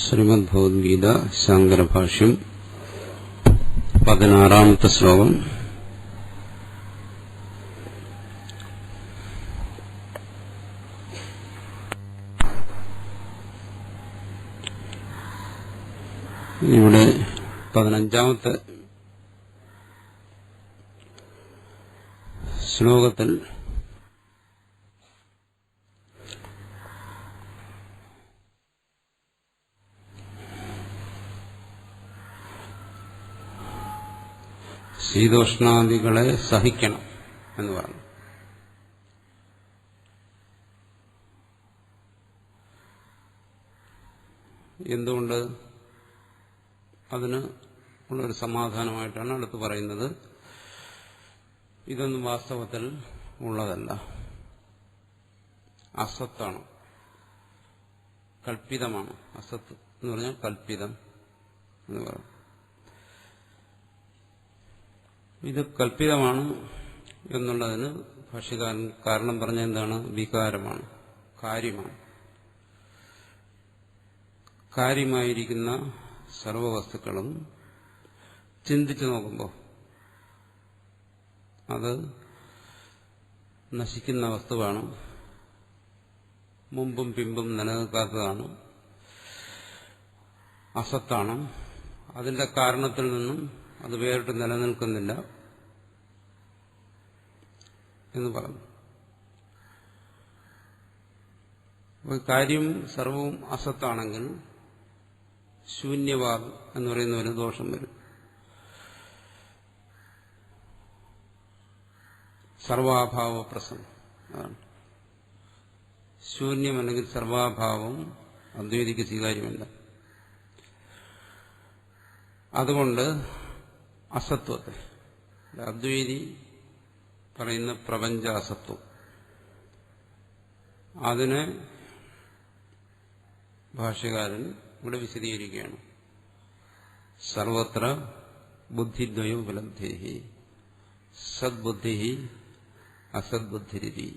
ശ്രീമദ് ഭഗവത്ഗീത ശങ്കരഭാഷ്യം 16-ാമത്തെ ശ്ലോകം. ഇവിടെ 15-ാമത്തെ ശ്ലോകത്തിൽ ശീതോഷ്ണാദികളെ സഹിക്കണം എന്ന് പറഞ്ഞു. എന്തുകൊണ്ട്? അതിന് ഉള്ളൊരു സമാധാനമായിട്ടാണ് അടുത്ത് പറയുന്നത്. ഇതൊന്നും വാസ്തവത്തിൽ ഉള്ളതല്ല, അസത്താണ്, കൽപ്പിതമാണ്. അസത്ത് എന്ന് പറഞ്ഞാൽ കൽപ്പിതം എന്ന് പറയും. ഇത് കൽപ്പിതമാണ് എന്നുള്ളതിന് ഭാഷ്യകാരൻ കാരണം പറഞ്ഞ എന്താണ്? വികാരമാണ്, കാര്യമാണ്. കാര്യമായിരിക്കുന്ന സർവവസ്തുക്കളും ചിന്തിച്ചു നോക്കുമ്പോൾ അത് നശിക്കുന്ന വസ്തുവാണ്, മുമ്പും പിമ്പും നിലനിൽക്കാത്തതാണ്, അസത്താണ്. അതിന്റെ കാരണത്തിൽ നിന്നും അത് വേറിട്ട് നിലനിൽക്കുന്നില്ല എന്ന് പറഞ്ഞു. കാര്യം സർവവും അസത്താണെങ്കിൽ ശൂന്യവാദം എന്ന് പറയുന്ന ഒരു ദോഷം വരും. സർവാഭാവ പ്രസംഗം അതാണ്. ശൂന്യം അല്ലെങ്കിൽ സർവാഭാവം അദ്വൈതിക്ക് സ്വീകാര്യമല്ല. അതുകൊണ്ട് അസത്വത്തെ, അദ്വൈതി പറയുന്ന പ്രപഞ്ച അസത്വം, അതിനെ ഭാഷ്യകാരൻ ഇവിടെ വിശദീകരിക്കുകയാണ്. സർവത്ര ബുദ്ധിദ്വയോ ഉപലബ്ധേഹി സദ്ബുദ്ധി അസദ്ബുദ്ധിരിതി.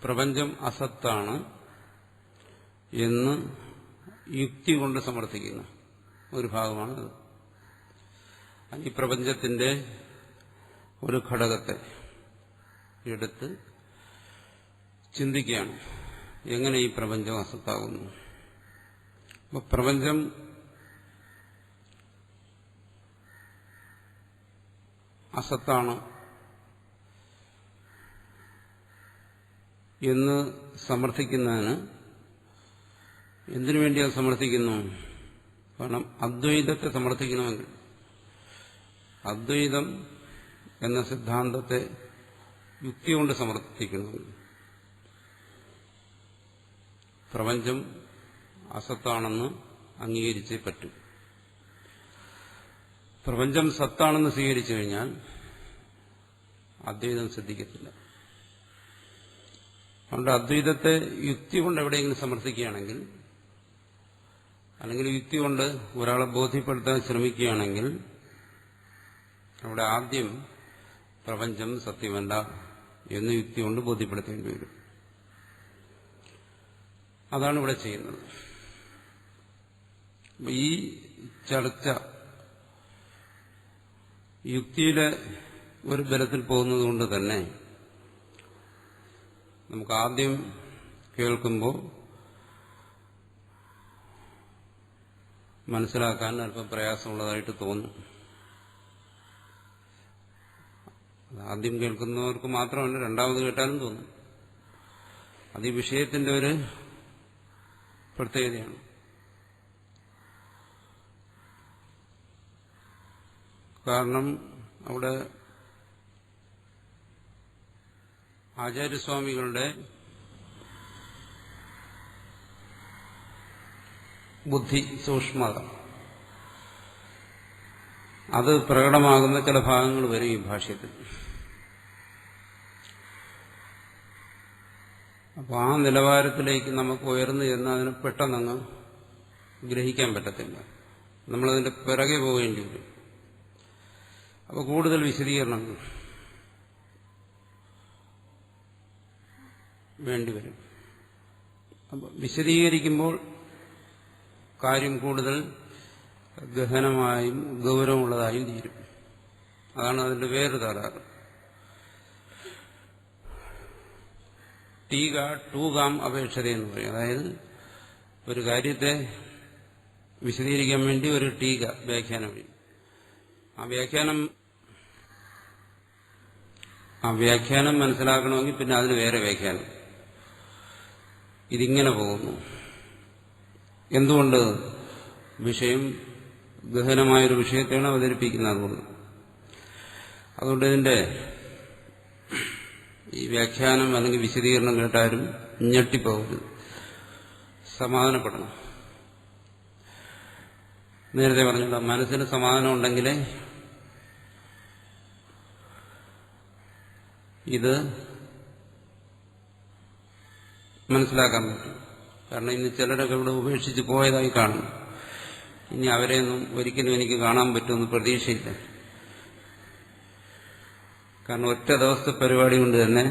പ്രപഞ്ചം അസത്താണ് എന്ന് യുക്തി കൊണ്ട് സമർത്ഥിക്കുന്ന ഒരു ഭാഗമാണത്. ഈ പ്രപഞ്ചത്തിന്റെ ഒരു ഘടകത്തെ എടുത്ത് ചിന്തിക്കുകയാണ്, എങ്ങനെ ഈ പ്രപഞ്ചം അസത്താകുന്നു. അപ്പോൾ പ്രപഞ്ചം അസത്താണ് എന്ന് സമർത്ഥിക്കുന്നതിന് എന്തിനു വേണ്ടി അത് സമർത്ഥിക്കുന്നു? കാരണം അദ്വൈതത്തെ സമർത്ഥിക്കണമെങ്കിൽ, അദ്വൈതം എന്ന സിദ്ധാന്തത്തെ യുക്തി കൊണ്ട് സമർത്ഥിക്കണമെങ്കിൽ പ്രപഞ്ചം അസത്താണെന്ന് അംഗീകരിച്ചേ പറ്റൂ. പ്രപഞ്ചം സത്താണെന്ന് സ്വീകരിച്ചു കഴിഞ്ഞാൽ അദ്വൈതം സിദ്ധിക്കത്തില്ല. അതുകൊണ്ട് അദ്വൈതത്തെ യുക്തി കൊണ്ട് എവിടെയെങ്കിലും സമർത്ഥിക്കുകയാണെങ്കിൽ, അല്ലെങ്കിൽ യുക്തി കൊണ്ട് ഒരാളെ ബോധ്യപ്പെടുത്താൻ ശ്രമിക്കുകയാണെങ്കിൽ, അവിടെ ആദ്യം പ്രപഞ്ചം സത്യമല്ല എന്ന് യുക്തി കൊണ്ട് ബോധ്യപ്പെടുത്തേണ്ടി വരും. അതാണ് ഇവിടെ ചെയ്യുന്നത്. ഈ ചർച്ച യുക്തിയുടെ ഒരു ബലത്തിൽ പോകുന്നതുകൊണ്ട് തന്നെ നമുക്ക് ആദ്യം കേൾക്കുമ്പോൾ മനസ്സിലാക്കാൻ അല്പം പ്രയാസമുള്ളതായിട്ട് തോന്നും. ആദ്യം കേൾക്കുന്നവർക്ക് മാത്രമല്ല, രണ്ടാമത് കേട്ടാലും തോന്നും. അത് ഈ വിഷയത്തിന്റെ ഒരു പ്രത്യേകതയാണ്. കാരണം അവിടെ ആചാര്യസ്വാമികളുടെ ബുദ്ധി സൂക്ഷ്മത അത് പ്രകടമാകുന്ന ചില ഭാഗങ്ങൾ വരും ഈ ഭാഷ്യത്തിൽ. അപ്പോൾ ആ നിലവാരത്തിലേക്ക് നമുക്ക് ഉയർന്നു ചെന്ന് അതിനെ പെട്ടെന്നങ്ങ് ഗ്രഹിക്കാൻ പറ്റത്തില്ല. നമ്മളതിന്റെ പിറകെ പോകേണ്ടി വരും. അപ്പോൾ കൂടുതൽ വിശദീകരണങ്ങൾ വേണ്ടിവരും. അപ്പോൾ വിശദീകരിക്കുമ്പോൾ കാര്യം കൂടുതൽ ഗഹനമായും ഗൗരവമുള്ളതായും തീരും. അതാണ് അതിന്റെ വേറെ തകരാറ്. ടീക ടൂകാം അപേക്ഷത എന്ന് പറയും. അതായത് ഒരു കാര്യത്തെ വിശദീകരിക്കാൻ വേണ്ടി ഒരു ടീക വ്യാഖ്യാനം വരും. ആ വ്യാഖ്യാനം മനസ്സിലാക്കണമെങ്കിൽ പിന്നെ അതിന് വേറെ വ്യാഖ്യാനം. ഇതിങ്ങനെ പോകുന്നു. എന്തുകൊണ്ട്? വിഷയം ഗഹനമായൊരു വിഷയത്തെയാണ് അവതരിപ്പിക്കുന്നത്. അതുകൊണ്ട് ഇതിന്റെ ഈ വ്യാഖ്യാനം അല്ലെങ്കിൽ വിശദീകരണം കേട്ടാലും ഞെട്ടിപ്പോകരുത്, സമാധാനപ്പെടണം. നേരത്തെ പറഞ്ഞല്ലോ, മനസ്സിന് സമാധാനം ഉണ്ടെങ്കിലേ ഇത് മനസ്സിലാക്കാൻ പറ്റും. കാരണം ഇന്ന് ചിലരൊക്കെ ഇവിടെ ഉപേക്ഷിച്ച് പോയതായി കാണും. ഇനി അവരെയൊന്നും ഒരിക്കലും എനിക്ക് കാണാൻ പറ്റുമെന്ന് പ്രതീക്ഷയില്ല. കാരണം ഒറ്റ ദിവസത്തെ പരിപാടി കൊണ്ട് തന്നെ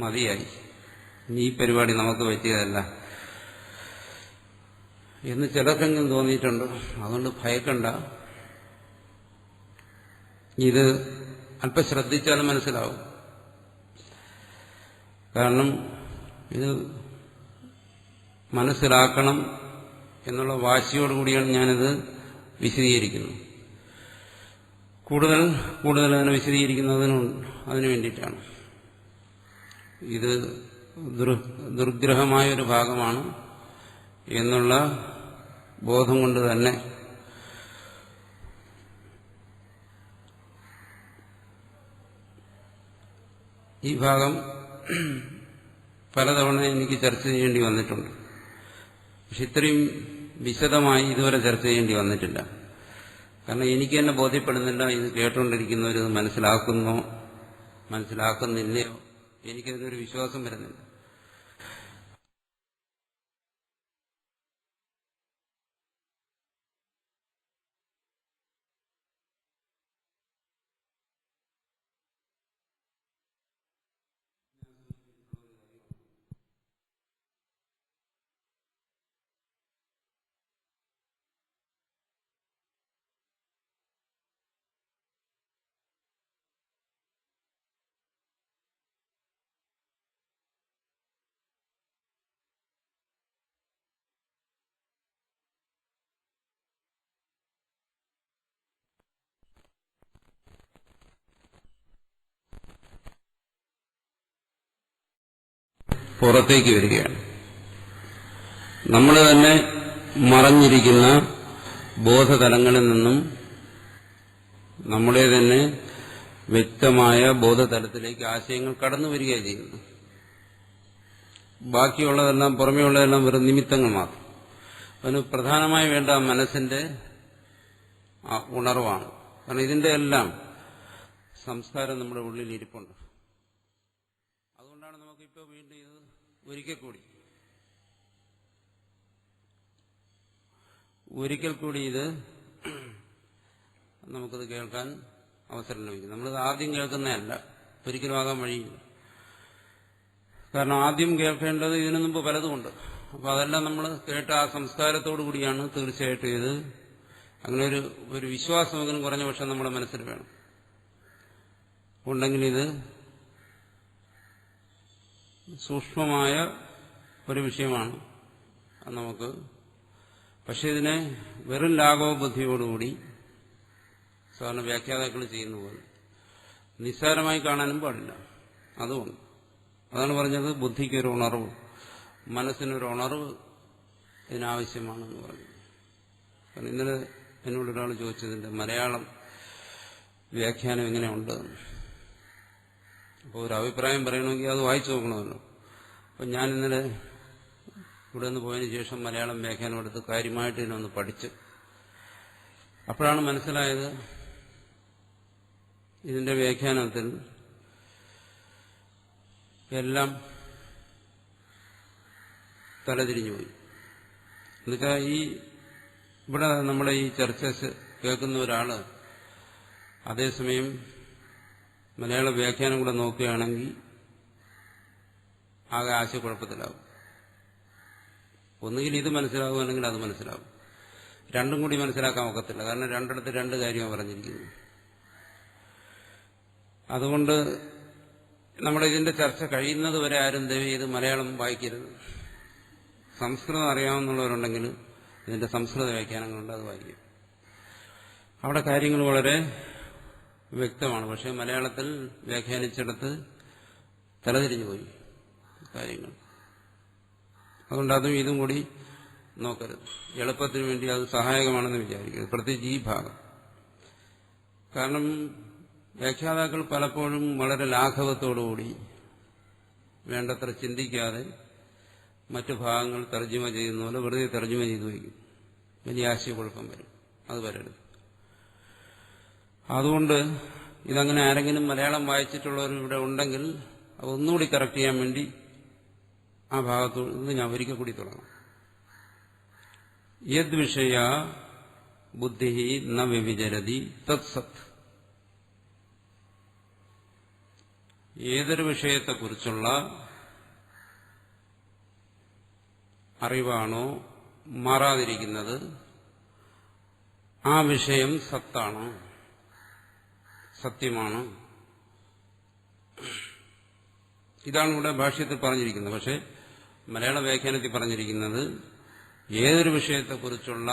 മതിയായി. ഇനി ഈ പരിപാടി നമുക്ക് പറ്റിയതല്ല എന്ന് ചിലർക്കെങ്കിലും തോന്നിയിട്ടുണ്ട്. അതുകൊണ്ട് ഭയക്കണ്ട. ഇത് അല്പം ശ്രദ്ധിച്ചാൽ മനസ്സിലാവും. കാരണം ഇത് മനസ്സിലാക്കണം എന്നുള്ള വാശിയോടുകൂടിയാണ് ഞാനിത് വിശദീകരിക്കുന്നത്. കൂടുതൽ അതിനെ അതിനു വേണ്ടിയിട്ടാണ്. ഇത് ദുർഗ്രഹമായൊരു ഭാഗമാണ് എന്നുള്ള ബോധം കൊണ്ട് തന്നെ ഈ ഭാഗം പലതവണ എനിക്ക് ചർച്ച ചെയ്യേണ്ടി വന്നിട്ടുണ്ട്. പക്ഷെ ഇത്രയും വിശദമായി ഇതുവരെ ചർച്ച ചെയ്യേണ്ടി വന്നിട്ടില്ല. കാരണം എനിക്ക് തന്നെ ബോധ്യപ്പെടുന്നില്ല ഇത് കേട്ടുകൊണ്ടിരിക്കുന്നവരിത് മനസ്സിലാക്കുന്നില്ലയോ, എനിക്കതിനൊരു വിശ്വാസം വരുന്നില്ല. പുറത്തേക്ക് വരികയാണ്. നമ്മൾ തന്നെ മറഞ്ഞിരിക്കുന്ന ബോധതലങ്ങളിൽ നിന്നും നമ്മുടെ തന്നെ വ്യക്തമായ ബോധതലത്തിലേക്ക് ആശയങ്ങൾ കടന്നു വരികയാണ് ചെയ്യുന്നത്. ബാക്കിയുള്ളതെല്ലാം, പുറമേയുള്ളതെല്ലാം വെറും നിമിത്തങ്ങൾ മാത്രം. അതിന് പ്രധാനമായി വേണ്ട മനസ്സിന്റെ ഉണർവാണ്. കാരണം ഇതിന്റെ എല്ലാം സംസ്കാരം നമ്മുടെ ഉള്ളിൽ ഇരിപ്പുണ്ട്. അതുകൊണ്ടാണ് നമുക്കിപ്പോൾ വീണ്ടും ഇത് ഒരിക്കൽ കൂടി ഇത് നമുക്കത് കേൾക്കാൻ അവസരം ലഭിക്കും. നമ്മളിത് ആദ്യം കേൾക്കുന്നതല്ല, ഒരിക്കലും ആകാൻ വഴിയില്ല. കാരണം ആദ്യം കേൾക്കേണ്ടത് ഇതിനു മുമ്പ് പലതുമുണ്ട്. അപ്പോൾ അതെല്ലാം നമ്മൾ കേട്ട ആ സംസ്കാരത്തോടു കൂടിയാണ് തീർച്ചയായിട്ടും ഇത്. അങ്ങനെ ഒരു വിശ്വാസമെങ്കിലും കുറഞ്ഞ പക്ഷം നമ്മുടെ മനസ്സിൽ വേണം. ഉണ്ടെങ്കിൽ ഇത് സൂക്ഷ്മമായ ഒരു വിഷയമാണ്. അത് നമുക്ക് പക്ഷെ ഇതിനെ വെറും ലാഘവബുദ്ധിയോടുകൂടി സാധാരണ വ്യാഖ്യാതാക്കൾ ചെയ്യുന്ന പോലെ നിസ്സാരമായി കാണാനും പാടില്ല. അതുകൊണ്ട് അതാണ് പറഞ്ഞത്, ബുദ്ധിക്കൊരു ഉണർവ്, മനസ്സിനൊരു ഉണർവ് ഇതിനാവശ്യമാണെന്ന് പറഞ്ഞു. കാരണം ഇന്നലെ എന്നോടൊരാൾ ചോദിച്ചതിന്റെ മലയാളം വ്യാഖ്യാനം എങ്ങനെയുണ്ട്. അപ്പോൾ ഒരു അഭിപ്രായം പറയണമെങ്കിൽ അത് വായിച്ചു നോക്കണമല്ലോ. അപ്പം ഞാൻ ഇന്നലെ ഇവിടെ നിന്ന് പോയതിനു ശേഷം മലയാളം വ്യാഖ്യാനം എടുത്ത് കാര്യമായിട്ട് ഇതിനൊന്ന് പഠിച്ച് അപ്പോഴാണ് മനസ്സിലായത് ഇതിന്റെ വ്യാഖ്യാനത്തിൽ എല്ലാം തലതിരിഞ്ഞുപോയി. എന്നുവെച്ചാൽ ഇവിടെ നമ്മളെ ഈ ചർച്ച കേൾക്കുന്ന ഒരാള് അതേസമയം മലയാള വ്യാഖ്യാനം കൂടെ നോക്കുകയാണെങ്കിൽ ആകെ ആശയക്കുഴപ്പത്തിലാവും. ഒന്നുകിൽ ഇത് മനസ്സിലാകും അല്ലെങ്കിൽ അത് മനസ്സിലാകും. രണ്ടും കൂടി മനസ്സിലാക്കാൻ ഒക്കത്തില്ല. കാരണം രണ്ടിടത്ത് രണ്ട് കാര്യമാണ് പറഞ്ഞിരിക്കുന്നത്. അതുകൊണ്ട് നമ്മുടെ ഇതിന്റെ ചർച്ച കഴിയുന്നത് വരെ ആരും ദയവ് ചെയ്ത് മലയാളം വായിക്കരുത്. സംസ്കൃതം അറിയാവുന്നവരുണ്ടെങ്കിൽ ഇതിന്റെ സംസ്കൃത വ്യാഖ്യാനങ്ങളുണ്ട്, അത് വായിക്കും. അവിടെ കാര്യങ്ങൾ വളരെ വ്യക്തമാണ്. പക്ഷെ മലയാളത്തിൽ വ്യാഖ്യാനിച്ചിടത്ത് തലതിരിഞ്ഞു പോയി കാര്യങ്ങൾ. അതുകൊണ്ട് അതും ഇതും കൂടി നോക്കരുത്. എളുപ്പത്തിന് വേണ്ടി അത് സഹായകമാണെന്ന് വിചാരിക്കരുത്, പ്രത്യേകിച്ച് ഈ ഭാഗം. കാരണം വ്യാഖ്യാതാക്കൾ പലപ്പോഴും വളരെ ലാഘവത്തോടുകൂടി വേണ്ടത്ര ചിന്തിക്കാതെ മറ്റു ഭാഗങ്ങൾ തർജ്ജിമ ചെയ്യുന്ന പോലെ വെറുതെ തർജ്ജിമ ചെയ്തു വയ്ക്കും. വലിയ ആശയക്കുഴപ്പം വരും. അത് വരരുത്. അതുകൊണ്ട് ഇതങ്ങനെ ആരെങ്കിലും മലയാളം വായിച്ചിട്ടുള്ളവർ ഇവിടെ ഉണ്ടെങ്കിൽ അതൊന്നുകൂടി കറക്റ്റ് ചെയ്യാൻ വേണ്ടി ആ ഭാഗത്തു നിന്ന് ഞാൻ ഒരിക്കൽ കൂടി തുടങ്ങാം. യദ്വിഷയ ബുദ്ധി ന വ്യഭിചരതി തത്സത്. ഏതൊരു വിഷയത്തെക്കുറിച്ചുള്ള അറിവാണോ മാറാതിരിക്കുന്നത് ആ വിഷയം സത്താണ്, സത്യമാണ്. ഇതാണ് ഇവിടെ ഭാഷ്യത്തിൽ പറഞ്ഞിരിക്കുന്നത്. പക്ഷെ മലയാള വ്യാഖ്യാനത്തിൽ പറഞ്ഞിരിക്കുന്നത് ഏതൊരു വിഷയത്തെക്കുറിച്ചുള്ള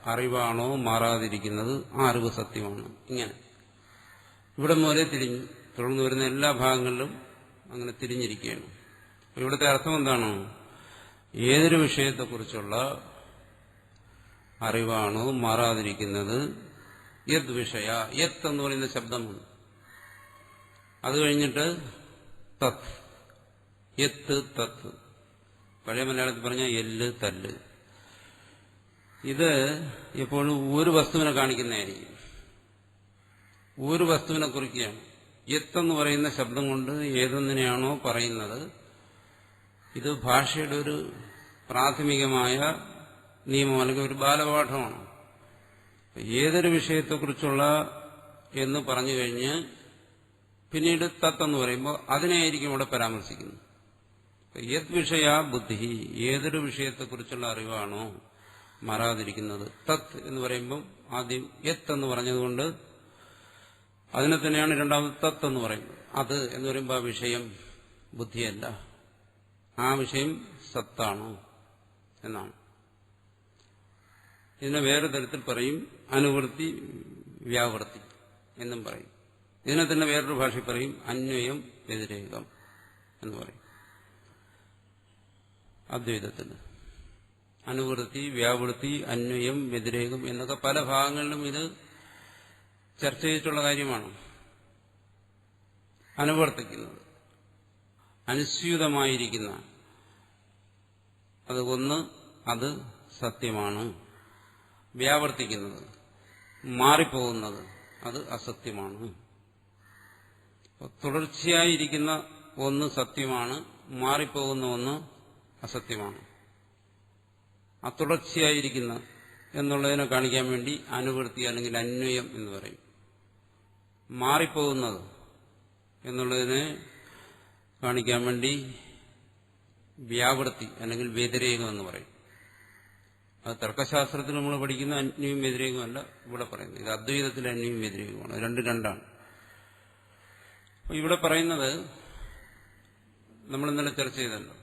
അറിവാണോ മാറാതിരിക്കുന്നത് ആ അറിവ് സത്യമാണ്. ഇങ്ങനെ ഇവിടെ മുതലേ തിരിഞ്ഞു, തുടർന്ന് വരുന്ന എല്ലാ ഭാഗങ്ങളിലും അങ്ങനെ തിരിഞ്ഞിരിക്കുകയാണ്. ഇവിടുത്തെ അർത്ഥം എന്താണ്? ഏതൊരു വിഷയത്തെക്കുറിച്ചുള്ള അറിവാണോ മാറാതിരിക്കുന്നത്, യത് വിഷയ, യത് എന്ന് പറയുന്ന ശബ്ദമാണ്. അത് കഴിഞ്ഞിട്ട് തത്, യത്ത് തത്ത്. പഴയ മലയാളത്തിൽ പറഞ്ഞ എല്ല് തല്ല്. ഇത് എപ്പോഴും ഒരു വസ്തുവിനെ കാണിക്കുന്നതായിരിക്കും, ഒരു വസ്തുവിനെ കുറിക്കുകയാണ്. യത്തെന്ന് പറയുന്ന ശബ്ദം കൊണ്ട് ഏതൊന്നിനെയാണോ പറയുന്നത്, ഇത് ഭാഷയുടെ ഒരു പ്രാഥമികമായ നിയമം അല്ലെങ്കിൽ ഒരു ബാലപാഠമാണ്. ഏതൊരു വിഷയത്തെക്കുറിച്ചുള്ള എന്ന് പറഞ്ഞു കഴിഞ്ഞ് പിന്നീട് തത്തെന്ന് പറയുമ്പോൾ അതിനെയായിരിക്കും ഇവിടെ പരാമർശിക്കുന്നത്. യത് വിഷയ ബുദ്ധി, ഏതൊരു വിഷയത്തെക്കുറിച്ചുള്ള അറിവാണോ മാറാതിരിക്കുന്നത്. തത് എന്ന് പറയുമ്പോൾ ആദ്യം യത് എന്ന് പറഞ്ഞതുകൊണ്ട് അതിനെ തന്നെയാണ് രണ്ടാമത് തത്ത് എന്ന് പറയുന്നത്. അത് എന്ന് പറയുമ്പോൾ ആ വിഷയം ബുദ്ധിയല്ല, ആ വിഷയം സത്താണ് എന്നാണ്. ഇതിനെ വേറെ തരത്തിൽ പറയും അനുവൃത്തി വ്യാവൃത്തി എന്നും പറയും. ഇതിനെ തന്നെ വേറൊരു ഭാഷയിൽ പറയും അന്വയം വ്യതിരേകം എന്ന് പറയും. അദ്വൈതത്തിൽ അനുവൃത്തി വ്യാവൃത്തി അന്വയം വ്യതിരേകം എന്നൊക്കെ പല ഭാഗങ്ങളിലും ഇത് ചർച്ച ചെയ്തിട്ടുള്ള കാര്യമാണ്. അനുവർത്തിക്കുന്നത്, അനുസ്യൂതമായിരിക്കുന്ന അത് ഒന്ന്, അത് സത്യമാണ്. വ്യാവർത്തിക്കുന്നത്, മാറിപ്പോകുന്നത്, അത് അസത്യമാണ്. തുടർച്ചയായിരിക്കുന്ന ഒന്ന് സത്യമാണ്, മാറിപ്പോകുന്ന ഒന്ന് അസത്യമാണ്. ആ തുടർച്ചയായിരിക്കുന്ന എന്നുള്ളതിനെ കാണിക്കാൻ വേണ്ടി അനുവൃത്തി അല്ലെങ്കിൽ അന്വയം എന്ന് പറയും. മാറിപ്പോകുന്നത് എന്നുള്ളതിനെ കാണിക്കാൻ വേണ്ടി വ്യാവൃത്തി അല്ലെങ്കിൽ വ്യതിരേകം എന്ന് പറയും. അത് തർക്കശാസ്ത്രത്തിൽ നമ്മൾ പഠിക്കുന്ന അന്വയും വ്യതിരേകമല്ല ഇവിടെ പറയുന്നത്. ഇത് അദ്വൈതത്തിലെ അന്വയും വ്യതിരേകമാണ്. രണ്ടാണ്. ഇവിടെ പറയുന്നത് നമ്മൾ ഇന്നലെ ചർച്ച ചെയ്തല്ലോ,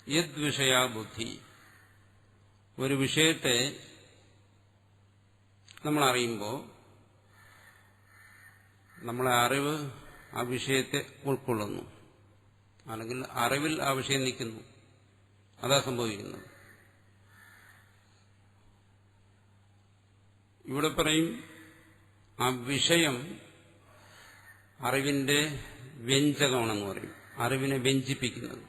യത് വിഷയ ബുദ്ധി. ഒരു വിഷയത്തെ നമ്മൾ അറിയുമ്പോൾ നമ്മളെ അറിവ് ആ വിഷയത്തെ ഉൾക്കൊള്ളുന്നു, അല്ലെങ്കിൽ അറിവിൽ ആ വിഷയം നിൽക്കുന്നു. അതാ സംഭവിക്കുന്നത്. ഇവിടെ പറയും ആ വിഷയം അറിവിന്റെ വ്യഞ്ജകമാണെന്ന് പറയും, അറിവിനെ വ്യഞ്ജിപ്പിക്കുന്നത്.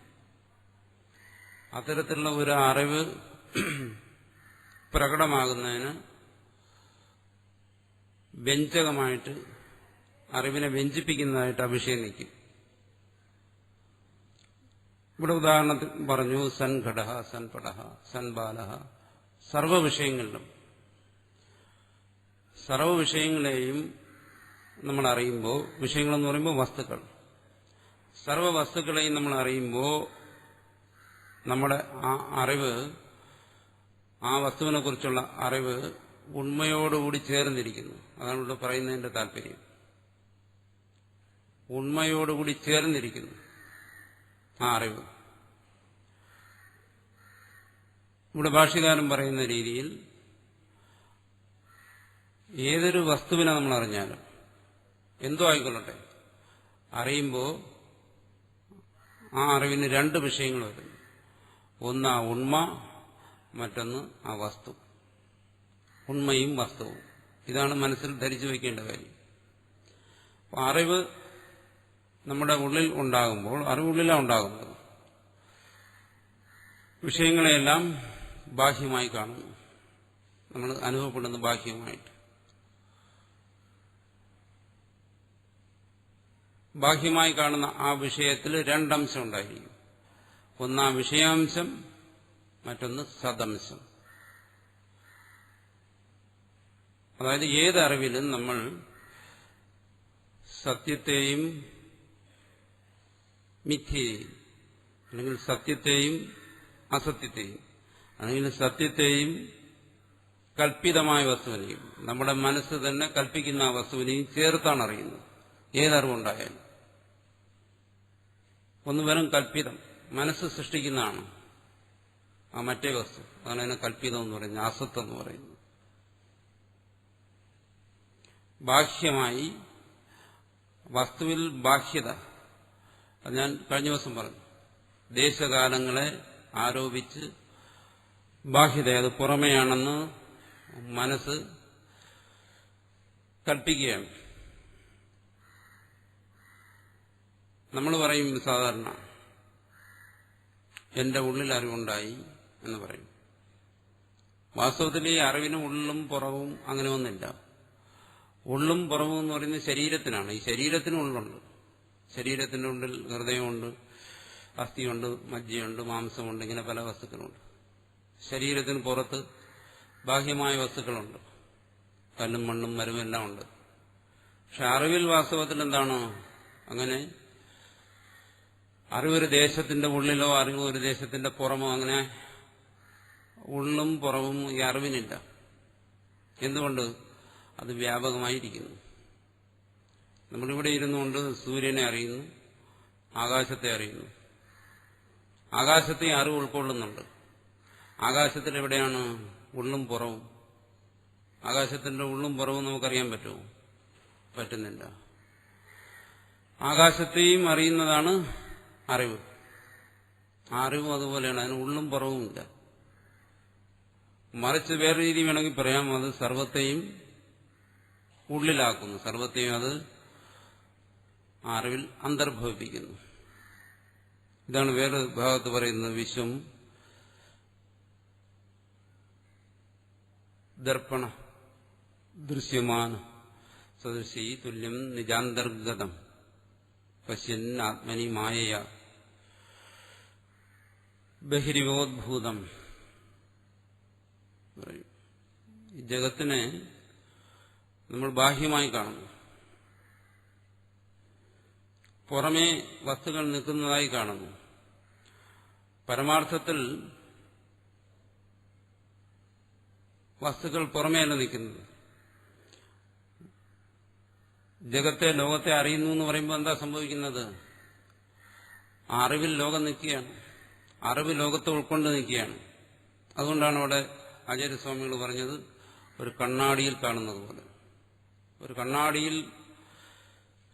അത്തരത്തിലുള്ള ഒരു അറിവ് പ്രകടമാകുന്നതിന് വ്യഞ്ജകമായിട്ട്, അറിവിനെ വ്യഞ്ജിപ്പിക്കുന്നതായിട്ട് ആ വിഷയം നിൽക്കും. ഇവിടെ ഉദാഹരണത്തിന് പറഞ്ഞു സൻഘട, സൻപട, സൻബാല. സർവവിഷയങ്ങളിലും സർവവിഷയങ്ങളെയും നമ്മൾ അറിയുമ്പോൾ, വിഷയങ്ങളെന്ന് പറയുമ്പോൾ വസ്തുക്കൾ, സർവവസ്തുക്കളെയും നമ്മൾ അറിയുമ്പോൾ നമ്മുടെ ആ അറിവ്, ആ വസ്തുവിനെ കുറിച്ചുള്ള അറിവ് ഉണ്മയോടുകൂടി ചേർന്നിരിക്കുന്നു. അതാണ് ഇവിടെ പറയുന്നതിന്റെ താല്പര്യം. ഉണ്മയോടുകൂടി ചേർന്നിരിക്കുന്നു ആ അറിവ്. ഇവിടെ ഭാഷ്യകാരൻ പറയുന്ന രീതിയിൽ ഏതൊരു വസ്തുവിനെ നമ്മൾ അറിഞ്ഞാലും എന്തോ ആയിക്കൊള്ളട്ടെ, അറിയുമ്പോൾ ആ അറിവിന് രണ്ട് വിഷയങ്ങൾ വരുന്നു. ഒന്ന് ആ ഉണ്മ, മറ്റൊന്ന് ആ വസ്തു. ഉണ്മയും വസ്തുവും, ഇതാണ് മനസ്സിൽ ധരിച്ചു വയ്ക്കേണ്ട കാര്യം. അറിവ് നമ്മുടെ ഉള്ളിൽ ഉണ്ടാകുമ്പോൾ, അറിവുള്ളിലാണ് ഉണ്ടാകുന്നത്, വിഷയങ്ങളെയെല്ലാം ബാഹ്യമായി കാണുന്നു, നമ്മൾ അനുഭവപ്പെടുന്ന ബാഹ്യമായിട്ട്. ബാഹ്യമായി കാണുന്ന ആ വിഷയത്തിൽ രണ്ടംശം ഉണ്ടായിരിക്കും. ഒന്ന് ആ വിഷയാംശം, മറ്റൊന്ന് സദംശം. അതായത് ഏതറിവിലും നമ്മൾ സത്യത്തെയും മിഥ്യയെയും, അല്ലെങ്കിൽ സത്യത്തെയും അസത്യത്തെയും, അല്ലെങ്കിൽ സത്യത്തെയും കൽപ്പിതമായ വസ്തുവിനെയും, നമ്മുടെ മനസ്സ് തന്നെ കൽപ്പിക്കുന്ന ആ വസ്തുവിനെയും ചേർത്താണ് അറിയുന്നത്. ഏതറിവുണ്ടായാലും ഒന്ന് വെറും കൽപ്പിതം, മനസ്സ് സൃഷ്ടിക്കുന്നതാണ് ആ മറ്റേ വസ്തു. അതാണ് അതിനെ കൽപ്പിതം എന്ന് പറയുന്നത്, അസത്ത് എന്ന് പറയുന്നത്. ബാഹ്യമായി വസ്തുവിൽ ബാഹ്യത, അത് ഞാൻ കഴിഞ്ഞ ദിവസം പറഞ്ഞു, ദേശകാലങ്ങളെ ആരോപിച്ച് ബാഹ്യത, അത് പുറമെയാണെന്ന് മനസ്സ് കൽപ്പിക്കുകയാണ്. നമ്മൾ പറയും സാധാരണ, എന്റെ ഉള്ളിൽ അറിവുണ്ടായി എന്ന് പറയും. വാസ്തവത്തിൽ ഈ അറിവിന് ഉള്ളും പുറവും അങ്ങനെ ഒന്നില്ല. ഉള്ളും പുറവും എന്ന് പറയുന്നത് ശരീരത്തിനാണ്. ഈ ശരീരത്തിന് ഉള്ളുണ്ട്. ശരീരത്തിന്റെ ഉള്ളിൽ ഹൃദയമുണ്ട്, അസ്ഥിയുണ്ട്, മജ്ജയുണ്ട്, മാംസമുണ്ട്, ഇങ്ങനെ പല വസ്തുക്കളുണ്ട്. ശരീരത്തിന് പുറത്ത് ബാഹ്യമായ വസ്തുക്കളുണ്ട്, കല്ലും മണ്ണും മരവും എല്ലാം ഉണ്ട്. പക്ഷെ അറിവിൽ വാസ്തവത്തിൽ എന്താണ്? അങ്ങനെ അറിവൊരു ദേശത്തിന്റെ ഉള്ളിലോ അറിവ് ഒരു ദേശത്തിന്റെ പുറമോ, അങ്ങനെ ഉള്ളും പുറവും ഈ അറിവിനില്ല. എന്തുകൊണ്ട്? അത് വ്യാപകമായിരിക്കുന്നു. നമ്മളിവിടെ ഇരുന്നുകൊണ്ട് സൂര്യനെ അറിയുന്നു, ആകാശത്തെ അറിയുന്നു. ആകാശത്തെ അറിവ് ഉൾക്കൊള്ളുന്നുണ്ട്. ആകാശത്തിൽ എവിടെയാണ് ഉള്ളും പുറവും? ആകാശത്തിന്റെ ഉള്ളും പുറവും നമുക്കറിയാൻ പറ്റുമോ? പറ്റുന്നില്ല. ആകാശത്തെയും അറിയുന്നതാണ് അറിവ്. ആ അറിവും അതുപോലെയാണ്, അതിന് ഉള്ളും പുറവുമില്ല. മറിച്ച് വേറെ രീതി വേണമെങ്കിൽ പറയാം, അത് സർവത്തെയും ഉള്ളിലാക്കുന്നു, സർവത്തെയും അത് ആ അറിവിൽ അന്തർഭവിപ്പിക്കുന്നു. ഇതാണ് വേറെ ഭാഗത്ത് പറയുന്നത്, വിശ്വം ദർപ്പണ ദൃശ്യമാന സദൃശീ തുല്യം നിജാന്തർഗതം പശ്യൻ ആത്മനി മായയ ബഹിരിവോദ്ഭൂതം. ഈ ജഗത്തിനെ നമ്മൾ ബാഹ്യമായി കാണുന്നു, പുറമേ വസ്തുക്കൾ നിൽക്കുന്നതായി കാണുന്നു. പരമാർത്ഥത്തിൽ വസ്തുക്കൾ പുറമേയല്ല നിൽക്കുന്നത്. ജഗത്തെ, ലോകത്തെ അറിയുന്നു എന്ന് പറയുമ്പോൾ എന്താ സംഭവിക്കുന്നത്? ആ അറിവിൽ ലോകം നിൽക്കുകയാണ്, അറിവ് ലോകത്തെ ഉൾക്കൊണ്ട് നിൽക്കുകയാണ്. അതുകൊണ്ടാണ് അവിടെ ആചാര്യസ്വാമികൾ പറഞ്ഞത്, ഒരു കണ്ണാടിയിൽ കാണുന്നത് പോലെ. ഒരു കണ്ണാടിയിൽ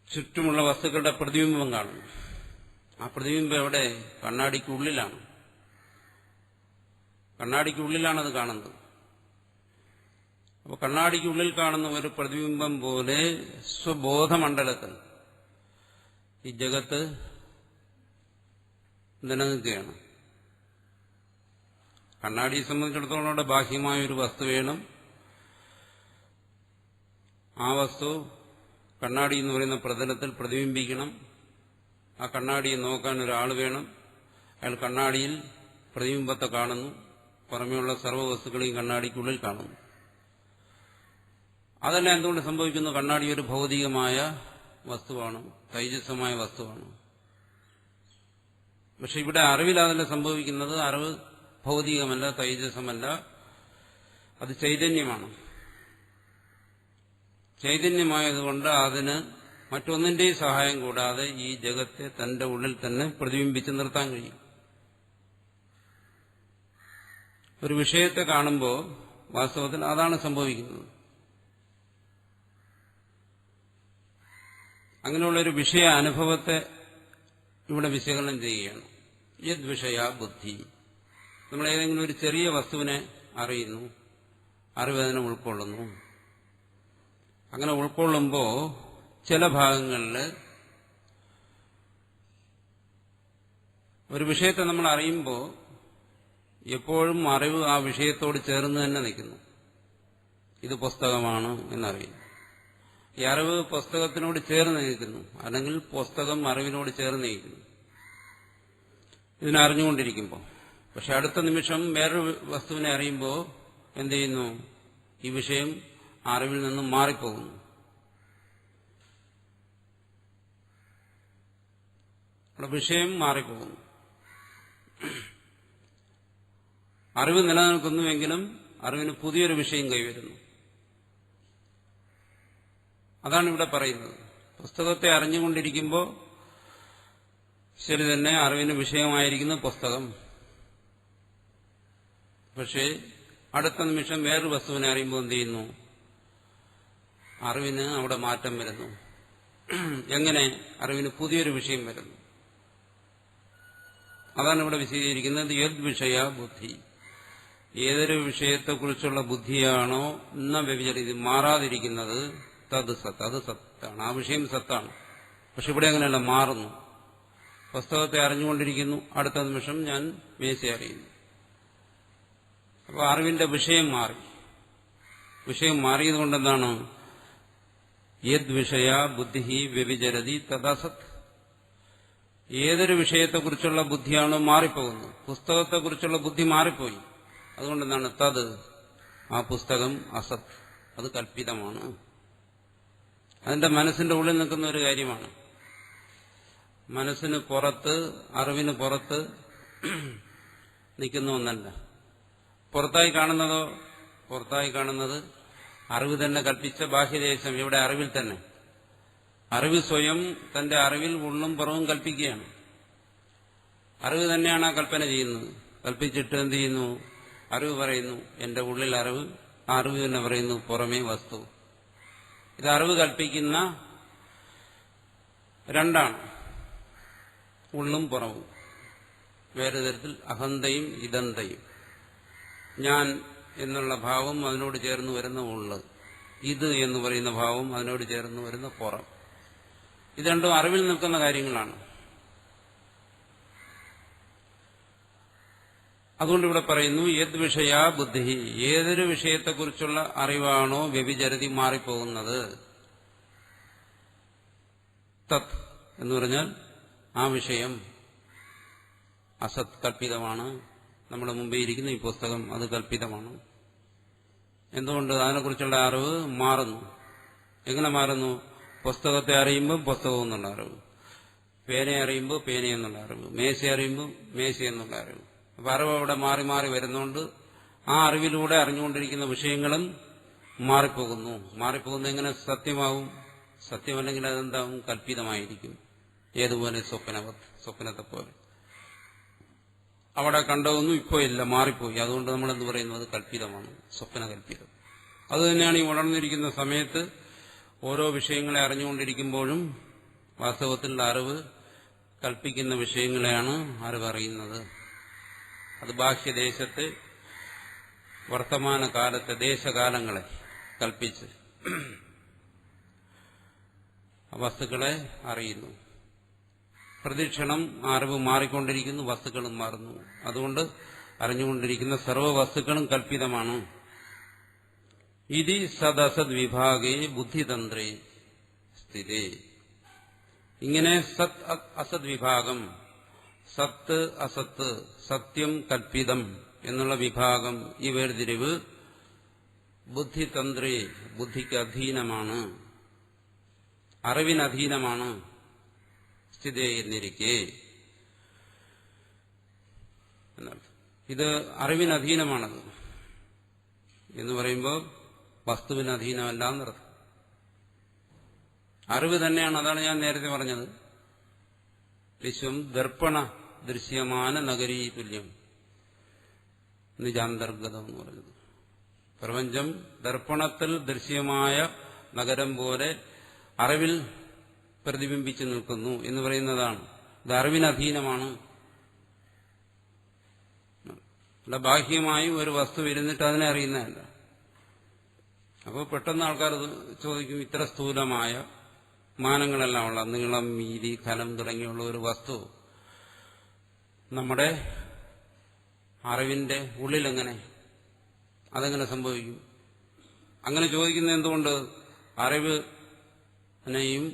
ചുറ്റുമുള്ള വസ്തുക്കളുടെ പ്രതിബിംബം കാണുന്നു. ആ പ്രതിബിംബം എവിടെ? കണ്ണാടിക്കുള്ളിലാണ്. കണ്ണാടിക്കുള്ളിലാണത് കാണുന്നത്. അപ്പോൾ കണ്ണാടിക്കുള്ളിൽ കാണുന്ന ഒരു പ്രതിബിംബം പോലെ സ്വബോധമണ്ഡലത്തിൽ ഈ ജഗത്ത് നിലനിൽക്കുകയാണ്. കണ്ണാടിയെ സംബന്ധിച്ചിടത്തോളം അവിടെ ബാഹ്യമായ ഒരു വസ്തു വേണം. ആ വസ്തു കണ്ണാടി എന്ന് പറയുന്ന പ്രതലത്തിൽ പ്രതിബിംബിക്കണം. ആ കണ്ണാടിയെ നോക്കാൻ ഒരാൾ വേണം. അയാൾ കണ്ണാടിയിൽ പ്രതിബിംബത്തെ കാണുന്നു, പുറമെയുള്ള സർവ്വവസ്തുക്കളെയും കണ്ണാടിക്കുള്ളിൽ കാണുന്നു. അതെല്ലാം എന്തുകൊണ്ട് സംഭവിക്കുന്നു? കണ്ണാടി ഒരു ഭൗതികമായ വസ്തുവാണ്, തൈജസ്സമായ വസ്തുവാണ്. പക്ഷെ ഇവിടെ അറിവിൽ അതല്ല സംഭവിക്കുന്നത്. അറിവ് ഭൗതികമല്ല, തൈജസമല്ല, അത് ചൈതന്യമാണ്. ചൈതന്യമായതുകൊണ്ട് അതിന് മറ്റൊന്നിന്റെയും സഹായം കൂടാതെ ഈ ജഗത്തെ തന്റെ ഉള്ളിൽ തന്നെ പ്രതിബിംബിച്ച് നിർത്താൻ കഴിയും. ഒരു വിഷയത്തെ കാണുമ്പോൾ വാസ്തവത്തിൽ അതാണ് സംഭവിക്കുന്നത്. അങ്ങനെയുള്ളൊരു വിഷയ അനുഭവത്തെ ഇവിടെ വിശകലനം ചെയ്യുകയാണ്. യദ് വിഷയ ബുദ്ധി. നമ്മൾ ഏതെങ്കിലും ഒരു ചെറിയ വസ്തുവിനെ അറിയുന്നു, അറിവ് അതിനെ ഉൾക്കൊള്ളുന്നു. അങ്ങനെ ഉൾക്കൊള്ളുമ്പോൾ ചില ഭാഗങ്ങളിൽ ഒരു വിഷയത്തെ നമ്മൾ അറിയുമ്പോൾ എപ്പോഴും അറിവ് ആ വിഷയത്തോട് ചേർന്ന് തന്നെ നിൽക്കുന്നു. ഇത് പുസ്തകമാണ് എന്നറിയുന്നു. ഈ അറിവ് പുസ്തകത്തിനോട് ചേർന്ന് നിൽക്കുന്നു, അല്ലെങ്കിൽ പുസ്തകം അറിവിനോട് ചേർന്ന് നിൽക്കുന്നു ഇതിനറിഞ്ഞുകൊണ്ടിരിക്കുമ്പോൾ. പക്ഷെ അടുത്ത നിമിഷം വേറൊരു വസ്തുവിനെ അറിയുമ്പോൾ എന്ത് ചെയ്യുന്നു? ഈ വിഷയം അറിവിൽ നിന്നും മാറിപ്പോകുന്നു. അവിടെ വിഷയം മാറിപ്പോകുന്നു. അറിവ് നിലനിൽക്കുന്നുവെങ്കിലും അറിവിന് പുതിയൊരു വിഷയം കൈവരുന്നു. അതാണ് ഇവിടെ പറയുന്നത്. പുസ്തകത്തെ അറിഞ്ഞുകൊണ്ടിരിക്കുമ്പോൾ ശരി തന്നെ അറിവിന് വിഷയമായിരിക്കുന്ന പുസ്തകം. പക്ഷേ അടുത്ത നിമിഷം വേറൊരു വസ്തുവിനെ അറിയുമ്പോൾ എന്ത് ചെയ്യുന്നു? അറിവിന് അവിടെ മാറ്റം വരുന്നു. എങ്ങനെ? അറിവിന് പുതിയൊരു വിഷയം വരുന്നു. അതാണ് ഇവിടെ വിശദീകരിക്കുന്നത്. യദ് വിഷയ ബുദ്ധി. ഏതൊരു വിഷയത്തെക്കുറിച്ചുള്ള ബുദ്ധിയാണോ എന്ന വ്യഭിചരിത് മാറാതിരിക്കുന്നത്, തത് സത്ത്, അത് സത്താണ്. ആ വിഷയം സത്താണ്. പക്ഷെ ഇവിടെ അങ്ങനെയല്ല, മാറുന്നു. പുസ്തകത്തെ അറിഞ്ഞുകൊണ്ടിരിക്കുന്നു, അടുത്ത നിമിഷം ഞാൻ മേശയെ അറിയുന്നു. അപ്പോൾ അറിവിന്റെ വിഷയം മാറി. വിഷയം മാറിയതുകൊണ്ടെന്താണ്? യദ് വിഷയ ബുദ്ധി വ്യഭിചരതി തദസത്. ഏതൊരു വിഷയത്തെക്കുറിച്ചുള്ള ബുദ്ധിയാണോ മാറിപ്പോകുന്നു, പുസ്തകത്തെക്കുറിച്ചുള്ള ബുദ്ധി മാറിപ്പോയി. അതുകൊണ്ടെന്താണ്? തത്, ആ പുസ്തകം അസത്, അത് കൽപ്പിതമാണ്. അതിന്റെ മനസ്സിന്റെ ഉള്ളിൽ നിൽക്കുന്ന ഒരു കാര്യമാണ്. മനസ്സിന് പുറത്ത്, അറിവിന് പുറത്ത് നിൽക്കുന്ന ഒന്നല്ല. പുറത്തായി കാണുന്നതോ? പുറത്തായി കാണുന്നത് അറിവ് തന്നെ കൽപ്പിച്ച ബാഹ്യദേശം. ഇവിടെ അറിവിൽ തന്നെ. അറിവ് സ്വയം തന്റെ അറിവിൽ ഉള്ളും പുറവും കൽപ്പിക്കുകയാണ്. അറിവ് തന്നെയാണ് ആ കൽപ്പന ചെയ്യുന്നത്. കൽപ്പിച്ചിട്ട് എന്ത് ചെയ്യുന്നു? അറിവ് പറയുന്നു എന്റെ ഉള്ളിൽ അറിവ്, ആ അറിവ് തന്നെ പറയുന്നു പുറമേ വസ്തു. ഇത് അറിവ് കൽപ്പിക്കുന്ന രണ്ടാണ്, ഉള്ളും പുറവും. വേറെ തരത്തിൽ അഹന്തയും ഇദന്തയും. ഞാൻ എന്നുള്ള ഭാവം അതിനോട് ചേർന്ന് വരുന്ന ഉള്ള്, ഇത് എന്ന് പറയുന്ന ഭാവം അതിനോട് ചേർന്ന് വരുന്ന പുറം. ഇത് രണ്ടും അറിവിൽ നിൽക്കുന്ന കാര്യങ്ങളാണ്. അതുകൊണ്ട് ഇവിടെ പറയുന്നു യദ് വിഷയ ബുദ്ധി. ഏതൊരു വിഷയത്തെക്കുറിച്ചുള്ള അറിവാണോ വ്യഭിചരതി മാറിപ്പോകുന്നത്, തത് എന്ന് പറഞ്ഞാൽ ആ വിഷയം അസത്, കൽപ്പിതമാണ്. നമ്മുടെ മുമ്പേ ഇരിക്കുന്ന ഈ പുസ്തകം അത് കൽപ്പിതമാണ്. എന്തുകൊണ്ട്? അതിനെക്കുറിച്ചുള്ള അറിവ് മാറുന്നു. എങ്ങനെ മാറുന്നു? പുസ്തകത്തെ അറിയുമ്പോൾ പുസ്തകം എന്നുള്ള അറിവ്, പേനയെ അറിയുമ്പോൾ പേന എന്നുള്ള അറിവ്, മേശ അറിയുമ്പോൾ മേശ എന്നുള്ള അറിവ്. അപ്പൊ അറിവ് അവിടെ മാറി മാറി വരുന്നതുകൊണ്ട് ആ അറിവിലൂടെ അറിഞ്ഞുകൊണ്ടിരിക്കുന്ന വിഷയങ്ങളും മാറിപ്പോകുന്നു. മാറിപ്പോകുന്നത് എങ്ങനെ സത്യമാവും? സത്യമല്ലെങ്കിൽ അതെന്താവും? കൽപ്പിതമായിരിക്കും. ഏതുപോലെ? സ്വപ്നത്തെ പോലെ. അവിടെ കണ്ടതൊന്നും ഇപ്പോൾ ഇല്ല, മാറിപ്പോയി. അതുകൊണ്ട് നമ്മൾ എന്ത് പറയുന്നു? അത് കൽപ്പിതമാണ്, സ്വപ്നകൽപ്പിതം. അതുതന്നെയാണ് ഈ ഉണർന്നിരിക്കുന്ന സമയത്ത് ഓരോ വിഷയങ്ങളെ അറിഞ്ഞുകൊണ്ടിരിക്കുമ്പോഴും വാസ്തവത്തിൽ അറിവ് കൽപ്പിക്കുന്ന വിഷയങ്ങളെയാണ് അറിവറിയുന്നത്. അത് ബാഹ്യദേശത്തെ, വർത്തമാനകാലത്തെ, ദേശകാലങ്ങളെ കൽപ്പിച്ച് വസ്തുക്കളെ അറിയുന്നു. പ്രതിക്ഷണം അറിവ് മാറിക്കൊണ്ടിരിക്കുന്നു, വസ്തുക്കളും മാറുന്നു. അതുകൊണ്ട് അറിഞ്ഞുകൊണ്ടിരിക്കുന്ന സർവ്വ വസ്തുക്കളും കൽപ്പിതമാണ്. ഇതി സദസദ് വിഭാഗേ ബുദ്ധിതന്ത്രേ സ്ഥിതേ. ഇങ്ങനെ സത് അസത് വിഭാഗം, സത്ത് അസത്ത്, സത്യം കൽപ്പിതം എന്നുള്ള വിഭാഗം, ഈ വേർതിരിവ് ബുദ്ധിതന്ത്രേ, ബുദ്ധിക്ക് അധീനമാണ്, അറിവിനധീനമാണ്. സ്ഥിതേ എന്നിരിക്കെ എന്നർത്ഥം. ഇത് അറിവിന് അധീനമാണത് എന്ന് പറയുമ്പോൾ വസ്തുവിന് അധീനമല്ല എന്നർത്ഥം. അറിവ് തന്നെയാണ്. അതാണ് ഞാൻ നേരത്തെ പറഞ്ഞത്. വിശ്വം ദർപ്പണ ദൃശ്യമാന നഗരീ തുല്യം നിജാന്തർഗതം എന്ന് പറഞ്ഞത്. പ്രപഞ്ചം ദർപ്പണത്തിൽ ദൃശ്യമായ നഗരം പോലെ അറിവിൽ പ്രതിബിംബിച്ചു നിൽക്കുന്നു എന്ന് പറയുന്നതാണ്. ഇത് അറിവിന് അധീനമാണ്. അല്ല ബാഹ്യമായി ഒരു വസ്തു ഇരുന്നിട്ട് അതിനെ അറിയുന്നതല്ല. അപ്പോൾ പെട്ടെന്ന് ആൾക്കാർ ചോദിക്കും, ഇത്ര സ്ഥൂലമായ മാനങ്ങളെല്ലാം ഉള്ള നീളം, വീതി, ഘനം തുടങ്ങിയുള്ള ഒരു വസ്തു നമ്മുടെ അറിവിന്റെ ഉള്ളിലെങ്ങനെ, അതെങ്ങനെ സംഭവിക്കും? അങ്ങനെ ചോദിക്കുന്നത് എന്തുകൊണ്ട്? അറിവിനെയും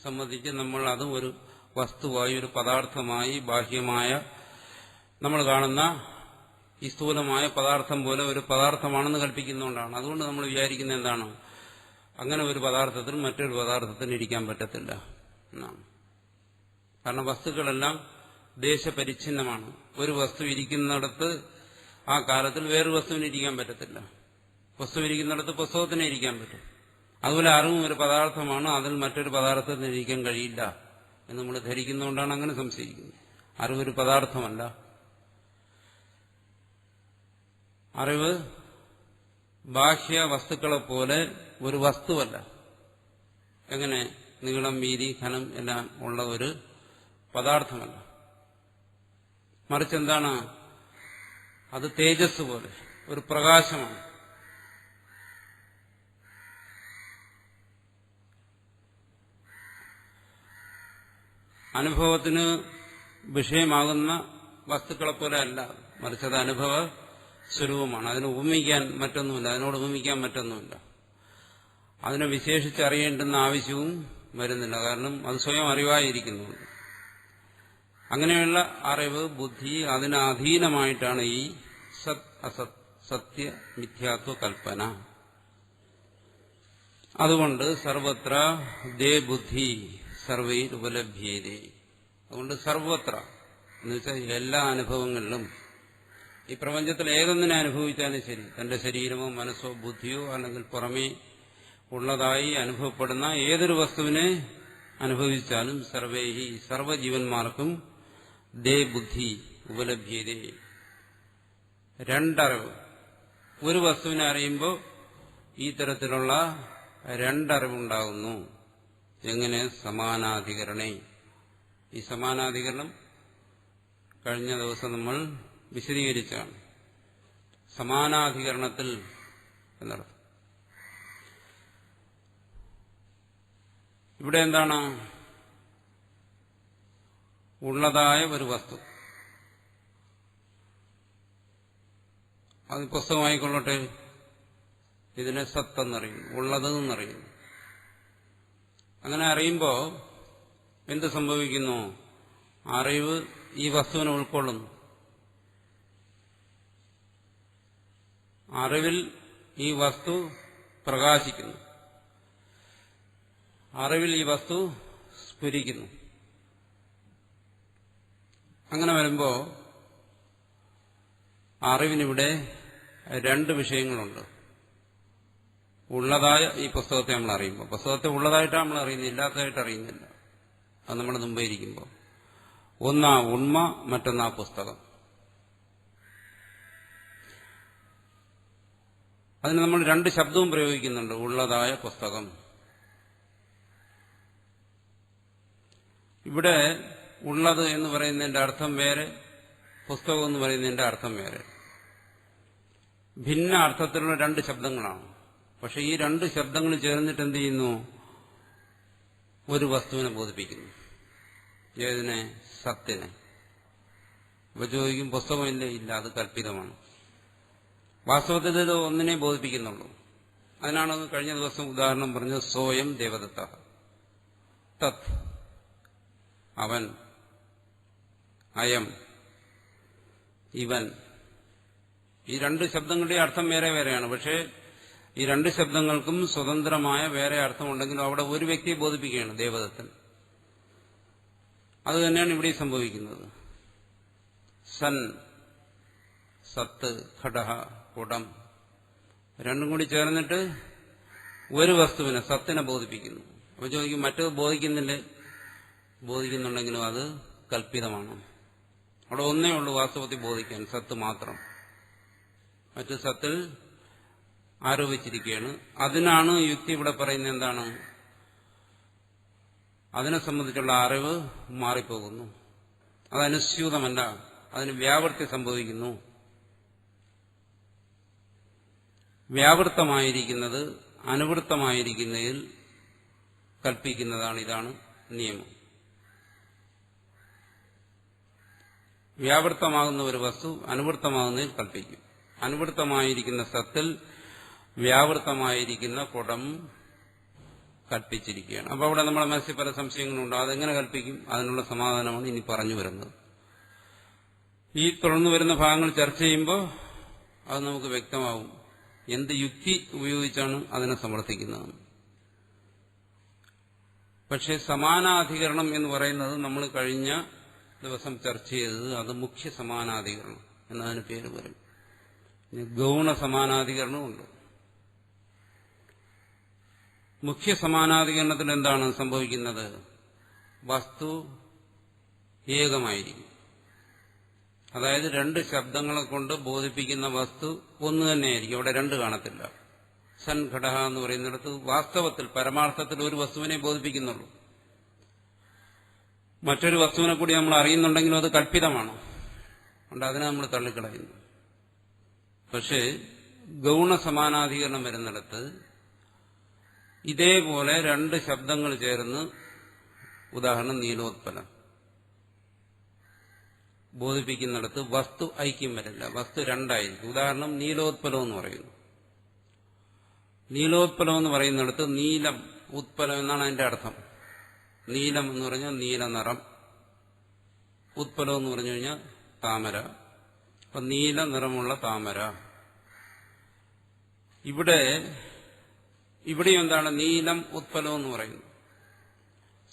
സംബന്ധിച്ച് നമ്മൾ അതും ഒരു വസ്തുവായി, ഒരു പദാർത്ഥമായി, ബാഹ്യമായ നമ്മൾ കാണുന്ന ഈ സ്ഥൂലമായ പദാർത്ഥം പോലെ ഒരു പദാർത്ഥമാണെന്ന് കൽപ്പിക്കുന്നതുകൊണ്ടാണ്. അതുകൊണ്ട് നമ്മൾ വിചാരിക്കുന്നത് എന്താണ്? അങ്ങനെ ഒരു പദാർത്ഥത്തിന് മറ്റൊരു പദാർത്ഥത്തിന് ഇരിക്കാൻ പറ്റത്തില്ല എന്നാണ്. കാരണം വസ്തുക്കളെല്ലാം ദേശപരിച്ഛിന്നമാണ്. ഒരു വസ്തു ഇരിക്കുന്നിടത്ത് ആ കാലത്തിൽ വേറൊരു വസ്തുവിന് ഇരിക്കാൻ പറ്റത്തില്ല. പുസ്തകം ഇരിക്കുന്നിടത്ത് പുസ്തകത്തിന് ഇരിക്കാൻ പറ്റും. അതുപോലെ അറിവും ഒരു പദാർത്ഥമാണ്, അതിൽ മറ്റൊരു പദാർത്ഥത്തിന് ഇരിക്കാൻ കഴിയില്ല എന്ന് നമ്മൾ ധരിക്കുന്നതുകൊണ്ടാണ് അങ്ങനെ സംശയിക്കുന്നത്. അറിവൊരു പദാർത്ഥമല്ല. അറിവ് ബാഹ്യ വസ്തുക്കളെ പോലെ ഒരു വസ്തുവല്ല. എങ്ങനെ? നീളം, വീതി, ഘനം എല്ലാം ഉള്ള ഒരു പദാർത്ഥമല്ല. മറിച്ച് എന്താണ്? അത് തേജസ് പോലെ ഒരു പ്രകാശമാണ്. അനുഭവത്തിന് വിഷയമാകുന്ന വസ്തുക്കളെ പോലെ അല്ല, മറിച്ച് അത് അനുഭവ സ്വരൂപമാണ്. അതിനെ ഉപമിക്കാൻ മറ്റൊന്നുമില്ല, അതിനോട് ഉപമിക്കാൻ മറ്റൊന്നുമില്ല. അതിനെ വിശേഷിച്ചറിയേണ്ടുന്ന ആവശ്യവും വരുന്നില്ല. കാരണം അത് സ്വയം അറിവായിരിക്കുന്നുണ്ട്. അങ്ങനെയുള്ള അറിവ്, ബുദ്ധി, അതിന് അധീനമായിട്ടാണ് ഈ സത് അസത്, സത്യ മിഥ്യാത്വ കൽപ്പന. അതുകൊണ്ട് സർവത്ര ദേ ബുദ്ധി സർവൈർ ഉപലഭ്യേതേ. അതുകൊണ്ട് സർവത്ര എന്ന് വെച്ചാൽ എല്ലാ അനുഭവങ്ങളിലും, ഈ പ്രപഞ്ചത്തിൽ ഏതൊന്നിനെ അനുഭവിച്ചാലും ശരി, തന്റെ ശരീരമോ മനസ്സോ ബുദ്ധിയോ അല്ലെങ്കിൽ പുറമേ ഉള്ളതായി അനുഭവപ്പെടുന്ന ഏതൊരു വസ്തുവിനെ അനുഭവിച്ചാലും സർവേഹി സർവജീവന്മാർക്കും ദേ ബുദ്ധി ഉപലഭ്യതേ. രണ്ടറിവ്. ഒരു വസ്തുവിനെ അറിയുമ്പോൾ ഈ തരത്തിലുള്ള രണ്ടറിവുണ്ടാകുന്നു. എങ്ങനെ? സമാനാധികരണേ. ഈ സമാനാധികരണം കഴിഞ്ഞ ദിവസം നമ്മൾ വിശദീകരിച്ചാണ്. സമാനാധികരണത്തിൽ എന്നർത്ഥം. ഇവിടെ എന്താണ്? ഉള്ളതായ ഒരു വസ്തു, അത് പുസ്തകമായിക്കൊള്ളട്ടെ, ഇതിനെ സത്തെന്നറിയുന്നു, ഉള്ളതെന്നറിയുന്നു. അങ്ങനെ അറിയുമ്പോൾ എന്ത് സംഭവിക്കുന്നു? അറിവ് ഈ വസ്തുവിനെ ഉൾക്കൊള്ളുന്നു. അറിവിൽ ഈ വസ്തു പ്രകാശിക്കുന്നു. അറിവിൽ ഈ വസ്തു സ്ഫുരിക്കുന്നു. അങ്ങനെ വരുമ്പോൾ അറിവിനിവിടെ രണ്ട് വിഷയങ്ങളുണ്ട്. ഉള്ളതായ ഈ പുസ്തകത്തെ നമ്മൾ അറിയുമ്പോൾ, പുസ്തകത്തെ ഉള്ളതായിട്ടാണ് നമ്മൾ അറിയുന്നത്, ഇല്ലാത്തതായിട്ട് അറിയുന്നില്ല. അത് നമ്മുടെ മുമ്പേ ഇരിക്കുമ്പോൾ ഒന്നാ ഉണ്മ, മറ്റൊന്നാ പുസ്തകം. അതിന് നമ്മൾ രണ്ട് ശബ്ദവും പ്രയോഗിക്കുന്നുണ്ട്. ഉള്ളതായ പുസ്തകം. ഇവിടെ ഉള്ളത് എന്ന് പറയുന്നതിന്റെ അർത്ഥം വേറെ, പുസ്തകം എന്ന് പറയുന്നതിന്റെ അർത്ഥം വേറെ. ഭിന്ന അർത്ഥത്തിലുള്ള രണ്ട് ശബ്ദങ്ങളാണ്. പക്ഷെ ഈ രണ്ട് ശബ്ദങ്ങൾ ചേർന്നിട്ട് എന്ത് ചെയ്യുന്നു? ഒരു വസ്തുവിനെ ബോധിപ്പിക്കുന്നു. ഏതിനെ? സത്തിനെ. ഇപ്പൊ ചോദിക്കും, പുസ്തകമില്ലേ? ഇല്ല, അത് കല്പിതമാണ്. വാസ്തവത്തിൽ ഇത് ഒന്നിനെ ബോധിപ്പിക്കുന്നുള്ളൂ. അതിനാണ് കഴിഞ്ഞ ദിവസം ഉദാഹരണം പറഞ്ഞത്. സോയം ദേവദത്ത, തത് അവൻ, അയം ഇവൻ. ഈ രണ്ട് ശബ്ദങ്ങളുടെ അർത്ഥം വേറെ വേറെയാണ്. പക്ഷേ ഈ രണ്ട് ശബ്ദങ്ങൾക്കും സ്വതന്ത്രമായ വേറെ അർത്ഥമുണ്ടെങ്കിലും അവിടെ ഒരു വ്യക്തിയെ ബോധിപ്പിക്കുകയാണ്, ദേവദത്തൻ. അത് തന്നെയാണ് ഇവിടെ സംഭവിക്കുന്നത്. സൻ സത്ത്, ഘടഹ, കുടം രണ്ടും കൂടി ചേർന്നിട്ട് ഒരു വസ്തുവിനെ, സത്തിനെ ബോധിപ്പിക്കുന്നു. അപ്പോൾ ചോദിക്കും, മറ്റത് ബോധിക്കുന്നില്ലേ? ബോധിക്കുന്നുണ്ടെങ്കിലും അത് കൽപ്പിതമാണ്. അവിടെ ഒന്നേ ഉള്ളൂ വാസ്തവത്തിൽ ബോധിക്കാൻ, സത്ത് മാത്രം. മറ്റു സത്തിൽ ആരോപിച്ചിരിക്കുകയാണ്. അതിനാണ് യുക്തി ഇവിടെ പറയുന്നത് എന്താണ്? അതിനെ സംബന്ധിച്ചുള്ള അറിവ് മാറിപ്പോകുന്നു. അത് അനുസ്യൂതമല്ല, അതിന് വ്യാവൃത്തി സംഭവിക്കുന്നു. വ്യാവൃത്തമായിരിക്കുന്നത് അനുവൃത്തമായിരിക്കുന്നതിൽ കൽപ്പിക്കുന്നതാണ്. ഇതാണ് നിയമം. വ്യാവൃത്തമാകുന്ന ഒരു വസ്തു അനുവൃത്തമാകുന്നതിൽ കൽപ്പിക്കും. അനുവൃത്തമായിരിക്കുന്ന സത്തിൽ വ്യാവൃത്തമായിരിക്കുന്ന കുടം കൽപ്പിച്ചിരിക്കുകയാണ്. അപ്പോൾ അവിടെ നമ്മുടെ മനസ്സിൽ പല സംശയങ്ങളുണ്ട്. അതെങ്ങനെ കൽപ്പിക്കും? അതിനുള്ള സമാധാനമാണ് ഇനി പറഞ്ഞു വരുന്നത്. ഈ തുടർന്നു വരുന്ന ഭാഗങ്ങൾ ചർച്ച ചെയ്യുമ്പോൾ അത് നമുക്ക് വ്യക്തമാവും എന്ത് യുക്തി ഉപയോഗിച്ചാണ് അതിനെ സമർത്ഥിക്കുന്നത്. പക്ഷെ സമാനാധികരണം എന്ന് പറയുന്നത് നമ്മൾ കഴിഞ്ഞ ദിവസം ചർച്ച ചെയ്തത് അത് മുഖ്യ സമാനാധികരണം എന്നതിന് പേര് പറയും. ഗൗണ സമാനാധികരണമുണ്ട്. മുഖ്യ സമാനാധികരണത്തിൽ എന്താണ് സംഭവിക്കുന്നത്? വസ്തു ഏകമായിരിക്കും. അതായത് രണ്ട് ശബ്ദങ്ങളെ കൊണ്ട് ബോധിപ്പിക്കുന്ന വസ്തു ഒന്ന് തന്നെയായിരിക്കും. അവിടെ രണ്ട് കാണത്തില്ല. സൻ ഘടഹ എന്ന് പറയുന്നിടത്ത് വാസ്തവത്തിൽ പരമാർത്ഥത്തിൽ ഒരു വസ്തുവിനെ ബോധിപ്പിക്കുന്നുള്ളൂ. മറ്റൊരു വസ്തുവിനെ കൂടി നമ്മൾ അറിയുന്നുണ്ടെങ്കിലും അത് കൽപ്പിതമാണ്. അതുകൊണ്ട് അതിനെ നമ്മൾ തള്ളിക്കളയുന്നു. പക്ഷേ ഗൗണസമാനാധികരണം വരുന്നിടത്ത് ഇതേപോലെ രണ്ട് ശബ്ദങ്ങൾ ചേർന്ന്, ഉദാഹരണം നീലോത്പലം ബോധിപ്പിക്കുന്നിടത്ത് വസ്തു ഐക്യം വരില്ല, വസ്തു രണ്ടായിരിക്കും. ഉദാഹരണം നീലോത്പലം എന്ന് പറയുന്നു. നീലോത്പലം എന്ന് പറയുന്നിടത്ത് നീലം ഉത്പലം എന്നാണ് അതിന്റെ അർത്ഥം. നീലം എന്ന് പറഞ്ഞാൽ നീല നിറം, ഉത്പലം എന്ന് പറഞ്ഞു കഴിഞ്ഞാൽ താമര. അപ്പൊ നീല നിറമുള്ള താമര. ഇവിടെ എന്താണ് നീലം ഉത്പലം എന്ന് പറയുന്നത്?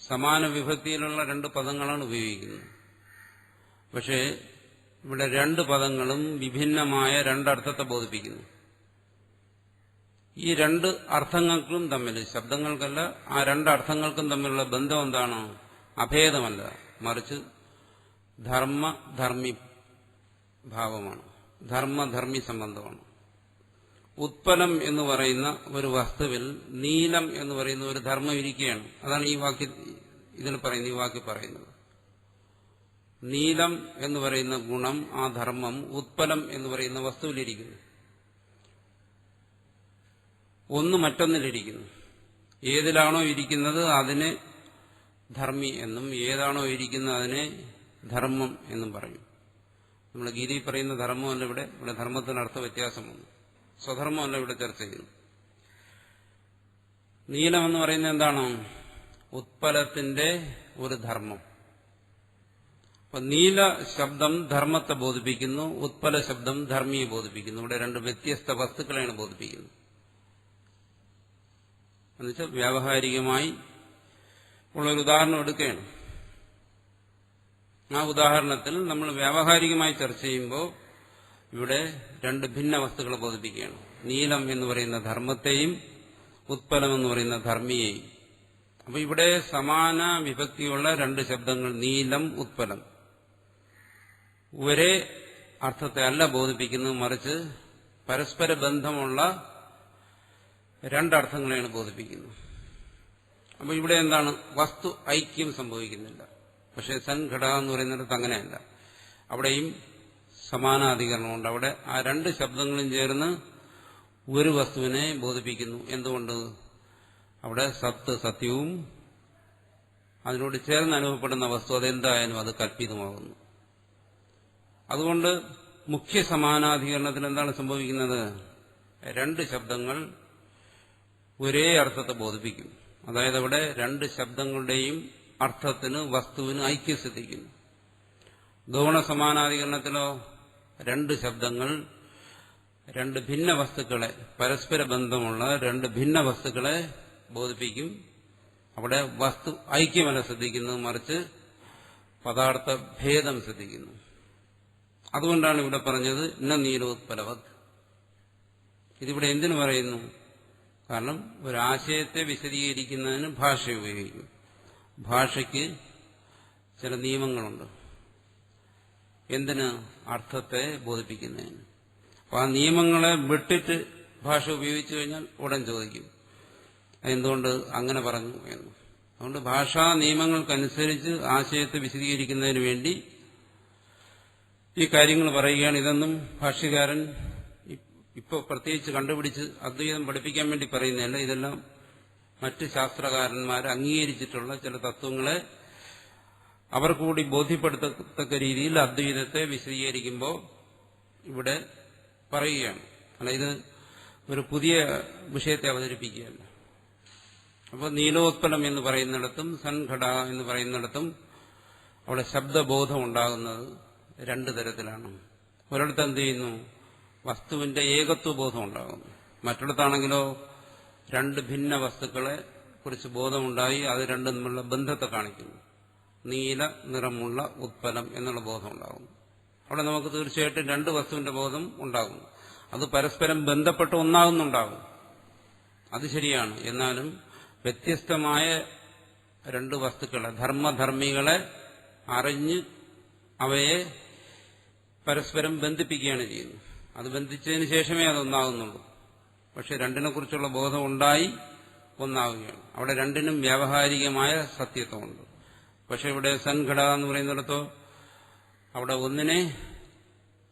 സമാന വിഭക്തിയിലുള്ള രണ്ട് പദങ്ങളാണ് ഉപയോഗിക്കുന്നത്. പക്ഷേ ഇവിടെ രണ്ട് പദങ്ങളും വിഭിന്നമായ രണ്ടർത്ഥത്തെ ബോധിപ്പിക്കുന്നു. ഈ രണ്ട് അർത്ഥങ്ങൾക്കും തമ്മിൽ, ശബ്ദങ്ങൾക്കല്ല, ആ രണ്ടർത്ഥങ്ങൾക്കും തമ്മിലുള്ള ബന്ധം എന്താണ്? അഭേദമല്ല, മറിച്ച് ധർമ്മധർമ്മി ഭാവമാണ്, ധർമ്മധർമ്മി സംബന്ധമാണ്. ഉത്പലം എന്ന് പറയുന്ന ഒരു വസ്തുവിൽ നീലം എന്ന് പറയുന്ന ഒരു ധർമ്മം ഇരിക്കുകയാണ്. അതാണ് ഈ വാക്യം പറയുന്നത്. നീലം എന്ന് പറയുന്ന ഗുണം, ആ ധർമ്മം ഉത്പലം എന്ന് പറയുന്ന വസ്തുവിലിരിക്കുന്നു. ഒന്ന് മറ്റൊന്നിലിരിക്കുന്നു. ഏതിലാണോ ഇരിക്കുന്നത് അതിനെ ധർമ്മി എന്നും, ഏതാണോ ഇരിക്കുന്നത് അതിനെ ധർമ്മം എന്നും പറയും. നമ്മൾ ഗീതയിൽ പറയുന്ന ധർമ്മമല്ല ഇവിടെ ധർമ്മത്തിന് അർത്ഥ വ്യത്യാസമുണ്ട്. സ്വധർമ്മമല്ല ഇവിടെ ചർച്ച ചെയ്യുന്നു. നീലം എന്ന് പറയുന്നത് എന്താണ്? ഉത്പലത്തിന്റെ ഒരു ധർമ്മം. അപ്പൊ നീല ശബ്ദം ധർമ്മത്തെ ബോധിപ്പിക്കുന്നു, ഉത്പല ശബ്ദം ധർമ്മിയെ ബോധിപ്പിക്കുന്നു. ഇവിടെ രണ്ട് വ്യത്യസ്ത വസ്തുക്കളെയാണ് ബോധിപ്പിക്കുന്നത്. എന്നുവെച്ചാൽ വ്യാവഹാരികമായി ഉള്ളൊരു ഉദാഹരണം എടുക്കുകയാണ്. ആ ഉദാഹരണത്തിൽ നമ്മൾ വ്യാവഹാരികമായി ചർച്ച ചെയ്യുമ്പോൾ ഇവിടെ രണ്ട് ഭിന്ന വസ്തുക്കളെ ബോധിപ്പിക്കുകയാണ്. നീലം എന്ന് പറയുന്ന ധർമ്മത്തെയും ഉത്പലം എന്ന് പറയുന്ന ധർമ്മിയെയും. അപ്പൊ ഇവിടെ സമാന വിഭക്തിയുള്ള രണ്ട് ശബ്ദങ്ങൾ, നീലം ഉത്പലം, ഒരേ അർത്ഥത്തെ അല്ല ബോധിപ്പിക്കുന്നത്, മറിച്ച് പരസ്പര ബന്ധമുള്ള രണ്ടർത്ഥങ്ങളെയാണ് ബോധിപ്പിക്കുന്നത്. അപ്പൊ ഇവിടെ എന്താണ്? വസ്തു ഐക്യം സംഭവിക്കുന്നില്ല. പക്ഷെ സൻഘട എന്ന് പറയുന്നിടത്ത് അങ്ങനെയല്ല. അവിടെയും സമാനാധികരണമുണ്ട്. അവിടെ ആ രണ്ട് ശബ്ദങ്ങളും ചേർന്ന് ഒരു വസ്തുവിനെ ബോധിപ്പിക്കുന്നു. എന്തുകൊണ്ട്? അവിടെ സത്ത് സത്യവും അതിനോട് ചേർന്ന് അനുഭവപ്പെടുന്ന വസ്തു അതെന്തായാലും അത് കൽപ്പിതമാകുന്നു. അതുകൊണ്ട് മുഖ്യ സമാനാധികരണത്തിൽ എന്താണ് സംഭവിക്കുന്നത്? രണ്ട് ശബ്ദങ്ങൾ ഒരേ അർത്ഥത്തെ ബോധിപ്പിക്കും. അതായത് അവിടെ രണ്ട് ശബ്ദങ്ങളുടെയും അർത്ഥത്തിന്, വസ്തുവിന് ഐക്യം സിദ്ധിക്കുന്നു. ഗൗണസമാനാധികരണത്തിലോ രണ്ട് ശബ്ദങ്ങൾ രണ്ട് ഭിന്ന വസ്തുക്കളെ, പരസ്പര ബന്ധമുള്ള രണ്ട് ഭിന്ന വസ്തുക്കളെ ബോധിപ്പിക്കും. അവിടെ വസ്തു ഐക്യമല്ല സിദ്ധിക്കുന്നത്, മറിച്ച് പദാർത്ഥ ഭേദം സിദ്ധിക്കുന്നു. അതുകൊണ്ടാണ് ഇവിടെ പറഞ്ഞത് ന നീലോത്പലവത്. ഇതിവിടെ എന്തിനു പറയുന്നു? കാരണം ഒരാശയത്തെ വിശദീകരിക്കുന്നതിന് ഭാഷ ഉപയോഗിക്കും. ഭാഷയ്ക്ക് ചില നിയമങ്ങളുണ്ട്. എന്തിന്? അർത്ഥത്തെ ബോധിപ്പിക്കുന്നതിന്. അപ്പോൾ ആ നിയമങ്ങളെ വിട്ടിട്ട് ഭാഷ ഉപയോഗിച്ചു കഴിഞ്ഞാൽ ഉടൻ ചോദിക്കും എന്തുകൊണ്ട് അങ്ങനെ പറഞ്ഞു എന്ന്. അതുകൊണ്ട് ഭാഷാ നിയമങ്ങൾക്കനുസരിച്ച് ആശയത്തെ വിശദീകരിക്കുന്നതിന് വേണ്ടി ഈ കാര്യങ്ങൾ പറയുകയാണ്. ഇതൊന്നും ഭാഷ്യകാരൻ ഇപ്പോൾ പ്രത്യേകിച്ച് കണ്ടുപിടിച്ച് അദ്വൈതം പഠിപ്പിക്കാൻ വേണ്ടി പറയുന്നതല്ല. ഇതെല്ലാം മറ്റ് ശാസ്ത്രകാരന്മാർ അംഗീകരിച്ചിട്ടുള്ള ചില തത്വങ്ങളെ അവർ കൂടി ബോധ്യപ്പെടുത്തത്തക്ക രീതിയിൽ അദ്വൈതത്തെ വിശദീകരിക്കുമ്പോൾ ഇവിടെ പറയുകയാണ്. അല്ല, ഇത് ഒരു പുതിയ വിഷയത്തെ അവതരിപ്പിക്കുകയല്ല. അപ്പോൾ നീലോത്പലം എന്ന് പറയുന്നിടത്തും സൻഘട എന്ന് പറയുന്നിടത്തും അവിടെ ശബ്ദബോധം ഉണ്ടാകുന്നത് രണ്ടു തരത്തിലാണ്. ഒരിടത്ത് എന്ത് ചെയ്യുന്നു? വസ്തുവിന്റെ ഏകത്വബോധം ഉണ്ടാകുന്നു. മറ്റിടത്താണെങ്കിലോ രണ്ട് ഭിന്ന വസ്തുക്കളെ കുറിച്ച് ബോധമുണ്ടായി അത് രണ്ടും തമ്മിലുള്ള ബന്ധത്തെ കാണിക്കുന്നു. നീല നിറമുള്ള ഉത്പലം എന്നുള്ള ബോധം ഉണ്ടാകുന്നു. അവിടെ നമുക്ക് തീർച്ചയായിട്ടും രണ്ട് വസ്തുവിന്റെ ബോധം ഉണ്ടാകുന്നു. അത് പരസ്പരം ബന്ധപ്പെട്ട് ഒന്നാകുന്നുണ്ടാകും. അത് ശരിയാണ്. എന്നാലും വ്യത്യസ്തമായ രണ്ട് വസ്തുക്കളെ, ധർമ്മധർമ്മികളെ അറിഞ്ഞ് അവയെ പരസ്പരം ബന്ധിപ്പിക്കുകയാണ് ചെയ്യുന്നത്. അത് ബന്ധിച്ചതിന് ശേഷമേ അതൊന്നാകുന്നുള്ളൂ. പക്ഷെ രണ്ടിനെക്കുറിച്ചുള്ള ബോധം ഉണ്ടായി ഒന്നാവുകയാണ്. അവിടെ രണ്ടിനും വ്യാവഹാരികമായ സത്യത്വമുണ്ട്. പക്ഷെ ഇവിടെ സൻഘട എന്ന് പറയുന്നിടത്തോ അവിടെ ഒന്നിനെ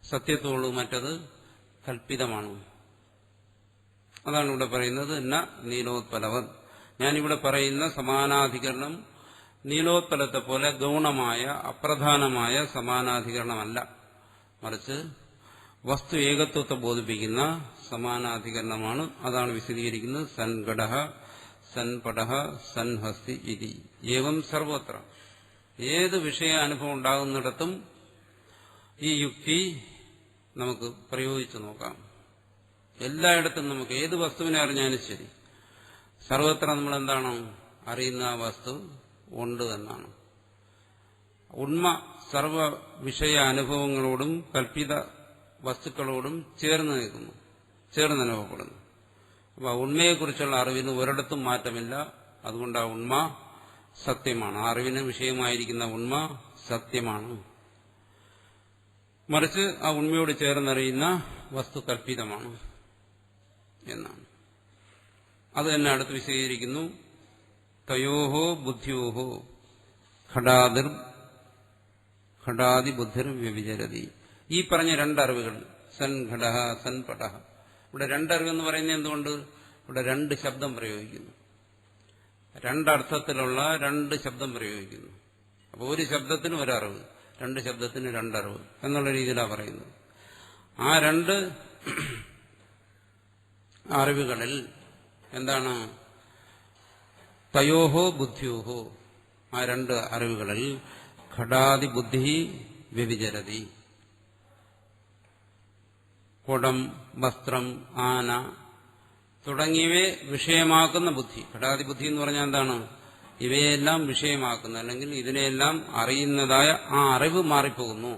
സത്യത്വമുള്ളൂ, മറ്റത് കൽപ്പിതമാണ്. അതാണ് ഇവിടെ പറയുന്നത് ന നീലോത്പലവൻ. ഞാനിവിടെ പറയുന്ന സമാനാധികരണം നീലോത്പലത്തെ പോലെ ഗൗണമായ അപ്രധാനമായ സമാനാധികരണമല്ല, മറിച്ച് വസ്തു ഏകത്വത്തെ ബോധിപ്പിക്കുന്ന സമാനാധികരണമാണ്. അതാണ് വിശദീകരിക്കുന്നത് സൻഘട സൻപട സൻഹസ്തി ഇതി. ഏവം സർവത്ര. ഏത് വിഷയ അനുഭവം ഉണ്ടാകുന്നിടത്തും ഈ യുക്തി നമുക്ക് പ്രയോഗിച്ചു നോക്കാം. എല്ലായിടത്തും നമുക്ക് ഏത് വസ്തുവിനെ അറിഞ്ഞാലും ശരി, സർവത്ര നമ്മളെന്താണ് അറിയുന്ന ആ വസ്തു ഉണ്ട് എന്നാണ്. ഉണ്മ സർവ വിഷയ അനുഭവങ്ങളോടും കൽപ്പിത വസ്തുക്കളോടും ചേർന്ന് നിൽക്കുന്നു, ചേർന്ന് അനുഭവപ്പെടുന്നു. അപ്പോൾ ഉണ്മയെക്കുറിച്ചുള്ള അറിവിന് ഒരിടത്തും മാറ്റമില്ല. അതുകൊണ്ട് ആ ഉണ്മ സത്യമാണ്. ആ അറിവിന് വിഷയമായിരിക്കുന്ന ഉണ്മ സത്യമാണ്. മറിച്ച് ആ ഉണ്മയോട് ചേർന്നറിയുന്ന വസ്തു കൽപ്പിതമാണ് എന്നാണ്. അത് തന്നെ അടുത്ത് വിശദീകരിക്കുന്നു. തയോഹോ ബുദ്ധിയോഹോ ഘടാതി ബുദ്ധിർ വ്യഭിചരതി. ഈ പറഞ്ഞ രണ്ടറിവുകൾ സൻഘട സൻപട. ഇവിടെ രണ്ടറിവെന്ന് പറയുന്നത് എന്തുകൊണ്ട്? ഇവിടെ രണ്ട് ശബ്ദം പ്രയോഗിക്കുന്നു, രണ്ടർത്ഥത്തിലുള്ള രണ്ട് ശബ്ദം പ്രയോഗിക്കുന്നു. അപ്പോൾ ഒരു ശബ്ദത്തിന് ഒരറിവ്, രണ്ട് ശബ്ദത്തിന് രണ്ടറിവ് എന്നുള്ള രീതിയിലാണ് പറയുന്നത്. ആ രണ്ട് അറിവുകളിൽ എന്താണ്? തയോഹോ ബുദ്ധിയോഹോ. ആ രണ്ട് അറിവുകളിൽ ഘടാതി ബുദ്ധി വ്യഭിചരതി. കുടം, വസ്ത്രം, ആന തുടങ്ങിയവയെ വിഷയമാക്കുന്ന ബുദ്ധി. ഘടാതി ബുദ്ധി എന്ന് പറഞ്ഞാൽ എന്താണ്? ഇവയെല്ലാം വിഷയമാക്കുന്ന, അല്ലെങ്കിൽ ഇതിനെയെല്ലാം അറിയുന്നതായ ആ അറിവ് മാറിപ്പോകുന്നു.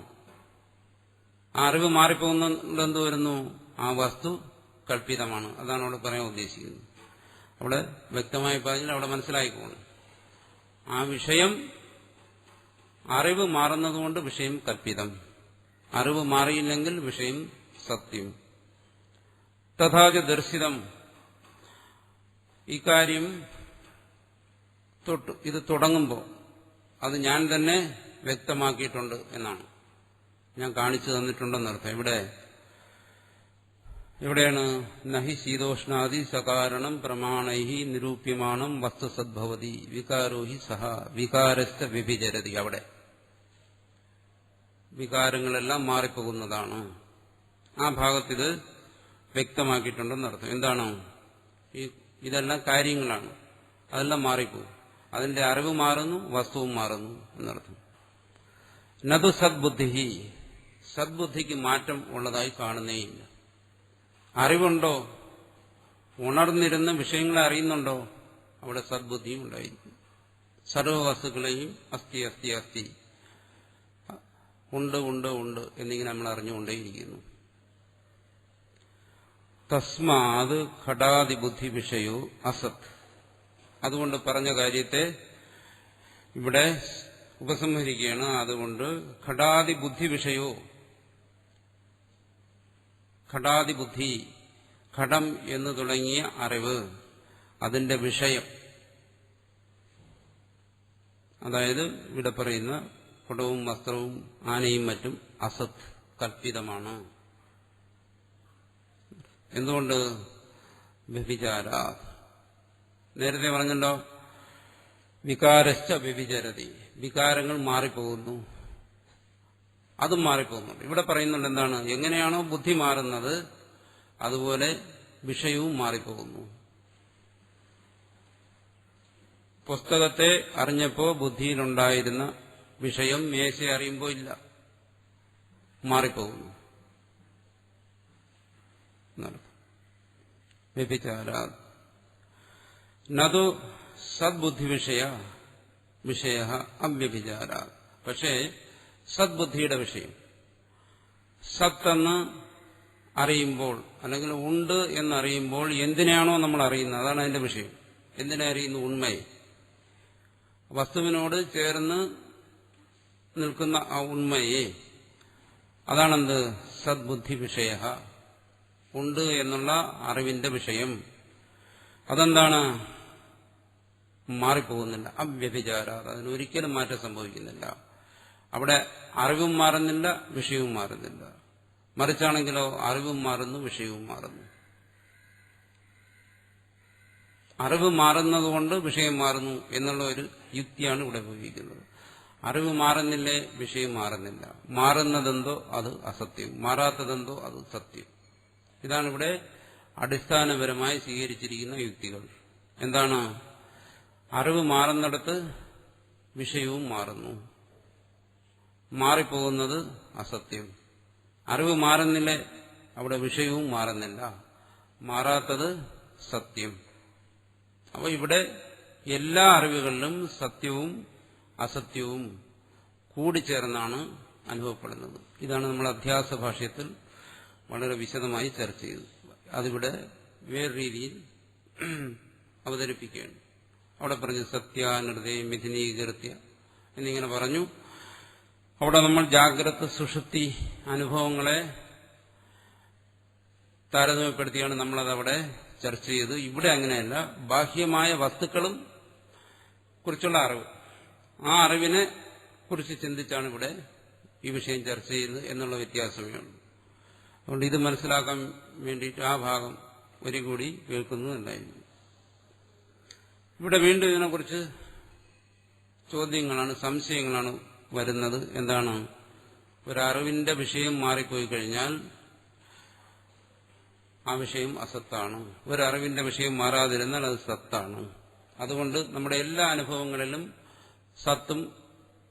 ആ അറിവ് മാറിപ്പോകുന്നത് എന്ത് വരുന്നു? ആ വസ്തു കൽപ്പിതമാണ്. അതാണ് അവിടെ പറയാൻ ഉദ്ദേശിക്കുന്നത്. അവിടെ വ്യക്തമായി പറഞ്ഞാൽ അവിടെ മനസ്സിലായിക്കോളും. ആ വിഷയം, അറിവ് മാറുന്നതുകൊണ്ട് വിഷയം കൽപ്പിതം, അറിവ് മാറിയില്ലെങ്കിൽ വിഷയം സത്യം. തഥാച ദർശിതം. ഇക്കാര്യം ഇത് തുടങ്ങുമ്പോൾ അത് ഞാൻ തന്നെ വ്യക്തമാക്കിയിട്ടുണ്ട് എന്നാണ്, ഞാൻ കാണിച്ചു തന്നിട്ടുണ്ടെന്നർത്ഥം. എവിടെയാണ്? നഹി ശീതോഷ്ണാദി സകാരണം പ്രമാണൈഹി നിരൂപ്യമാണം വസ്തുസദ്ഭവതി വികാരോഹി സഹ വികാരസ്ഥ വ്യഭിചരതി. അവിടെ വികാരങ്ങളെല്ലാം മാറിപ്പോകുന്നതാണ്. ആ ഭാഗത്തിത് വ്യക്തമാക്കിയിട്ടുണ്ടെന്നർത്ഥം. എന്താണ്? ഇതെല്ലാം കാര്യങ്ങളാണ്, അതെല്ലാം മാറിപ്പോകും. അതിന്റെ അറിവ് മാറുന്നു, വസ്തുവും മാറുന്നു എന്നർത്ഥം. നതു സദ്ബുദ്ധി. സദ്ബുദ്ധിക്ക് മാറ്റം ഉള്ളതായി കാണുന്നേയില്ല. അറിവുണ്ടോ? ഉണർന്നിരുന്ന് വിഷയങ്ങളെ അറിയുന്നുണ്ടോ? അവിടെ സദ്ബുദ്ധിയും ഉണ്ടായിരിക്കും. സർവവസ്തുക്കളെയും അസ്ഥി അസ്ഥി അസ്ഥി ഉണ്ട് ഉണ്ട് ഉണ്ട് എന്നിങ്ങനെ നമ്മൾ അറിഞ്ഞുകൊണ്ടേയിരിക്കുന്നു. തസ്മാത് ഘടാതിബുദ്ധി വിഷയോ അസത്. അതുകൊണ്ട് പറഞ്ഞ കാര്യത്തെ ഇവിടെ ഉപസംഹരിക്കുകയാണ്. അതുകൊണ്ട് ഘടാതിബുദ്ധി വിഷയോ, ഘടാതിബുദ്ധി, ഘടം എന്ന് തുടങ്ങിയ അറിവ്, അതിന്റെ വിഷയം, അതായത് ഇവിടെ പറയുന്ന കുടവും വസ്ത്രവും ആനയും മറ്റും അസത്, കൽപ്പിതമാണ്. എന്തുകൊണ്ട്? വ്യഭിചാര. നേരത്തെ പറഞ്ഞല്ലോ, വികാരശ്ച വ്യഭിചരതി, വികാരങ്ങൾ മാറിപ്പോകുന്നു, അതും മാറിപ്പോകുന്നു. ഇവിടെ പറയുന്നുണ്ട് എന്താണ്? എങ്ങനെയാണോ ബുദ്ധി മാറുന്നത് അതുപോലെ വിഷയവും മാറിപ്പോകുന്നു. പുസ്തകത്തെ അറിഞ്ഞപ്പോ ബുദ്ധിയിലുണ്ടായിരുന്ന വിഷയം മേശയെ അറിയുമ്പോൾ ഇല്ല, മാറിപ്പോകുന്നു. വ്യഭിചാര നതു സദ്ബുദ്ധി വിഷയ അവ്യഭിചാര. പക്ഷേ സദ്ബുദ്ധിയുടെ വിഷയം, സത്തെന്ന് അറിയുമ്പോൾ അല്ലെങ്കിൽ ഉണ്ട് എന്നറിയുമ്പോൾ എന്തിനാണോ നമ്മൾ അറിയുന്നത് അതാണ് അതിന്റെ വിഷയം. എന്തിനെ അറിയുന്നു? ഉണ്മയെ. വസ്തുവിനോട് ചേർന്ന് നിൽക്കുന്ന ആ ഉണ്മയെ, അതാണെന്ത്? സദ്ബുദ്ധി വിഷയ, ഉണ്ട് എന്നുള്ള അറിവിന്റെ വിഷയം. അതെന്താണ്? മാറിപ്പോകുന്നില്ല, അവ്യഭിചാര. അതിനൊരിക്കലും മാറ്റം സംഭവിക്കുന്നില്ല. അവിടെ അറിവും മാറുന്നില്ല, വിഷയവും മാറുന്നില്ല. മറിച്ചാണെങ്കിലോ അറിവും മാറുന്നു, വിഷയവും മാറുന്നു. അറിവ് മാറുന്നതുകൊണ്ട് വിഷയം മാറുന്നു എന്നുള്ള ഒരു യുക്തിയാണ് ഇവിടെ ഉപയോഗിക്കുന്നത്. അറിവ് മാറുന്നില്ലേ, വിഷയം മാറുന്നില്ല. മാറുന്നതെന്തോ അത് അസത്യം, മാറാത്തതെന്തോ അത് സത്യം. ഇതാണ് ഇവിടെ അടിസ്ഥാനപരമായി സ്വീകരിച്ചിരിക്കുന്ന യുക്തികൾ. എന്താണ്? അറിവ് മാറുന്നിടത്ത് വിഷയവും മാറുന്നു, മാറിപ്പോകുന്നത് അസത്യം. അറിവ് മാറുന്നില്ലേ, അവിടെ വിഷയവും മാറുന്നില്ല, മാറാത്തത് സത്യം. അപ്പോൾ ഇവിടെ എല്ലാ അറിവുകളിലും സത്യവും അസത്യവും കൂടിച്ചേർന്നാണ് അനുഭവപ്പെടുന്നത്. ഇതാണ് നമ്മൾ അധ്യാസ ഭാഷ്യത്തിൽ വളരെ വിശദമായി ചർച്ച ചെയ്തത്. അതിവിടെ വേറെ രീതിയിൽ അവതരിപ്പിക്കുകയാണ്. അവിടെ പറഞ്ഞു സത്യാനൃതേ മിഥുനീകൃത്യ എന്നിങ്ങനെ പറഞ്ഞു. അവിടെ നമ്മൾ ജാഗ്രത സുഷുപ്തി അനുഭവങ്ങളെ താരതമ്യപ്പെടുത്തിയാണ് നമ്മളതവിടെ ചർച്ച ചെയ്ത്. ഇവിടെ അങ്ങനെയല്ല, ബാഹ്യമായ വസ്തുക്കളും കുറിച്ചുള്ള അറിവ്, ആ അറിവിനെ കുറിച്ച് ചിന്തിച്ചാണ് ഇവിടെ ഈ വിഷയം ചർച്ച ചെയ്യുന്നത് എന്നുള്ള വ്യത്യാസമേ ഉള്ളൂ. അതുകൊണ്ട് ഇത് മനസ്സിലാക്കാൻ വേണ്ടിയിട്ട് ആ ഭാഗം ഒരു കൂടി കേൾക്കുന്നതുണ്ടായിരുന്നു. ഇവിടെ വീണ്ടും ഇതിനെക്കുറിച്ച് ചോദ്യങ്ങളാണ്, സംശയങ്ങളാണ് വരുന്നത്. എന്താണ്? ഒരറിവിന്റെ വിഷയം മാറിപ്പോയി കഴിഞ്ഞാൽ ആ വിഷയം അസത്താണ്. ഒരറിവിന്റെ വിഷയം മാറാതിരുന്നാൽ അത് സത്താണ്. അതുകൊണ്ട് നമ്മുടെ എല്ലാ അനുഭവങ്ങളിലും സത്തും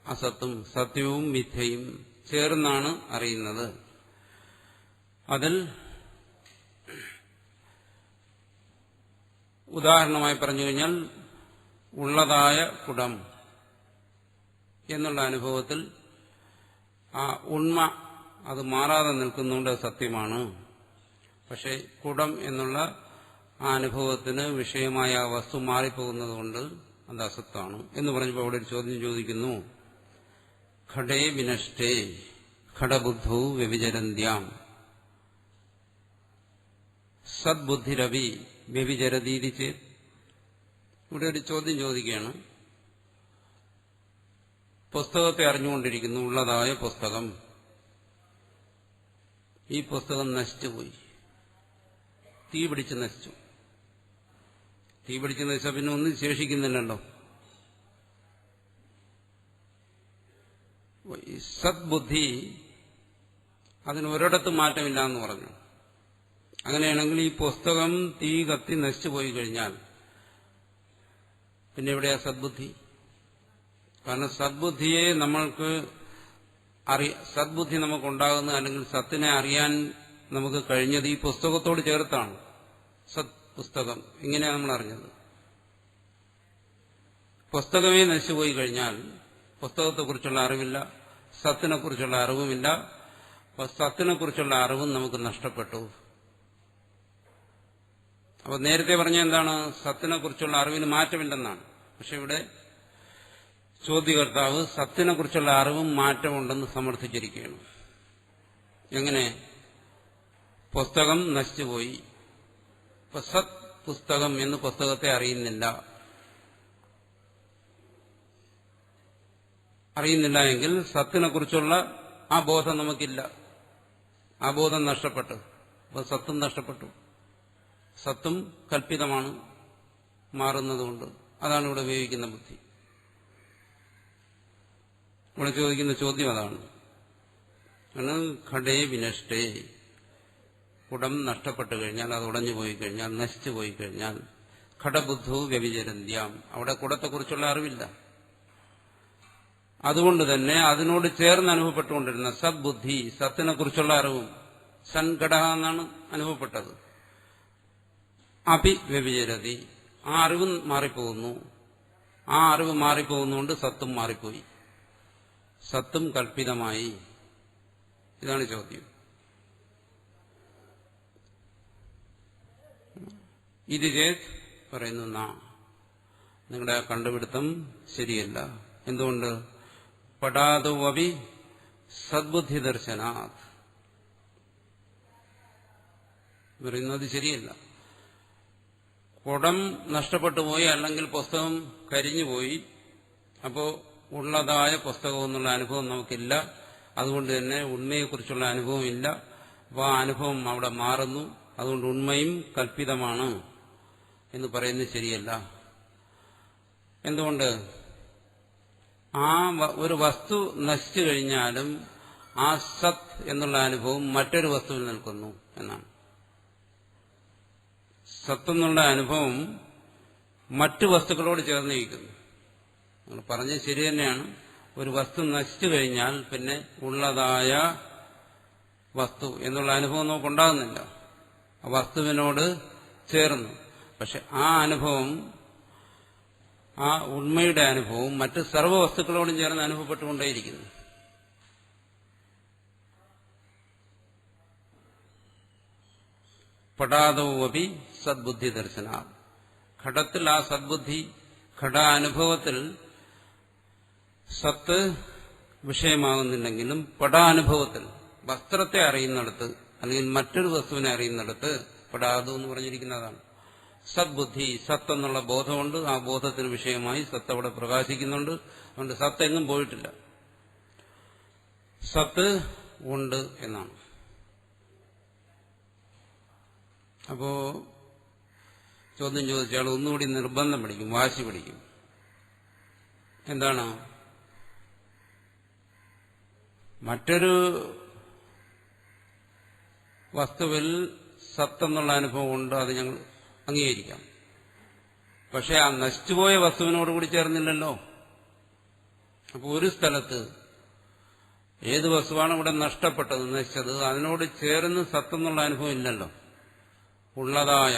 അസത്തും, സത്യവും മിഥ്യയും ചേർന്നാണ് അറിയുന്നത്. അതിൽ ഉദാഹരണമായി പറഞ്ഞു കഴിഞ്ഞാൽ ഉള്ളതായ കുടം എന്നുള്ള അനുഭവത്തിൽ ആ ഉണ്മ അത് മാറാതെ നിൽക്കുന്നുണ്ട്, സത്യമാണ്. പക്ഷെ കുടം എന്നുള്ള ആ അനുഭവത്തിന് വിഷയമായ ആ വസ്തു മാറിപ്പോകുന്നതുകൊണ്ട് അത് അസത്താണ് എന്ന് പറഞ്ഞപ്പോൾ അവിടെ ഒരു ചോദ്യം ചോദിക്കുന്നു. ഘടേ വിനഷ്ടേ ഘടബുദ്ധൗ വ്യഭിചരന്ത്യാം സദ്ബുദ്ധിരവി വ്യഭിചരതീതി ചേത്. ഇവിടെ ഒരു ചോദ്യം ചോദിക്കുകയാണ്. പുസ്തകത്തെ അറിഞ്ഞുകൊണ്ടിരിക്കുന്നു, ഉള്ളതായ പുസ്തകം. ഈ പുസ്തകം നശിച്ചുപോയി, തീ പിടിച്ച് നശിച്ചു. തീ പിടിച്ച് നശിച്ച പിന്നെ ഒന്നും ശേഷിക്കുന്നില്ലല്ലോ. സദ്ബുദ്ധി അതിന് ഒരിടത്തും മാറ്റമില്ല എന്ന് പറഞ്ഞു. അങ്ങനെയാണെങ്കിൽ ഈ പുസ്തകം തീ കത്തി നശിച്ചു പോയി കഴിഞ്ഞാൽ പിന്നെ എവിടെയാ സദ്ബുദ്ധി? കാരണം സദ്ബുദ്ധിയെ സദ്ബുദ്ധി നമുക്കുണ്ടാകുന്നത് അല്ലെങ്കിൽ സത്തിനെ അറിയാൻ നമുക്ക് കഴിഞ്ഞത് ഈ പുസ്തകത്തോട് ചേർത്താണ്. സത് പുസ്തകം ഇങ്ങനെയാണ് നമ്മൾ അറിഞ്ഞത്. പുസ്തകമേ നശിച്ചുപോയി കഴിഞ്ഞാൽ പുസ്തകത്തെക്കുറിച്ചുള്ള അറിവില്ല, സത്തിനെക്കുറിച്ചുള്ള അറിവുമില്ല. അപ്പൊ സത്തിനെക്കുറിച്ചുള്ള അറിവും നമുക്ക് നഷ്ടപ്പെട്ടു. അപ്പൊ നേരത്തെ പറഞ്ഞ എന്താണ്? സത്തിനെക്കുറിച്ചുള്ള അറിവിന് മാറ്റമില്ലെന്നാണ്. പക്ഷെ ഇവിടെ ചോദ്യകർത്താവ് സത്തിനെക്കുറിച്ചുള്ള അറിവും മാറ്റമുണ്ടെന്ന് സമർത്ഥിച്ചിരിക്കുകയാണ്. എങ്ങനെ? പുസ്തകം നശിച്ചുപോയി. ഇപ്പൊ സത് പുസ്തകം എന്ന് പുസ്തകത്തെ അറിയുന്നില്ല എങ്കിൽ സത്തിനെക്കുറിച്ചുള്ള ആ ബോധം നമുക്കില്ല. ആ ബോധം നഷ്ടപ്പെട്ടു. അപ്പൊ സത്തും നഷ്ടപ്പെട്ടു. സത്തും കൽപ്പിതമാണ്, മാറുന്നതുകൊണ്ട്. അതാണ് ഇവിടെ ഉപയോഗിക്കുന്ന ബുദ്ധി. ഇവിടെ ചോദിക്കുന്ന ചോദ്യം അതാണ്. ഘടേ വിനഷ്ടേ, കുടം നഷ്ടപ്പെട്ടു കഴിഞ്ഞാൽ, അത് ഉടഞ്ഞു പോയി കഴിഞ്ഞാൽ, നശിച്ചു പോയി കഴിഞ്ഞാൽ, ഘടബുദ്ധു വ്യഭിചരന്ത്യാം, അവിടെ കുടത്തെക്കുറിച്ചുള്ള അറിവില്ല. അതുകൊണ്ട് തന്നെ അതിനോട് ചേർന്ന് അനുഭവപ്പെട്ടുകൊണ്ടിരുന്ന സദ്ബുദ്ധി, സത്തിനെക്കുറിച്ചുള്ള അറിവും സൻഘട എന്നാണ് അനുഭവപ്പെട്ടത്. അപി വ്യഭിചരതി, ആ അറിവ് മാറിപ്പോകുന്നു. ആ അറിവ് മാറിപ്പോകുന്നതുകൊണ്ട് സത്തും മാറിപ്പോയി, സത്തും കൽപ്പിതമായി. ഇതാണ് ചോദ്യം. ഇത് ചേത് പറയുന്നു, നിങ്ങളുടെ ആ കണ്ടുപിടുത്തം ശരിയല്ല. എന്തുകൊണ്ട്? പടാതുവപി സദ്ബുദ്ധി ദർശനാത് പറയുന്നത് ശരിയല്ല. കുടം നഷ്ടപ്പെട്ടു പോയി, അല്ലെങ്കിൽ പുസ്തകം കരിഞ്ഞുപോയി. അപ്പോ ഉള്ളതായ പുസ്തകം എന്നുള്ള അനുഭവം നമുക്കില്ല. അതുകൊണ്ട് തന്നെ ഉണ്മയെക്കുറിച്ചുള്ള അനുഭവം ഇല്ല. അപ്പോൾ ആ അനുഭവം അവിടെ മാറുന്നു. അതുകൊണ്ട് ഉണ്മയും കൽപ്പിതമാണ് എന്ന് പറയുന്നത് ശരിയല്ല. എന്തുകൊണ്ട്? ആ ഒരു വസ്തു നശിച്ചു കഴിഞ്ഞാലും ആ സത് എന്നുള്ള അനുഭവം മറ്റൊരു വസ്തുവിൽ നിൽക്കുന്നു എന്നാണ്. സത്ത് എന്നുള്ള അനുഭവം മറ്റു വസ്തുക്കളോട് ചേർന്നിരിക്കുന്നു. നിങ്ങൾ പറഞ്ഞത് ശരി തന്നെയാണ്. ഒരു വസ്തു നശിച്ചു കഴിഞ്ഞാൽ പിന്നെ ഉള്ളതായ വസ്തു എന്നുള്ള അനുഭവം നമുക്കുണ്ടാകുന്നില്ല. ആ വസ്തുവിനോട് ചേർന്നു. പക്ഷെ ആ അനുഭവം, ആ ഉണ്മയുടെ അനുഭവം മറ്റ് സർവ്വ വസ്തുക്കളോടും ചേർന്ന് അനുഭവപ്പെട്ടുകൊണ്ടേയിരിക്കുന്നു. പടാതവപി സദ്ബുദ്ധി ദർശന, ഘടത്തിൽ ആ സദ്ബുദ്ധി, ഘടാനുഭവത്തിൽ സത്ത് വിഷയമാകുന്നില്ലെങ്കിലും പടാനുഭവത്തിൽ വസ്ത്രത്തെ അറിയുന്നിടത്ത് അല്ലെങ്കിൽ മറ്റൊരു വസ്തുവിനെ അറിയുന്നിടത്ത് പടാതു എന്ന് പറഞ്ഞിരിക്കുന്നതാണ്. സദ്ബുദ്ധി, സത്ത് എന്നുള്ള ബോധമുണ്ട്. ആ ബോധത്തിന് വിഷയമായി സത്ത് അവിടെ പ്രകാശിക്കുന്നുണ്ട്. അതുകൊണ്ട് സത്ത് എങ്ങും പോയിട്ടില്ല, സത്ത് ഉണ്ട് എന്നാണ്. അപ്പോ ചോദ്യം ചോദിച്ചാൽ ഒന്നുകൂടി നിർബന്ധം പിടിക്കും, വാശി പിടിക്കും. എന്താണ്? മറ്റൊരു വസ്തുവിൽ സത്തെന്നുള്ള അനുഭവം ഉണ്ട്, അത് ഞങ്ങൾ അംഗീകരിക്കാം. പക്ഷെ ആ നശിച്ചുപോയ വസ്തുവിനോടുകൂടി ചേർന്നില്ലല്ലോ. അപ്പോൾ ഒരു സ്ഥലത്ത് ഏത് വസ്തുവാണ് ഇവിടെ നഷ്ടപ്പെട്ടത്, നശിച്ചത്, അതിനോട് ചേർന്ന് സത്തെന്നുള്ള അനുഭവം ഇല്ലല്ലോ. ഉള്ളതായ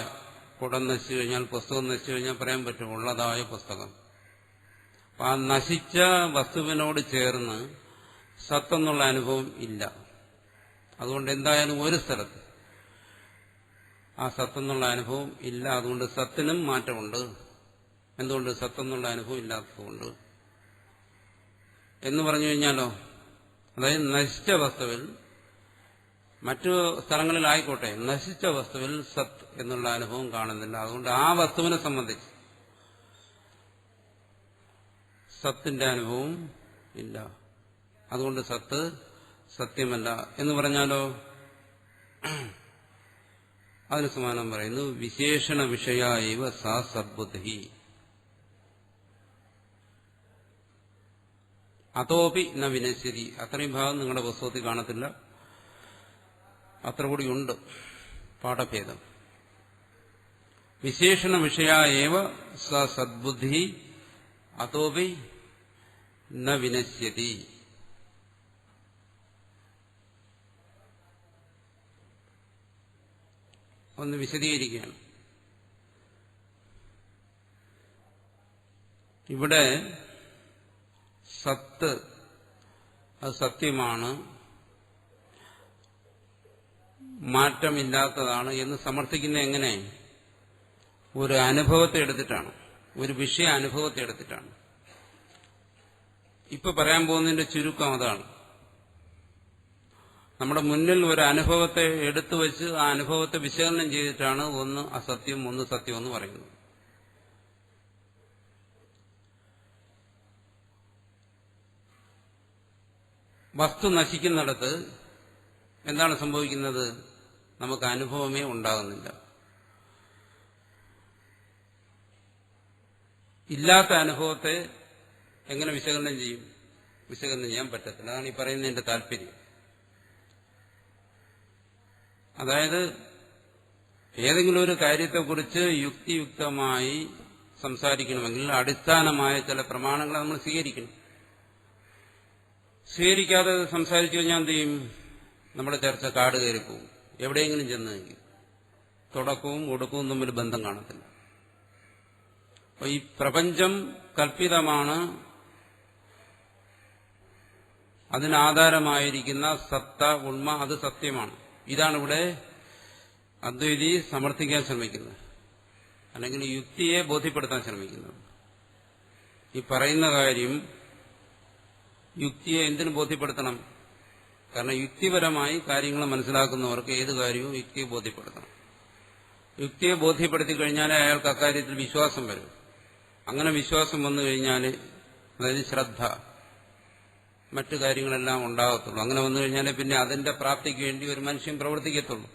കുടം നശിച്ചു കഴിഞ്ഞാൽ, പുസ്തകം നശിച്ചു കഴിഞ്ഞാൽ പറയാൻ പറ്റും ഉള്ളതായ പുസ്തകം. അപ്പം ആ നശിച്ച വസ്തുവിനോട് ചേർന്ന് സത്തെന്നുള്ള അനുഭവം ഇല്ല. അതുകൊണ്ട് എന്തായാലും ഒരു സ്ഥലത്ത് ആ സത്തെന്നുള്ള അനുഭവം ഇല്ല. അതുകൊണ്ട് സത്തിനും മാറ്റമുണ്ട്. എന്തുകൊണ്ട്? സത്തെന്നുള്ള അനുഭവം ഇല്ലാത്തതുകൊണ്ട് എന്ന് പറഞ്ഞു കഴിഞ്ഞാലോ, അതായത് നശിച്ച വസ്തുവിൽ, മറ്റു സ്ഥലങ്ങളിലായിക്കോട്ടെ, നശിച്ച വസ്തുവിൽ സത്ത് എന്നുള്ള അനുഭവം കാണുന്നില്ല. അതുകൊണ്ട് ആ വസ്തുവിനെ സംബന്ധിച്ച് സത്തിന്റെ അനുഭവം ഇല്ല. അതുകൊണ്ട് സത്ത് സത്യമല്ല എന്ന് പറഞ്ഞാലോ, അതിന് സമാനം പറയുന്നു, വിശേഷണ വിഷയായവ സാ സദ്ബുദ്ധി അതോപി ന വിനശ്യതി. അത്രയും ഭാഗം നിങ്ങളുടെ പുസ്തകത്തിൽ കാണത്തില്ല, അത്ര കൂടിയുണ്ട് പാഠഭേദം. വിശേഷണ വിഷയായവ സാ സദ്ബുദ്ധി അതോപി ന വിനശ്യതി. ഒന്ന് വിശദീകരിക്കുകയാണ്. ഇവിടെ സത്ത് അത് സത്യമാണ്, മാറ്റമില്ലാത്തതാണ് എന്ന് സമർത്ഥിക്കുന്നത് എങ്ങനെ? ഒരു അനുഭവത്തെ എടുത്തിട്ടാണ്, ഒരു വിഷയ അനുഭവത്തെ എടുത്തിട്ടാണ്. ഇപ്പൊ പറയാൻ പോകുന്നതിന്റെ ചുരുക്കം അതാണ്. നമ്മുടെ മുന്നിൽ ഒരു അനുഭവത്തെ എടുത്തു വെച്ച് ആ അനുഭവത്തെ വിശകലനം ചെയ്തിട്ടാണ് ഒന്ന് അസത്യം ഒന്ന് സത്യം എന്ന് പറയുന്നത്. വസ്തു നശിക്കുന്നിടത്ത് എന്താണ് സംഭവിക്കുന്നത്? നമുക്ക് അനുഭവമേ ഉണ്ടാകുന്നില്ല. ഇല്ലാത്ത അനുഭവത്തെ എങ്ങനെ വിശകലനം ചെയ്യും? വിശകലനം ചെയ്യാൻ പറ്റത്തില്ല. അതാണ് ഈ പറയുന്നതിന്റെ താല്പര്യം. അതായത് ഏതെങ്കിലും ഒരു കാര്യത്തെക്കുറിച്ച് യുക്തിയുക്തമായി സംസാരിക്കണമെങ്കിൽ അടിസ്ഥാനമായ ചില പ്രമാണങ്ങളെ നമ്മൾ സ്വീകരിക്കണം. സ്വീകരിക്കാതെ സംസാരിച്ചു കഴിഞ്ഞാൽ എന്ത് ചെയ്യും? നമ്മുടെ ചർച്ച കാട് കയറിപ്പോവും. എവിടെയെങ്കിലും ചെന്ന് നിൽക്കും. തുടക്കവും ഒടുക്കവും തമ്മിൽ ബന്ധം കാണത്തില്ല. അപ്പോൾ ഈ പ്രപഞ്ചം കൽപ്പിതമാണ്, അതിനാധാരമായിരിക്കുന്ന സത്ത ഉണ്മ അത് സത്യമാണ്. ഇതാണ് ഇവിടെ അദ്വൈതി സമർത്ഥിക്കാൻ ശ്രമിക്കുന്നത്, അല്ലെങ്കിൽ യുക്തിയെ ബോധ്യപ്പെടുത്താൻ ശ്രമിക്കുന്നത്. ഈ പറയുന്ന കാര്യം യുക്തിയെ എന്തിനു ബോധ്യപ്പെടുത്തണം? കാരണം യുക്തിപരമായി കാര്യങ്ങൾ മനസ്സിലാക്കുന്നവർക്ക് ഏത് കാര്യവും യുക്തിയെ ബോധ്യപ്പെടുത്തണം. യുക്തിയെ ബോധ്യപ്പെടുത്തി കഴിഞ്ഞാൽ അയാൾക്ക് അക്കാര്യത്തിൽ വിശ്വാസം വരും. അങ്ങനെ വിശ്വാസം വന്നു കഴിഞ്ഞാൽ, അതായത് ശ്രദ്ധ, മറ്റു കാര്യങ്ങളെല്ലാം ഉണ്ടാകത്തുള്ളൂ. അങ്ങനെ വന്നു കഴിഞ്ഞാൽ പിന്നെ അതിന്റെ പ്രാപ്തിക്ക് വേണ്ടി ഒരു മനുഷ്യൻ പ്രവർത്തിക്കത്തുള്ളൂ,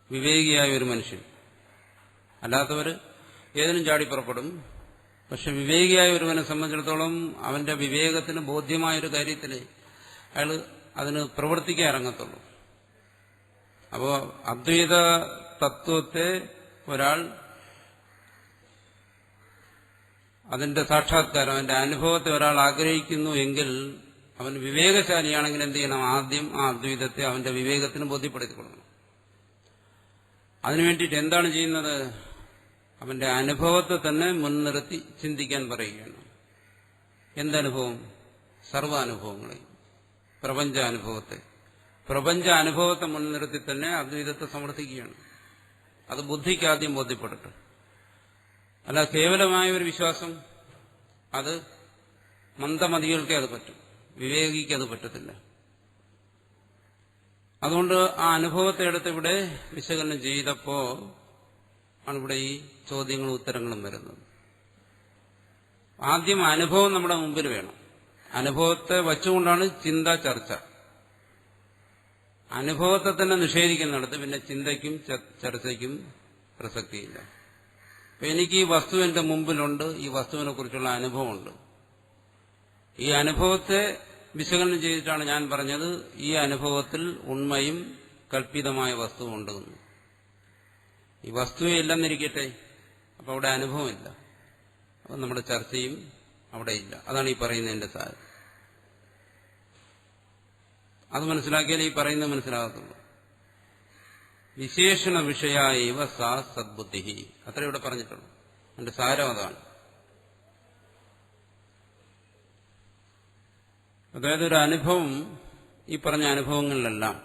വിവേകിയായ ഒരു മനുഷ്യൻ. അല്ലാത്തവർ ഏതിനും ചാടി പുറപ്പെടും. പക്ഷെ വിവേകിയായ ഒരുവനെ സംബന്ധിച്ചിടത്തോളം അവന്റെ വിവേകത്തിന് ബോധ്യമായൊരു കാര്യത്തിൽ അയാൾ അതിന് പ്രവർത്തിക്കാൻ ഇറങ്ങത്തുള്ളൂ. അപ്പോൾ അദ്വൈത തത്വത്തെ ഒരാൾ അതിന്റെ സാക്ഷാത്കാരം, അതിന്റെ അനുഭവത്തെ ഒരാൾ ആഗ്രഹിക്കുന്നു എങ്കിൽ അവൻ വിവേകശാലിയാണെങ്കിൽ എന്ത് ചെയ്യണം? ആദ്യം ആ അദ്വൈതത്തെ അവന്റെ വിവേകത്തിന് ബോധ്യപ്പെടുത്തി കൊടുക്കണം. അതിനുവേണ്ടിയിട്ട് എന്താണ് ചെയ്യുന്നത്? അവന്റെ അനുഭവത്തെ തന്നെ മുൻനിർത്തി ചിന്തിക്കാൻ പറയുകയാണ്. എന്തനുഭവം? സർവാനുഭവങ്ങളെ, പ്രപഞ്ചാനുഭവത്തെ മുൻനിർത്തി തന്നെ അദ്വൈതത്തെ സമർത്ഥിക്കുകയാണ്. അത് ബുദ്ധിക്ക് ആദ്യം ബോധ്യപ്പെടട്ടെ. അല്ല കേവലമായ ഒരു വിശ്വാസം, അത് മന്ദമതികൾക്കേ അത് പറ്റും, വിവേകിക്ക് അത് പറ്റത്തില്ല. അതുകൊണ്ട് ആ അനുഭവത്തെ എടുത്ത് ഇവിടെ വിശകലനം ചെയ്തപ്പോ ആണ് ഇവിടെ ഈ ചോദ്യങ്ങളും ഉത്തരങ്ങളും വരുന്നത്. ആദ്യം അനുഭവം നമ്മുടെ മുമ്പിൽ വേണം. അനുഭവത്തെ വച്ചുകൊണ്ടാണ് ചിന്ത, ചർച്ച. അനുഭവത്തെ തന്നെ നിഷേധിക്കുന്നിടത്ത് പിന്നെ ചിന്തയ്ക്കും ചർച്ചയ്ക്കും പ്രസക്തിയില്ല. അപ്പൊ എനിക്ക് ഈ വസ്തു എന്റെ മുമ്പിലുണ്ട്, ഈ വസ്തുവിനെ കുറിച്ചുള്ള അനുഭവമുണ്ട്. ഈ അനുഭവത്തെ വിശകലനം ചെയ്തിട്ടാണ് ഞാൻ പറഞ്ഞത് ഈ അനുഭവത്തിൽ ഉണ്മയും കൽപ്പിതമായ വസ്തുവും ഉണ്ടെന്ന്. ഈ വസ്തുവേ ഇല്ലെന്നിരിക്കട്ടെ, അപ്പൊ അവിടെ അനുഭവമില്ല, അപ്പൊ നമ്മുടെ ചർച്ചയും അവിടെ ഇല്ല. അതാണ് ഈ പറയുന്നതിന്റെ സാരം. അത് മനസ്സിലാക്കിയാലേ ഈ പറയുന്നത് മനസ്സിലാകത്തുള്ളൂ. വിശേഷണ വിഷയായവ സാ സദ്ബുദ്ധി, അത്ര ഇവിടെ പറഞ്ഞിട്ടുള്ളൂ. അതിന്റെ സാരം അതാണ്. അതായത് ഒരു അനുഭവം, ഈ പറഞ്ഞ അനുഭവങ്ങളിലെല്ലാം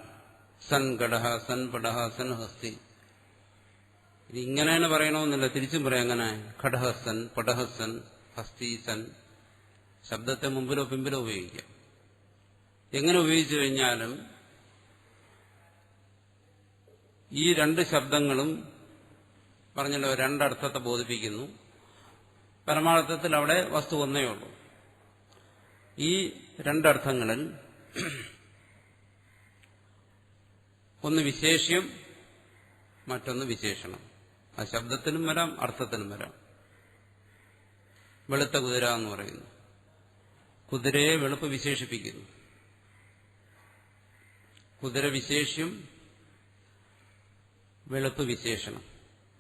സൻ ഘടഃ, സൻ പടഃ, സൻ ഹസ്തി, ഇതിങ്ങനെയാണ് പറയണമെന്നില്ല, തിരിച്ചും പറയാം. അങ്ങനെ ഘടഃ സൻ, പടഃ സൻ, ഹസ്തി സൻ, ശബ്ദത്തെ മുമ്പിലോ പിമ്പിലോ ഉപയോഗിക്കാം. എങ്ങനെ ഉപയോഗിച്ചു കഴിഞ്ഞാലും ഈ രണ്ട് ശബ്ദങ്ങളും പറഞ്ഞല്ലോ രണ്ടർത്ഥത്തെ ബോധിപ്പിക്കുന്നു. പരമാർത്ഥത്തിൽ അവിടെ വസ്തു ഒന്നേ ഉള്ളൂ. ഈ രണ്ടർത്ഥങ്ങളിൽ ഒന്ന് വിശേഷ്യം, മറ്റൊന്ന് വിശേഷണം. ആ ശബ്ദത്തിനും വരാം, അർത്ഥത്തിനും വരാം. വെളുത്ത കുതിര എന്ന് പറയുന്നു, കുതിരയെ വെളുപ്പ് വിശേഷിപ്പിക്കുന്നു. കുതിര വിശേഷ്യം, വെളുപ്പ് വിശേഷണം.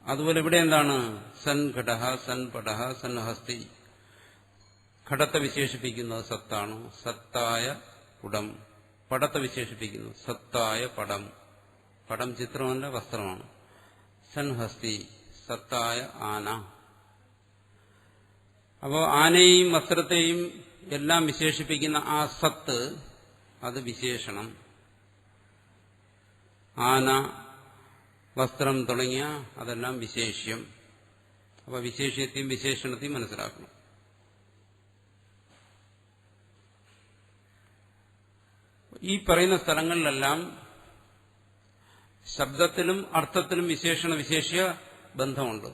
അതുപോലെ ഇവിടെ എന്താണ്? സൻ ഘടഃ, സൻ പടഃ, സൻ ഹസ്തി. ഘടത്തെ വിശേഷിപ്പിക്കുന്നത് സത്താണ്, സത്തായ കുടം. പടത്തെ വിശേഷിപ്പിക്കുന്നു സത്തായ പടം. പടം ചിത്രമല്ല, വസ്ത്രമാണ്. സൻ ഹസ്തി, സത്തായ ആന. അപ്പോൾ ആനയെയും വസ്ത്രത്തെയും എല്ലാം വിശേഷിപ്പിക്കുന്ന ആ സത്ത് അത് വിശേഷണം. ആന, വസ്ത്രം തുടങ്ങിയ അതെല്ലാം വിശേഷ്യം. അപ്പോൾ വിശേഷ്യത്തെയും വിശേഷണത്തെയും മനസ്സിലാക്കണം. ഈ പറയുന്ന സ്ഥലങ്ങളിലെല്ലാം ശബ്ദത്തിലും അർത്ഥത്തിലും വിശേഷണ വിശേഷ്യ ബന്ധമുണ്ട്.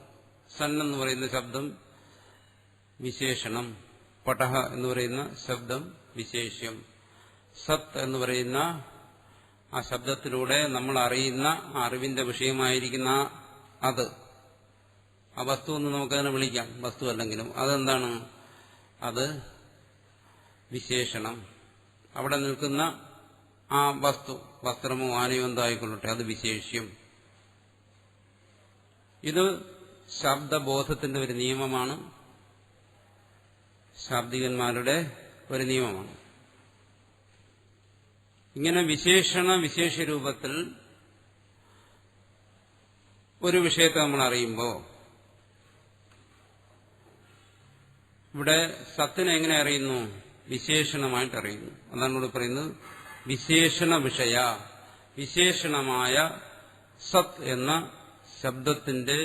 സൻ എന്ന് പറയുന്ന ശബ്ദം വിശേഷണം, പടഹ എന്ന് പറയുന്ന ശബ്ദം വിശേഷ്യം, സത്ത് എന്ന് പറയുന്ന ആ ശബ്ദത്തിലൂടെ നമ്മൾ അറിയുന്ന അറിവിന്റെ വിഷയമായിരിക്കുന്ന അത്, ആ വസ്തു എന്ന് നമുക്കതിനെ വിളിക്കാം, വസ്തു അല്ലെങ്കിലും അതെന്താണ്? അത് വിശേഷണം. അവിടെ നിൽക്കുന്ന ആ വസ്തു, വസ്ത്രമോ ആനയോ എന്തായിക്കൊള്ളട്ടെ, അത് വിശേഷ്യം. ഇത് ശബ്ദബോധത്തിന്റെ ഒരു നിയമമാണ്, ശാബ്ദികന്മാരുടെ ഒരു നിയമമാണ്. ഇങ്ങനെ വിശേഷണ വിശേഷ രൂപത്തിൽ ഒരു വിഷയത്തെ നമ്മൾ അറിയുമ്പോൾ ഇവിടെ സത്തിനെ എങ്ങനെ അറിയുന്നു? വിശേഷണമായിട്ട് അറിയുന്നു. അതാണ് ഇവിടെ പറയുന്നത് വിശേഷണ വിഷയ. വിശേഷണമായ സത് എന്ന ശബ്ദത്തിന്റെ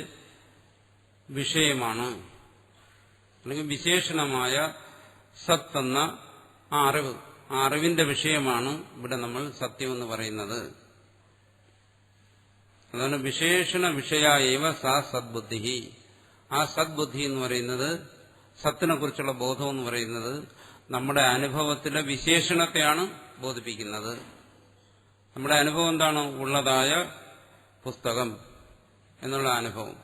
വിഷയമാണ്, അല്ലെങ്കിൽ വിശേഷണമായ സത്ത് എന്ന ആ അറിവ്, ആ അറിവിന്റെ വിഷയമാണ് ഇവിടെ നമ്മൾ സത്യമെന്ന് പറയുന്നത്. അതാണ് വിശേഷണ വിഷയായവ സാ സദ്ബുദ്ധി. ആ സദ്ബുദ്ധി എന്ന് പറയുന്നത്, സത്തിനെ കുറിച്ചുള്ള ബോധം എന്ന് പറയുന്നത് നമ്മുടെ അനുഭവത്തിലെ വിശേഷണത്തെയാണ് ബോധിപ്പിക്കുന്നത്. നമ്മുടെ അനുഭവം എന്താണ്? ഉള്ളതായ പുസ്തകം എന്നുള്ള അനുഭവം.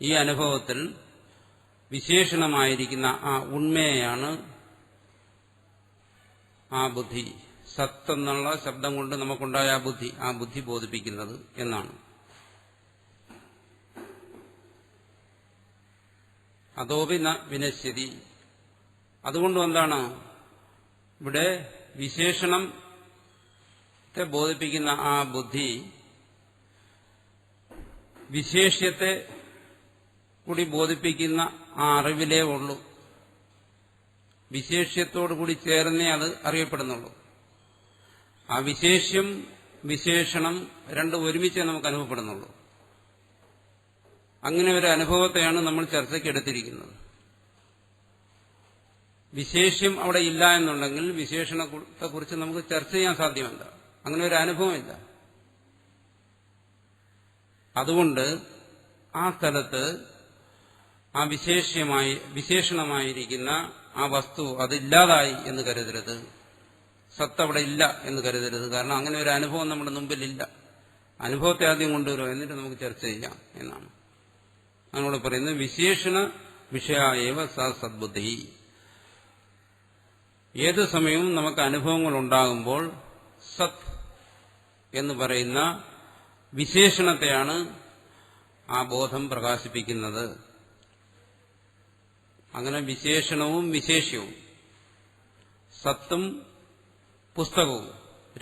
ഈ അനുഭവത്തിൽ വിശേഷണമായിരിക്കുന്ന ആ ഉണ്മയെയാണ് ആ ബുദ്ധി, സത്ത് എന്നുള്ള ശബ്ദം കൊണ്ട് നമുക്കുണ്ടായ ആ ബുദ്ധി ബോധിപ്പിക്കുന്നത് എന്നാണ്. അതോപി ന വിനശ്യതി. അതുകൊണ്ടും എന്താണ് ഇവിടെ വിശേഷണത്തെ ബോധിപ്പിക്കുന്ന ആ ബുദ്ധി വിശേഷ്യത്തെ കൂടി ബോധിപ്പിക്കുന്ന ആ അറിവിലേ ഉള്ളൂ. വിശേഷ്യത്തോടുകൂടി ചേർന്നേ അത് അറിയപ്പെടുന്നുള്ളൂ. ആ വിശേഷ്യം വിശേഷണം രണ്ടും ഒരുമിച്ചേ നമുക്ക് അനുഭവപ്പെടുന്നുള്ളൂ. അങ്ങനെ ഒരു അനുഭവത്തെയാണ് നമ്മൾ ചർച്ചയ്ക്ക് എടുത്തിരിക്കുന്നത്. വിശേഷ്യം അവിടെ ഇല്ല എന്നുണ്ടെങ്കിൽ വിശേഷണത്തെക്കുറിച്ച് നമുക്ക് ചർച്ച ചെയ്യാൻ സാധ്യമല്ല. അങ്ങനെ ഒരു അനുഭവമില്ല. അതുകൊണ്ട് ആ സ്ഥലത്ത് ആ വിശേഷണമായിരിക്കുന്ന ആ വസ്തു അതില്ലാതായി എന്ന് കരുതരുത്, സത്ത് അവിടെ ഇല്ല എന്ന് കരുതരുത്. കാരണം അങ്ങനെ ഒരു അനുഭവം നമ്മുടെ മുമ്പിലില്ല. അനുഭവത്തെ ആദ്യം കൊണ്ടുവരും, എന്നിട്ട് നമുക്ക് ചർച്ച ചെയ്യാം എന്നാണ് നമ്മളോട് പറയുന്നത്. വിശേഷണ വിഷയായവ സാ സദ്ബുദ്ധി. ഏത് സമയവും നമുക്ക് അനുഭവങ്ങൾ ഉണ്ടാകുമ്പോൾ സത് എന്ന് പറയുന്ന വിശേഷണത്തെയാണ് ആ ബോധം പ്രകാശിപ്പിക്കുന്നത്. അങ്ങനെ വിശേഷണവും വിശേഷ്യവും, സത്തും പുസ്തകവും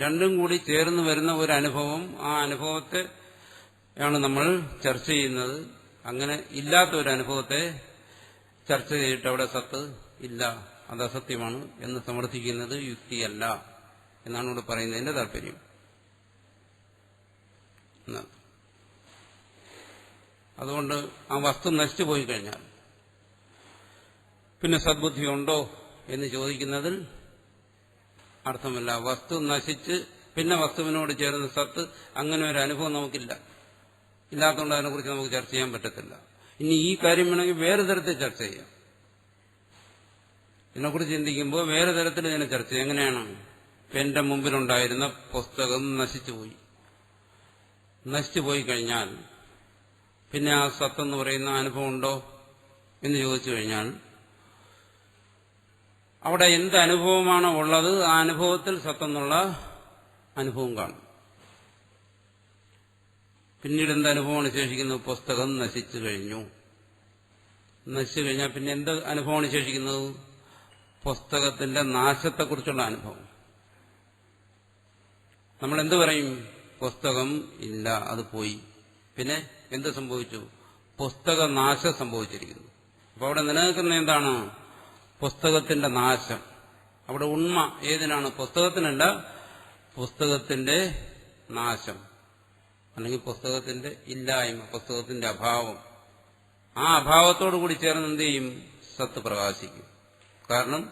രണ്ടും കൂടി ചേർന്ന് വരുന്ന ഒരു അനുഭവം, ആ അനുഭവത്തെയാണ് നമ്മൾ ചർച്ച ചെയ്യുന്നത്. അങ്ങനെ ഇല്ലാത്ത ഒരു അനുഭവത്തെ ചർച്ച ചെയ്തിട്ട് അവിടെ സത്ത് ഇല്ല, അത് അസത്യമാണ് എന്ന് സമർത്ഥിക്കുന്നത് യുക്തിയല്ല എന്നാണ് ഇവിടെ പറയുന്നതിന്റെ താല്പര്യം. അതുകൊണ്ട് ആ വസ്തു നശിച്ചു പോയി കഴിഞ്ഞാൽ പിന്നെ സദ്ബുദ്ധി ഉണ്ടോ എന്ന് ചോദിക്കുന്നതിൽ അർത്ഥമില്ല. വസ്തു നശിച്ച് പിന്നെ വസ്തുവിനോട് ചേർന്ന സത്ത്, അങ്ങനെ ഒരു അനുഭവം നമുക്കില്ല. ഇല്ലാത്തതുകൊണ്ട് അതിനെക്കുറിച്ച് നമുക്ക് ചർച്ച ചെയ്യാൻ പറ്റത്തില്ല. ഇനി ഈ കാര്യം വേണമെങ്കിൽ വേറെ തരത്തിൽ ചർച്ച ചെയ്യാം. ഇതിനെക്കുറിച്ച് ചിന്തിക്കുമ്പോൾ വേറെ തരത്തിൽ ഇതിനെ ചർച്ച ചെയ്യാം. എങ്ങനെയാണ്? എന്റെ മുമ്പിലുണ്ടായിരുന്ന പുസ്തകം നശിച്ചുപോയി കഴിഞ്ഞാൽ പിന്നെ ആ സത്തെന്ന് പറയുന്ന അനുഭവം ഉണ്ടോ എന്ന് ചോദിച്ചു കഴിഞ്ഞാൽ അവിടെ എന്ത് അനുഭവമാണോ ഉള്ളത് ആ അനുഭവത്തിൽ സത്തെന്നുള്ള അനുഭവം കാണും. പിന്നീട് എന്ത് അനുഭവമാണ് ശേഷിക്കുന്നത്? പുസ്തകം നശിച്ചു കഴിഞ്ഞാൽ പിന്നെ എന്ത് അനുഭവമാണ് ശേഷിക്കുന്നത്? പുസ്തകത്തിന്റെ നാശത്തെക്കുറിച്ചുള്ള അനുഭവം. നമ്മൾ എന്ത് പറയും? പുസ്തകം ഇല്ല, അത് പോയി. പിന്നെ എന്ത് സംഭവിച്ചു? പുസ്തക നാശം സംഭവിച്ചിരിക്കുന്നു. അപ്പൊ അവിടെ നിലനിൽക്കുന്ന എന്താണ്? പുസ്തകത്തിന്റെ നാശം. അവിടെ ഉണ്മ ഏതിനാണ്? പുസ്തകത്തിനല്ല, പുസ്തകത്തിന്റെ നാശം, അല്ലെങ്കിൽ പുസ്തകത്തിന്റെ ഇല്ലായ്മ, പുസ്തകത്തിന്റെ അഭാവം, ആ അഭാവത്തോടു കൂടി ചേർന്ന് എന്ത് ചെയ്യും? സത്ത് പ്രകാശിക്കും. കാരണം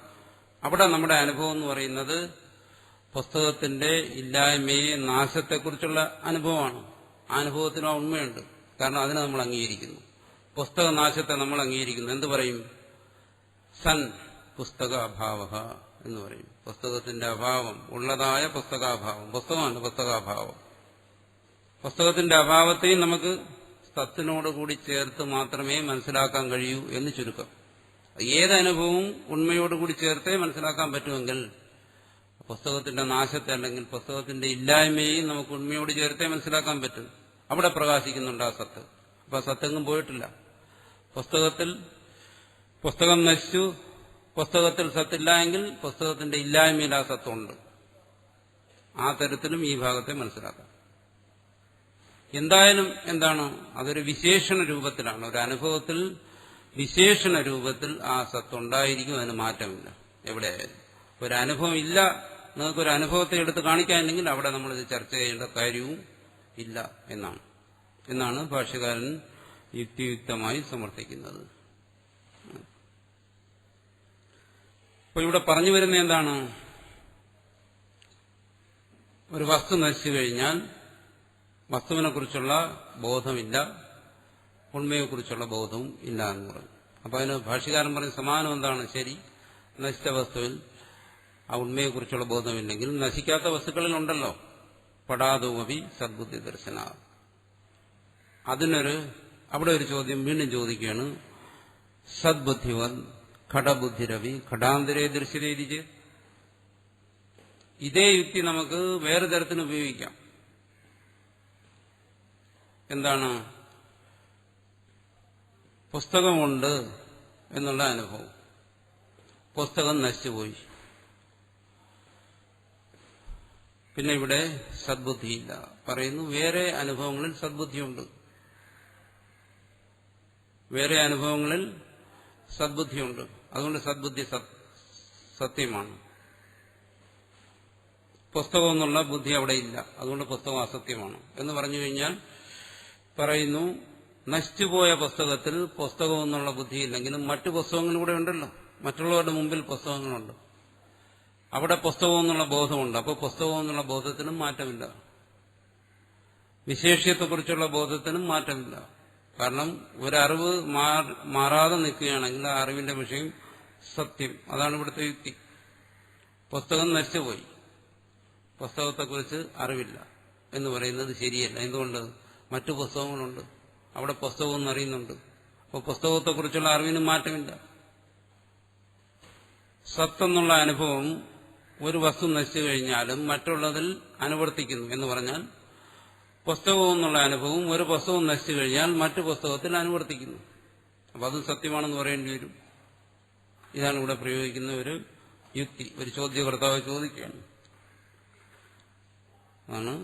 അവിടെ നമ്മുടെ അനുഭവം എന്ന് പറയുന്നത് പുസ്തകത്തിന്റെ ഇല്ലായ്മയെ, നാശത്തെക്കുറിച്ചുള്ള അനുഭവമാണ്. ആ അനുഭവത്തിന് ആ ഉണ്മയുണ്ട്. കാരണം അതിനെ നമ്മൾ അംഗീകരിക്കുന്നു. പുസ്തകനാശത്തെ നമ്മൾ അംഗീകരിക്കുന്നു. എന്ത് പറയും? സൻ പുസ്തക അഭാവ എന്ന് പറയും. പുസ്തകത്തിന്റെ അഭാവം, ഉള്ളതായ പുസ്തകാഭാവം. പുസ്തകമാണ് പുസ്തകാഭാവം. പുസ്തകത്തിന്റെ അഭാവത്തെയും നമുക്ക് സത്തിനോടുകൂടി ചേർത്ത് മാത്രമേ മനസ്സിലാക്കാൻ കഴിയൂ എന്ന് ചുരുക്കം. ഏതനുഭവവും ഉണ്മയോടുകൂടി ചേർത്തേ മനസ്സിലാക്കാൻ പറ്റുമെങ്കിൽ പുസ്തകത്തിന്റെ നാശത്തെ അല്ലെങ്കിൽ പുസ്തകത്തിന്റെ ഇല്ലായ്മയെയും നമുക്ക് ഉണ്മയോട് ചേർത്തേ മനസ്സിലാക്കാൻ പറ്റും. അവിടെ പ്രകാശിക്കുന്നുണ്ട് ആ സത്ത്. അപ്പൊ ആ സത്തെങ്ങും പോയിട്ടില്ല. പുസ്തകം നശിച്ചു, പുസ്തകത്തിൽ സത്തില്ല എങ്കിൽ പുസ്തകത്തിന്റെ ഇല്ലായ്മയിൽ ആ സത്തുണ്ട്. ആ തരത്തിലും ഈ ഭാഗത്തെ മനസ്സിലാക്കാം. എന്തായാലും എന്താണ്? അതൊരു വിശേഷണ രൂപത്തിലാണ്. ഒരു അനുഭവത്തിൽ വിശേഷണ രൂപത്തിൽ ആ സത്തുണ്ടായിരിക്കും. അതിന് മാറ്റമില്ല എവിടെയായാലും. ഒരു അനുഭവം ഇല്ല, നിങ്ങൾക്കൊരു അനുഭവത്തെ എടുത്ത് കാണിക്കാനില്ലെങ്കിൽ അവിടെ നമ്മളിത് ചർച്ച ചെയ്യേണ്ട കാര്യവും ഇല്ല എന്നാണ് ഭാഷ്യകാരൻ യുക്തിയുക്തമായി സമർത്ഥിക്കുന്നത്. അപ്പോൾ ഇവിടെ പറഞ്ഞു വരുന്ന എന്താണ്? ഒരു വസ്തു നശിച്ചു കഴിഞ്ഞാൽ വസ്തുവിനെക്കുറിച്ചുള്ള ബോധമില്ല, ഉണ്മയെക്കുറിച്ചുള്ള ബോധവും ഇല്ല എന്ന് പറഞ്ഞു. അപ്പൊ അതിന് ഭാഷ്യകാരൻ പറഞ്ഞ സമാനം എന്താണ്? ശരി, നശിച്ച വസ്തുവിൽ ആ ഉണ്മയെക്കുറിച്ചുള്ള ബോധമില്ലെങ്കിൽ നശിക്കാത്ത വസ്തുക്കളിലുണ്ടല്ലോ പടാതോപി സദ്ബുദ്ധി ദർശന. അവിടെ ഒരു ചോദ്യം വീണ്ടും ചോദിക്കുകയാണ്. സദ്ബുദ്ധിവൻ ഘടബുദ്ധിരവി ഘടാന്തരേ ദൃശ്യരീതിച്ച്. ഇതേ യുക്തി നമുക്ക് വേറെ തരത്തിന് ഉപയോഗിക്കാം. എന്താണ്? പുസ്തകമുണ്ട് എന്നുള്ള അനുഭവം, പുസ്തകം നശിച്ചുപോയി, പിന്നെ ഇവിടെ സദ്ബുദ്ധിയില്ല. പറയുന്നു വേറെ അനുഭവങ്ങളിൽ സദ്ബുദ്ധിയുണ്ട്, വേറെ അനുഭവങ്ങളിൽ സദ്ബുദ്ധിയുണ്ട്. അതുകൊണ്ട് സദ്ബുദ്ധി സത്യമാണ്. പുസ്തകം എന്നുള്ള ബുദ്ധി അവിടെ ഇല്ല, അതുകൊണ്ട് പുസ്തകം അസത്യമാണ് എന്ന് പറഞ്ഞു കഴിഞ്ഞാൽ പറയുന്നു നശിച്ചുപോയ പുസ്തകത്തിൽ പുസ്തകം എന്നുള്ള ബുദ്ധിയില്ലെങ്കിലും മറ്റു പുസ്തകങ്ങൾ കൂടെ ഉണ്ടല്ലോ. മറ്റുള്ളവരുടെ മുമ്പിൽ പുസ്തകങ്ങളുണ്ട്, അവിടെ പുസ്തകം എന്നുള്ള ബോധമുണ്ട്. അപ്പോൾ പുസ്തകം എന്നുള്ള ബോധത്തിനും മാറ്റമില്ല, വിശേഷ്യത്തെക്കുറിച്ചുള്ള ബോധത്തിനും മാറ്റമില്ല. കാരണം ഒരറിവ് മാറാതെ നിൽക്കുകയാണെങ്കിൽ ആ അറിവിന്റെ വിഷയം സത്യം. അതാണ് ഇവിടുത്തെ യുക്തി. പുസ്തകം നശിച്ചുപോയി, പുസ്തകത്തെക്കുറിച്ച് അറിവില്ല എന്ന് പറയുന്നത് ശരിയല്ല. എന്തുകൊണ്ട്? മറ്റു പുസ്തകങ്ങളുണ്ട്, അവിടെ പുസ്തകം എന്നറിയുന്നുണ്ട്. അപ്പോൾ പുസ്തകത്തെക്കുറിച്ചുള്ള അറിവിന് മാറ്റമില്ല. സത്തെന്നുള്ള അനുഭവം ഒരു വസ്തു നശിച്ചു കഴിഞ്ഞാലും മറ്റുള്ളതിൽ അനുവർത്തിക്കുന്നു എന്ന് പറഞ്ഞാൽ പുസ്തകം എന്നുള്ള അനുഭവം ഒരു പുസ്തകം നശിച്ചു കഴിഞ്ഞാൽ മറ്റു പുസ്തകത്തിൽ അനുവർത്തിക്കുന്നു. അപ്പം അതും സത്യമാണെന്ന് പറയേണ്ടി വരും. ഇതാണ് ഇവിടെ പ്രയോഗിക്കുന്ന ഒരു യുക്തി. ഒരു ചോദ്യകർത്താവ് ചോദിക്കുകയാണ്. ആണ്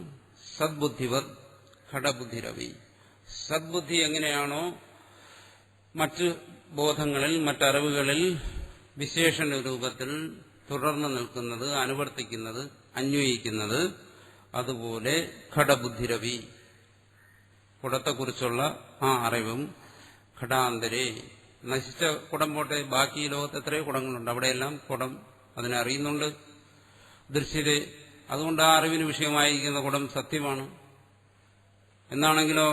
സദ്ബുദ്ധിവത് ഘടബുദ്ധിരവി. സദ്ബുദ്ധി എങ്ങനെയാണോ മറ്റ് ബോധങ്ങളിൽ, മറ്ററിവുകളിൽ വിശേഷണ രൂപത്തിൽ തുടർന്ന് നിൽക്കുന്നത്, അനുവർത്തിക്കുന്നത്, അന്വയിക്കുന്നത്, അതുപോലെ ഘടബുദ്ധിരവി കുടത്തെക്കുറിച്ചുള്ള ആ അറിവും ഘടാന്തരേ നശിച്ച കുടം പോട്ടെ, ബാക്കി ലോകത്ത് എത്രയോ കുടങ്ങളുണ്ട്, അവിടെയെല്ലാം കുടം അതിനെ അറിയുന്നുണ്ട്. ദൃശ്യതേ, അതുകൊണ്ട് ആ അറിവിന് വിഷയമായിരിക്കുന്ന കുടം സത്യമാണ്. എന്നാണെങ്കിലോ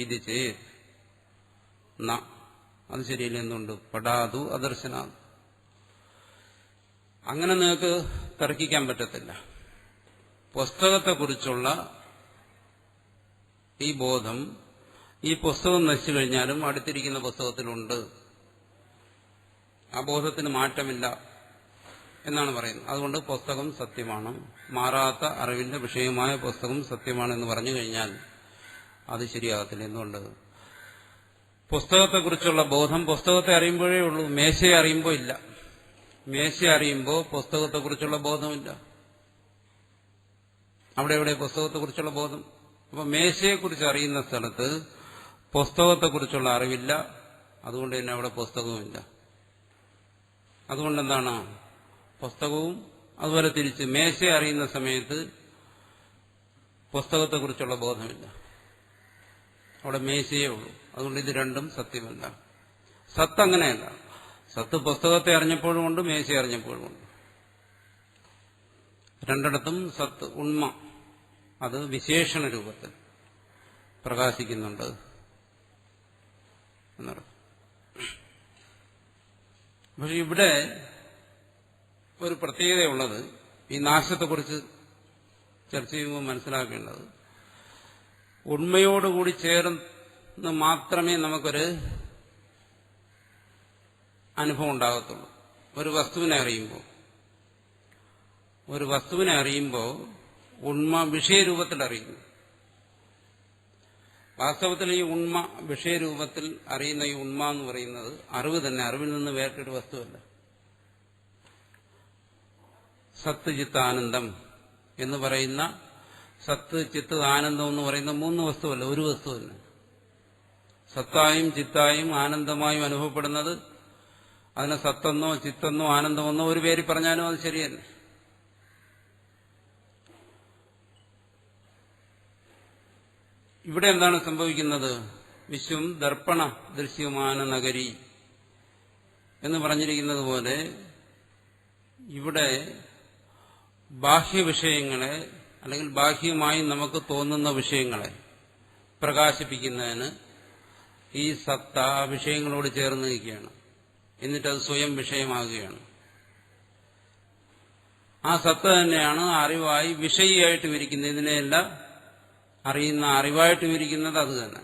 ഇത് ചേത് അത് ശരിയല്ല. എന്തുകൊണ്ട്? പടാതു അദർശന. അങ്ങനെ നിങ്ങൾക്ക് തർക്കിക്കാൻ പറ്റത്തില്ല. പുസ്തകത്തെക്കുറിച്ചുള്ള ഈ ബോധം ഈ പുസ്തകം നശിച്ചു കഴിഞ്ഞാലും അടുത്തിരിക്കുന്ന പുസ്തകത്തിലുണ്ട്. ആ ബോധത്തിന് മാറ്റമില്ല എന്നാണ് പറയുന്നത്. അതുകൊണ്ട് പുസ്തകം സത്യമാണ്, മാറാത്ത അറിവിന്റെ വിഷയമായ പുസ്തകം സത്യമാണെന്ന് പറഞ്ഞു കഴിഞ്ഞാൽ അത് ശരിയാകത്തില്ല. എന്തുകൊണ്ട്? പുസ്തകത്തെക്കുറിച്ചുള്ള ബോധം പുസ്തകത്തെ അറിയുമ്പോഴേ ഉള്ളൂ, മേശയെ അറിയുമ്പോൾ ഇല്ല. മേശ അറിയുമ്പോൾ പുസ്തകത്തെക്കുറിച്ചുള്ള ബോധമില്ല. അവിടെ എവിടെ പുസ്തകത്തെക്കുറിച്ചുള്ള ബോധം? അപ്പൊ മേശയെക്കുറിച്ച് അറിയുന്ന സ്ഥലത്ത് പുസ്തകത്തെക്കുറിച്ചുള്ള അറിവില്ല, അതുകൊണ്ട് തന്നെ അവിടെ പുസ്തകവുമില്ല. അതുകൊണ്ടെന്താണ്? പുസ്തകവും അതുപോലെ തിരിച്ച് മേശയെ അറിയുന്ന സമയത്ത് പുസ്തകത്തെക്കുറിച്ചുള്ള ബോധമില്ല. അവിടെ മേശയേ ഉള്ളൂ. അതുകൊണ്ട് ഇത് രണ്ടും സത്യമല്ല. സത്ത് അങ്ങനെയല്ല. സത്ത് പുസ്തകത്തെ അറിഞ്ഞപ്പോഴുമുണ്ട്, മേശയെ അറിഞ്ഞപ്പോഴുമുണ്ട്. രണ്ടിടത്തും സത്ത് ഉണ്മ അത് വിശേഷണ രൂപത്തിൽ പ്രകാശിക്കുന്നുണ്ട് എന്നർത്ഥം. പക്ഷെ ഇവിടെ ഒരു പ്രത്യേകതയുള്ളത്, ഈ നാശത്തെക്കുറിച്ച് ചർച്ച ചെയ്യുമ്പോൾ മനസ്സിലാക്കേണ്ടത്, ഉണ്മയോടുകൂടി ചേർന്ന് മാത്രമേ നമുക്കൊരു അനുഭവം ഉണ്ടാകത്തുള്ളൂ. ഒരു വസ്തുവിനെ അറിയുമ്പോൾ ഉണ്മ വിഷയരൂപത്തിൽ അറിയുന്നു. വാസ്തവത്തിൽ ഈ ഉണ്മ വിഷയരൂപത്തിൽ അറിയുന്ന ഈ ഉണ്മ എന്ന് പറയുന്നത് അറിവ് തന്നെ, അറിവിൽ നിന്ന് വേറിട്ടൊരു വസ്തുവല്ല. സത്ത് ചിത്ത് ആനന്ദം എന്ന് പറയുന്ന, സത്ത് ചിത്ത് ആനന്ദം എന്ന് പറയുന്ന മൂന്ന് വസ്തുവല്ല, ഒരു വസ്തു തന്നെ. സത്തായും ചിത്തായും ആനന്ദമായും അനുഭവപ്പെടുന്നത്, അതിനെ സത്തെന്നോ ചിത്തെന്നോ ആനന്ദമെന്നോ ഒരു പേര് പറഞ്ഞാലും അത് ശരിയല്ല. ഇവിടെ എന്താണ് സംഭവിക്കുന്നത്? വിശ്വം ദർപ്പണ ദൃശ്യമാന നഗരി എന്ന് പറഞ്ഞിരിക്കുന്നത് പോലെ ഇവിടെ ബാഹ്യവിഷയങ്ങളെ അല്ലെങ്കിൽ ബാഹ്യമായി നമുക്ക് തോന്നുന്ന വിഷയങ്ങളെ പ്രകാശിപ്പിക്കുന്നതിന് ഈ സത്ത ആ വിഷയങ്ങളോട് ചേർന്ന് നിൽക്കുകയാണ്. എന്നിട്ടത് സ്വയം വിഷയമാകുകയാണ്. ആ സത്ത തന്നെയാണ് അറിവായി വിഷയിയായിട്ട് വിരിക്കുന്നത്. ഇതിനെയെല്ലാം അറിയുന്ന അറിവായിട്ട് വിരിക്കുന്നത് അത് തന്നെ.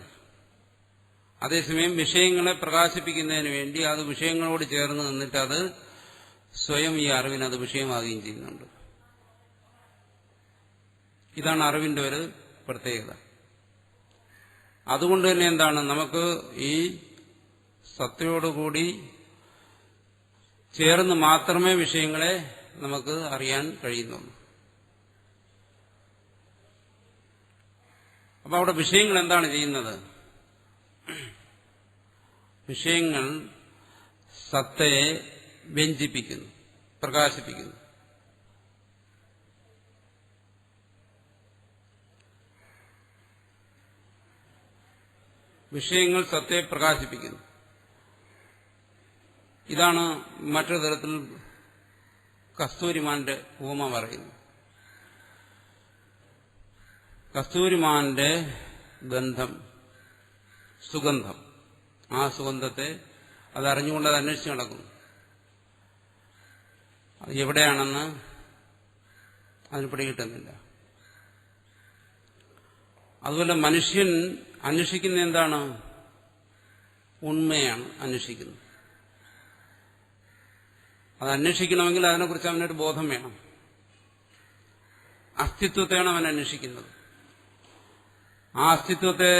അതേസമയം വിഷയങ്ങളെ പ്രകാശിപ്പിക്കുന്നതിന് വേണ്ടി അത് വിഷയങ്ങളോട് ചേർന്ന് നിന്നിട്ട് അത് സ്വയം ഈ അറിവിന് അത് വിഷയമാകുകയും ചെയ്യുന്നുണ്ട്. ഇതാണ് അറിവിന്റെ ഒരു പ്രത്യേകത. അതുകൊണ്ട് തന്നെ എന്താണ്, നമുക്ക് ഈ സത്തയോടുകൂടി ചേർന്ന് മാത്രമേ വിഷയങ്ങളെ നമുക്ക് അറിയാൻ കഴിയുന്നുള്ളൂ. അപ്പൊ അവിടെ വിഷയങ്ങൾ എന്താണ് ചെയ്യുന്നത്? വിഷയങ്ങൾ സത്തയെ വ്യഞ്ജിപ്പിക്കുന്നു, പ്രകാശിപ്പിക്കുന്നു. വിഷയങ്ങൾ സത്തയെ പ്രകാശിപ്പിക്കുന്നു. ഇതാണ് മറ്റൊരു തരത്തിൽ കസ്തൂരിമാന്റെ ഉപമ പറയുന്നത്. കസ്തൂരിമാന്റെ ഗന്ധം, സുഗന്ധം, ആ സുഗന്ധത്തെ അതറിഞ്ഞുകൊണ്ട് അത് അന്വേഷിച്ച് നടക്കുന്നു. അത് എവിടെയാണെന്ന് അതിന് പിടികിട്ടുന്നില്ല. അതുപോലെ മനുഷ്യൻ അന്വേഷിക്കുന്ന എന്താണ്? ഉണ്മയാണ് അന്വേഷിക്കുന്നത്. അത് അന്വേഷിക്കണമെങ്കിൽ അതിനെക്കുറിച്ച് അവനൊരു ബോധം വേണം. അസ്തിത്വത്തെയാണ് അവൻ അന്വേഷിക്കുന്നത്. ആ അസ്തിത്വത്തെ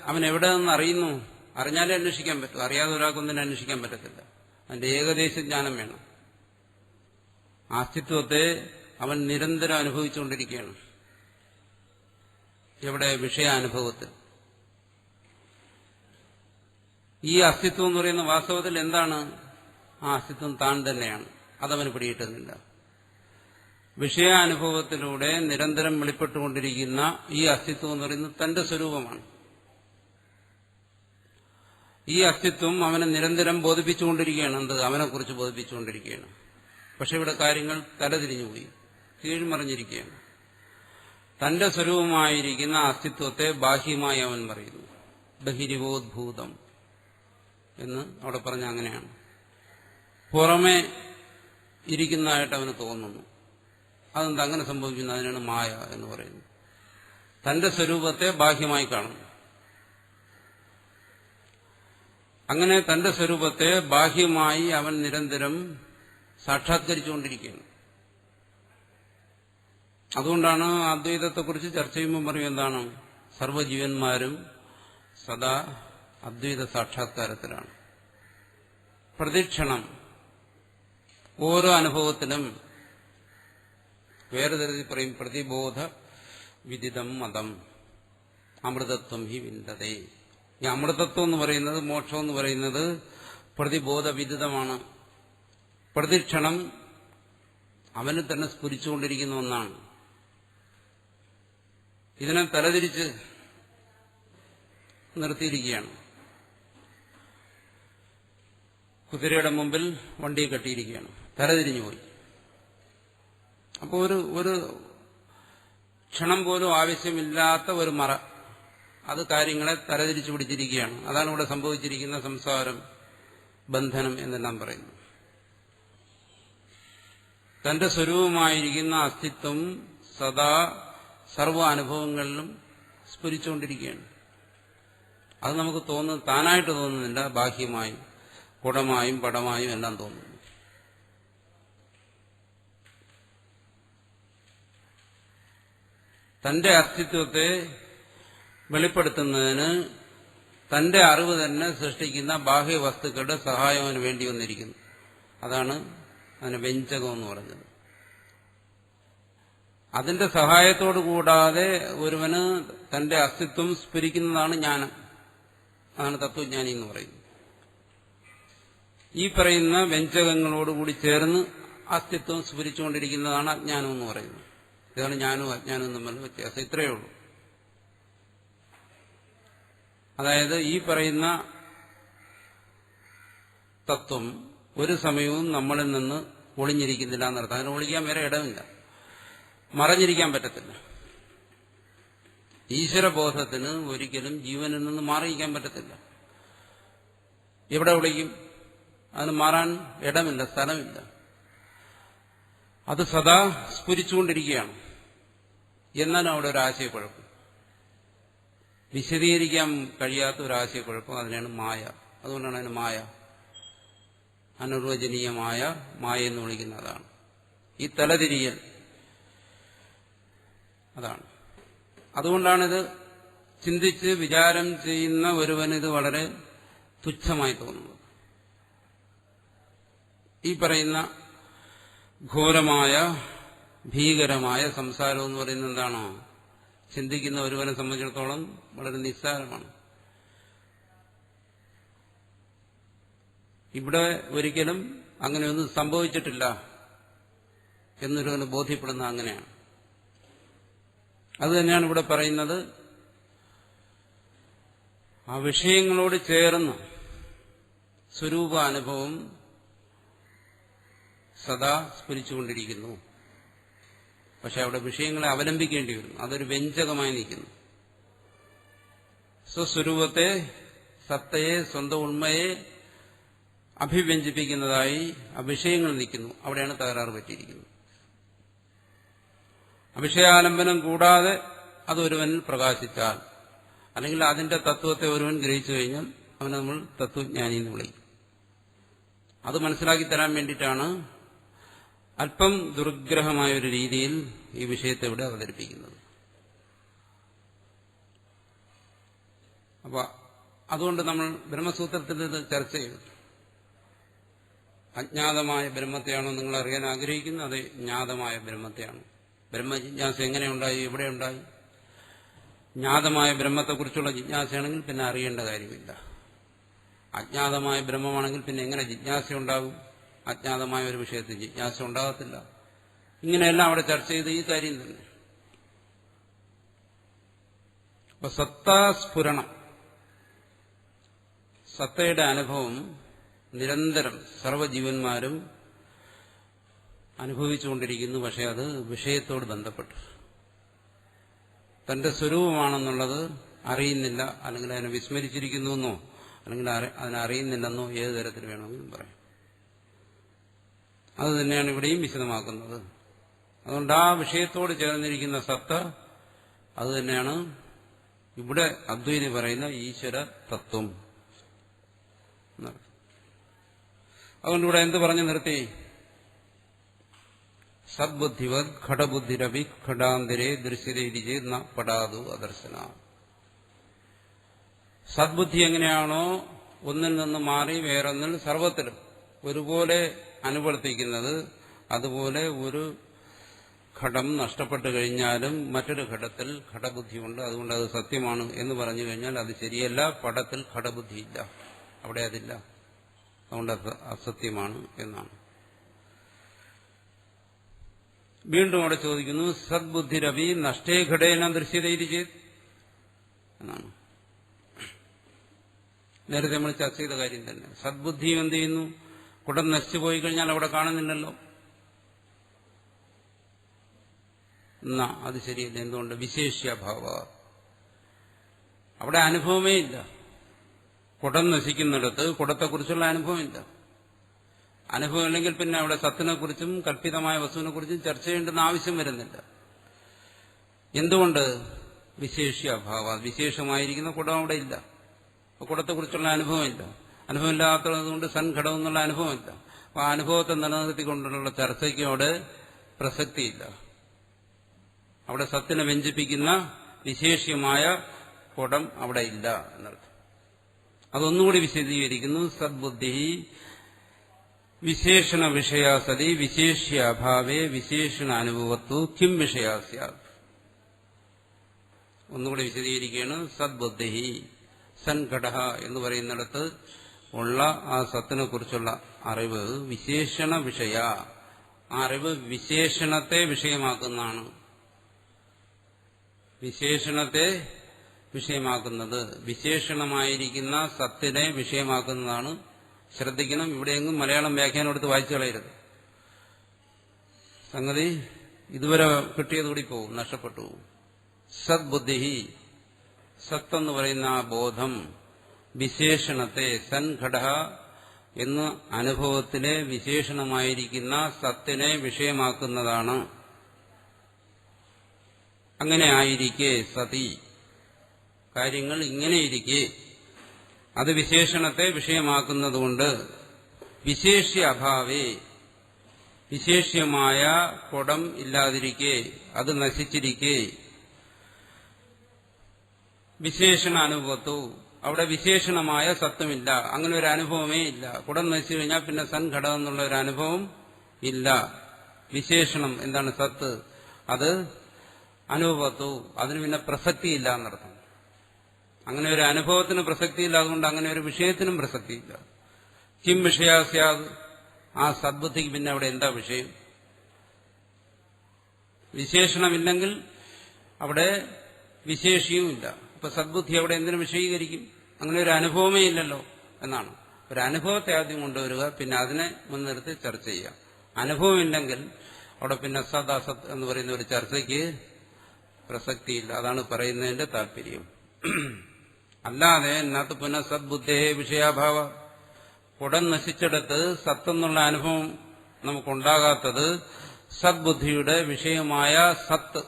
അവൻ എവിടെ നിന്ന് അറിയുന്നു? അറിഞ്ഞാലേ അന്വേഷിക്കാൻ പറ്റൂ. അറിയാതെ ഒരാൾക്കൊന്നും അന്വേഷിക്കാൻ പറ്റത്തില്ല. അതിന്റെ ഏകദേശ ജ്ഞാനം വേണം. ആ അസ്തിത്വത്തെ അവൻ നിരന്തരം അനുഭവിച്ചുകൊണ്ടിരിക്കുകയാണ്. എവിടെ? വിഷയാനുഭവത്തിൽ. ഈ അസ്തിത്വം എന്ന് പറയുന്ന വാസ്തവത്തിൽ എന്താണ്? ആ അസ്തിത്വം താൻ തന്നെയാണ്. അതവന് പിടികിട്ടുന്നില്ല. വിഷയാനുഭവത്തിലൂടെ നിരന്തരം വെളിപ്പെട്ടുകൊണ്ടിരിക്കുന്ന ഈ അസ്തിത്വം എന്ന് പറയുന്നത് തന്റെ സ്വരൂപമാണ്. ഈ അസ്തിത്വം അവനെ നിരന്തരം ബോധിപ്പിച്ചുകൊണ്ടിരിക്കുകയാണ്. എന്ത്? അവനെക്കുറിച്ച് ബോധിപ്പിച്ചുകൊണ്ടിരിക്കുകയാണ്. പക്ഷെ ഇവിടെ കാര്യങ്ങൾ തലതിരിഞ്ഞുപോയി, കീഴ്മറിഞ്ഞിരിക്കുകയാണ്. തന്റെ സ്വരൂപമായിരിക്കുന്ന അസ്തിത്വത്തെ ബാഹ്യമായി അവൻ പറയുന്നു. ബഹിരിവോദ്ഭൂതം എന്ന് അവിടെ പറഞ്ഞ അങ്ങനെയാണ്. പുറമെ ഇരിക്കുന്നതായിട്ട് അവന് തോന്നുന്നു. അതെന്താ അങ്ങനെ സംഭവിക്കുന്നത്? അതിനാണ് മായ എന്ന് പറയുന്നത്. തന്റെ സ്വരൂപത്തെ ബാഹ്യമായി കാണുന്നു. അങ്ങനെ തന്റെ സ്വരൂപത്തെ ബാഹ്യമായി അവൻ നിരന്തരം സാക്ഷാത്കരിച്ചുകൊണ്ടിരിക്കുകയാണ്. അതുകൊണ്ടാണ് അദ്വൈതത്തെക്കുറിച്ച് ചർച്ച ചെയ്യുമ്പോൾ പറയും എന്താണ്? സർവ്വജീവന്മാരും സദാ അദ്വൈത സാക്ഷാത്കാരത്തിലാണ്. പ്രതിക്ഷണം ഓരോ അനുഭവത്തിലും വേറെ തരത്തിൽ പറയും പ്രതിബോധ വിദിതം മതം അമൃതത്വം ഹി വിന്ദതേ. ഈ അമൃതത്വം എന്ന് പറയുന്നത്, മോക്ഷം എന്ന് പറയുന്നത് പ്രതിബോധ വിദിതമാണ്. പ്രതിക്ഷണം അവന് തന്നെ സ്ഫുരിച്ചുകൊണ്ടിരിക്കുന്ന ഒന്നാണ്. ഇതിനെ തലതിരിച്ച് നിർത്തിയിരിക്കുകയാണ്. കുതിരയുടെ മുമ്പിൽ വണ്ടി കെട്ടിയിരിക്കുകയാണ്, തലതിരിഞ്ഞു പോയി. അപ്പോൾ ഒരു ക്ഷണം പോലും ആവശ്യമില്ലാത്ത ഒരു മറ, അത് കാര്യങ്ങളെ തലതിരിച്ചു പിടിച്ചിരിക്കുകയാണ്. അതാണ് ഇവിടെ സംഭവിച്ചിരിക്കുന്ന സംസാരം, ബന്ധനം എന്നെല്ലാം പറയുന്നു. തന്റെ സ്വരൂപമായിരിക്കുന്ന അസ്തിത്വം സദാ സർവ്വ അനുഭവങ്ങളിലും സ്ഫുരിച്ചുകൊണ്ടിരിക്കുകയാണ്. അത് നമുക്ക് തോന്നുന്നു, താനായിട്ട് തോന്നുന്നില്ല, ബാഹ്യമായും കുടമായും പടമായും എല്ലാം തോന്നുന്നു. തന്റെ അസ്തിത്വത്തെ വെളിപ്പെടുത്തുന്നതിന് തന്റെ അറിവ് തന്നെ സൃഷ്ടിക്കുന്ന ബാഹ്യ വസ്തുക്കളുടെ സഹായം അവന് വേണ്ടി വന്നിരിക്കുന്നു. അതാണ് അതിന് വ്യഞ്ചകം എന്ന് പറഞ്ഞത്. അതിന്റെ സഹായത്തോടു കൂടാതെ ഒരുവന് തന്റെ അസ്തിത്വം സ്ഫുരിക്കുന്നതാണ് ജ്ഞാനം. അതാണ് തത്വജ്ഞാനി എന്ന് പറയുന്നത്. ഈ പറയുന്ന വ്യഞ്ചകങ്ങളോടുകൂടി ചേർന്ന് അസ്തിത്വം സ്ഫുരിച്ചുകൊണ്ടിരിക്കുന്നതാണ് അജ്ഞാനം എന്ന് പറയുന്നത്. ഇതാണ് ജ്ഞാനവും അജ്ഞാനവും തമ്മിലുള്ള വ്യത്യാസം. ഇത്രയേ ഉള്ളൂ. അതായത് ഈ പറയുന്ന തത്വം ഒരു സമയവും നമ്മളിൽ നിന്ന് ഒളിഞ്ഞിരിക്കുന്നില്ല എന്നർത്ഥം. അതിന് ഒളിക്കാൻ വേറെ ഇടമില്ല, മറഞ്ഞിരിക്കാൻ പറ്റത്തില്ല. ഈശ്വരബോധത്തിന് ഒരിക്കലും ജീവനിൽ നിന്ന് മാറിയിരിക്കാൻ പറ്റത്തില്ല. എവിടെ ഒളിക്കും? അതിന് മാറാൻ ഇടമില്ല, സ്ഥലമില്ല. അത് സദാ സ്ഫുരിച്ചുകൊണ്ടിരിക്കുകയാണ്. എന്നാലും അവിടെ ഒരു ആശയക്കുഴപ്പം, വിശദീകരിക്കാൻ കഴിയാത്ത ഒരു ആശയക്കുഴപ്പം, അതിനാണ് മായ. അതുകൊണ്ടാണ് അതിന് മായ, അനിർവചനീയമായ മായ എന്ന് വിളിക്കുന്നതാണ്. ഈ തലതിരിയൽ അതാണ്. അതുകൊണ്ടാണിത് ചിന്തിച്ച് വിചാരം ചെയ്യുന്ന ഒരുവനിത് വളരെ തുച്ഛമായി തോന്നുന്നത്. ഈ പറയുന്ന ഘോരമായ ഭീകരമായ സംസാരം എന്ന് പറയുന്നത് എന്താണോ, ചിന്തിക്കുന്ന ഒരുവനെ സംബന്ധിച്ചിടത്തോളം വളരെ നിസ്സാരമാണ്. ഇവിടെ ഒരിക്കലും അങ്ങനെയൊന്നും സംഭവിച്ചിട്ടില്ല എന്നൊരുവന് ബോധ്യപ്പെടുന്ന അങ്ങനെയാണ്. അതുതന്നെയാണ് ഇവിടെ പറയുന്നത്. ആ വിഷയങ്ങളോട് ചേർന്ന് സ്വരൂപാനുഭവം സദാ സ്ഫുരിച്ചുകൊണ്ടിരിക്കുന്നു. പക്ഷെ അവിടെ വിഷയങ്ങളെ അവലംബിക്കേണ്ടി വരുന്നു. അതൊരു വ്യഞ്ചകമായി നിൽക്കുന്നു. സ്വസ്വരൂപത്തെ, സത്തയെ, സ്വന്തം ഉണ്മയെ അഭിവ്യഞ്ജിപ്പിക്കുന്നതായി ആ വിഷയങ്ങൾ നിൽക്കുന്നു. അവിടെയാണ് തകരാറ് പറ്റിയിരിക്കുന്നത്. വിഷയാലംബനം കൂടാതെ അതൊരുവനിൽ പ്രകാശിച്ചാൽ, അല്ലെങ്കിൽ അതിന്റെ തത്വത്തെ ഒരുവൻ ഗ്രഹിച്ചു കഴിഞ്ഞാൽ അവനെ നമ്മൾ തത്വജ്ഞാനി എന്ന് വിളിക്കും. അത് മനസ്സിലാക്കി തരാൻ വേണ്ടിയിട്ടാണ് അല്പം ദുർഗ്രഹമായ ഒരു രീതിയിൽ ഈ വിഷയത്തെ ഇവിടെ അവതരിപ്പിക്കുന്നത്. അപ്പൊ അതുകൊണ്ട് നമ്മൾ ബ്രഹ്മസൂത്രത്തിൽ ഇത് ചർച്ച ചെയ്തു. അജ്ഞാതമായ ബ്രഹ്മത്തെയാണോ നിങ്ങൾ അറിയാൻ ആഗ്രഹിക്കുന്നത്? അത് ജ്ഞാതമായ ബ്രഹ്മത്തെയാണ്. ബ്രഹ്മജിജ്ഞാസ എങ്ങനെയുണ്ടായി, എവിടെയുണ്ടായി? ജ്ഞാതമായ ബ്രഹ്മത്തെക്കുറിച്ചുള്ള ജിജ്ഞാസയാണെങ്കിൽ പിന്നെ അറിയേണ്ട കാര്യമില്ല. അജ്ഞാതമായ ബ്രഹ്മമാണെങ്കിൽ പിന്നെ എങ്ങനെ ജിജ്ഞാസ ഉണ്ടാകും? അജ്ഞാതമായ ഒരു വിഷയത്തിൽ ജിജ്ഞാസ ഉണ്ടാകത്തില്ല. ഇങ്ങനെയെല്ലാം അവിടെ ചർച്ച ചെയ്ത് ഈ കാര്യം തന്നെ. അപ്പൊ സത്താസ്ഫുരണം, സത്തയുടെ അനുഭവം നിരന്തരം സർവ്വജീവന്മാരും അനുഭവിച്ചുകൊണ്ടിരിക്കുന്നു. പക്ഷെ അത് വിഷയത്തോട് ബന്ധപ്പെട്ടു. തന്റെ സ്വരൂപമാണെന്നുള്ളത് അറിയുന്നില്ല, അല്ലെങ്കിൽ അതിനെ വിസ്മരിച്ചിരിക്കുന്നു എന്നോ, അല്ലെങ്കിൽ അതിനെ അറിയുന്നില്ലെന്നോ ഏത് തരത്തിൽ വേണമെങ്കിലും പറയാം. അത് തന്നെയാണ് ഇവിടെയും വിശദമാക്കുന്നത്. അതുകൊണ്ട് ആ വിഷയത്തോട് ചേർന്നിരിക്കുന്ന സത്ത അത് തന്നെയാണ് ഇവിടെ അദ്വൈതി പറയുന്ന ഈശ്വര തത്വം. അതുകൊണ്ട് ഇവിടെ എന്ത് പറഞ്ഞു നിർത്തി? സദ്ബുദ്ധിവത് ഘടബുദ്ധിരവി ഘടാന്തരേ ദൃശ്യതേ ന പടാതു അദർശന. സദ്ബുദ്ധി എങ്ങനെയാണോ ഒന്നിൽ നിന്ന് മാറി വേറൊന്നിൽ സർവത്തിലും ഒരുപോലെ അനുവർത്തിക്കുന്നത്, അതുപോലെ ഒരു ഘടം നഷ്ടപ്പെട്ടു കഴിഞ്ഞാലും മറ്റൊരു ഘടത്തിൽ ഘടബുദ്ധിയുണ്ട്, അതുകൊണ്ട് അത് സത്യമാണ് എന്ന് പറഞ്ഞു കഴിഞ്ഞാൽ അത് ശരിയല്ല. പടത്തിൽ ഘടബുദ്ധിയില്ല, അവിടെ അതില്ല, അതുകൊണ്ട് അത് അസത്യമാണ് എന്നാണ്. വീണ്ടും അവിടെ ചോദിക്കുന്നു സദ്ബുദ്ധിരവി നഷ്ടേ ഘടേന ദൃശ്യതയിരി ചെയ്ത് എന്നാണ്. നേരത്തെ നമ്മൾ ചർച്ച ചെയ്ത കാര്യം തന്നെ. സദ്ബുദ്ധിയും എന്ത് ചെയ്യുന്നു? കുടം നശിച്ചു പോയി കഴിഞ്ഞാൽ അവിടെ കാണുന്നില്ലല്ലോ. എന്നാ അത് ശരിയല്ല. എന്തുകൊണ്ട്? വിശേഷ്യഭാവ. അവിടെ അനുഭവമേ ഇല്ല. കുടം നശിക്കുന്നിടത്ത് കുടത്തെക്കുറിച്ചുള്ള അനുഭവമില്ല. അനുഭവം ഇല്ലെങ്കിൽ പിന്നെ അവിടെ സത്തിനെക്കുറിച്ചും കല്പിതമായ വസ്തുവിനെക്കുറിച്ചും ചർച്ച ചെയ്യേണ്ടുന്ന ആവശ്യം വരുന്നില്ല. എന്തുകൊണ്ട്? വിശേഷ്യഭാവ. വിശേഷമായിരിക്കുന്ന കുടം അവിടെ ഇല്ല. അപ്പോൾ കുടത്തെക്കുറിച്ചുള്ള അനുഭവമില്ല. അനുഭവമില്ലാത്തതുകൊണ്ട് സൻഘടം എന്നുള്ള അനുഭവമില്ല. അപ്പോൾ ആ അനുഭവത്തെ നിലനിർത്തിക്കൊണ്ടുള്ള ചർച്ചയ്ക്ക് അവിടെ പ്രസക്തിയില്ല. അവിടെ സത്തിനെ വ്യഞ്ജിപ്പിക്കുന്ന വിശേഷ്യമായ കുടം അവിടെ ഇല്ല എന്നർത്ഥം. അതൊന്നുകൂടി വിശദീകരിക്കുന്നു. സദ്ബുദ്ധി വിശേഷണ വിഷയാ സതി വിശേഷ്യാഭാവേ വിശേഷണ അനുഭവത്തു കിം വിഷയാസ്യ. ഒന്നുകൂടി വിശദീകരിക്കുകയാണ്. സദ്ബുദ്ധി സൻഘട എന്ന് പറയുന്നിടത്ത് ഉള്ള ആ സത്തിനെ കുറിച്ചുള്ള അറിവ് വിശേഷണ വിഷയ. ആ അറിവ് വിശേഷണത്തെ വിഷയമാക്കുന്നതാണ്. വിശേഷണത്തെ വിഷയമാക്കുന്നത്, വിശേഷണമായിരിക്കുന്ന സത്തിനെ വിഷയമാക്കുന്നതാണ്. ശ്രദ്ധിക്കണം, ഇവിടെയെങ്ങും മലയാളം വ്യാഖ്യാനം എടുത്ത് വായിച്ചു കളയരുത്. സംഗതി ഇതുവരെ കിട്ടിയതുകൂടി പോകും, നഷ്ടപ്പെട്ടു പോകും. സദ്ബുദ്ധി, സത്തെന്ന് പറയുന്ന ആ ബോധം വിശേഷണത്തെ, സൻഘട എന്ന അനുഭവത്തിലെ വിശേഷണമായിരിക്കുന്ന സത്തിനെ വിഷയമാക്കുന്നതാണ്. അങ്ങനെ ആയിരിക്കെ സതി, കാര്യങ്ങൾ ഇങ്ങനെയിരിക്കെ അത് വിശേഷണത്തെ വിഷയമാക്കുന്നതുകൊണ്ട് വിശേഷ്യ അഭാവേ, വിശേഷ്യമായ കുടം ഇല്ലാതിരിക്കെ, അത് നശിച്ചിരിക്കെ, വിശേഷണ അനുഭവത്തു, അവിടെ വിശേഷണമായ സത്വമില്ല. അങ്ങനെ ഒരു അനുഭവമേ ഇല്ല. കുടം നശിച്ചു കഴിഞ്ഞാൽ പിന്നെ സൻഘടം എന്നുള്ള ഒരു അനുഭവം ഇല്ല. വിശേഷണം എന്താണ്? സത്ത്. അത് അനുഭവത്തു, അതിന് പിന്നെ പ്രസക്തിയില്ല എന്നർത്ഥം. അങ്ങനെ ഒരു അനുഭവത്തിന് പ്രസക്തിയില്ല, അതുകൊണ്ട് അങ്ങനെ ഒരു വിഷയത്തിനും പ്രസക്തിയില്ല. കിം വിഷയാസ്യാത്, ആ സദ്ബുദ്ധിക്ക് പിന്നെ അവിടെ എന്താ വിഷയം? വിശേഷണമില്ലെങ്കിൽ അവിടെ വിശേഷിയുമില്ല. അപ്പൊ സദ്ബുദ്ധി അവിടെ എന്തിനു വിഷയീകരിക്കും? അങ്ങനെ ഒരു അനുഭവമേ ഇല്ലല്ലോ എന്നാണ്. ഒരു അനുഭവത്തെ ആദ്യം കൊണ്ടുവരിക, പിന്നെ അതിനെ മുൻനിർത്തി ചർച്ച ചെയ്യാം. അനുഭവമില്ലെങ്കിൽ അവിടെ പിന്നെ സദ് അസത് എന്ന് പറയുന്ന ഒരു ചർച്ചയ്ക്ക് പ്രസക്തിയില്ല. അതാണ് പറയുന്നതിന്റെ താല്പര്യം. അല്ലാതെ നത് പുനഃ സദ്ബുദ്ധേ വിഷയാഭാവ, കുടം നശിച്ചിടത്ത് സത്തെന്നുള്ള അനുഭവം നമുക്കുണ്ടാകാത്തത് സദ്ബുദ്ധിയുടെ വിഷയമായ സത്ത്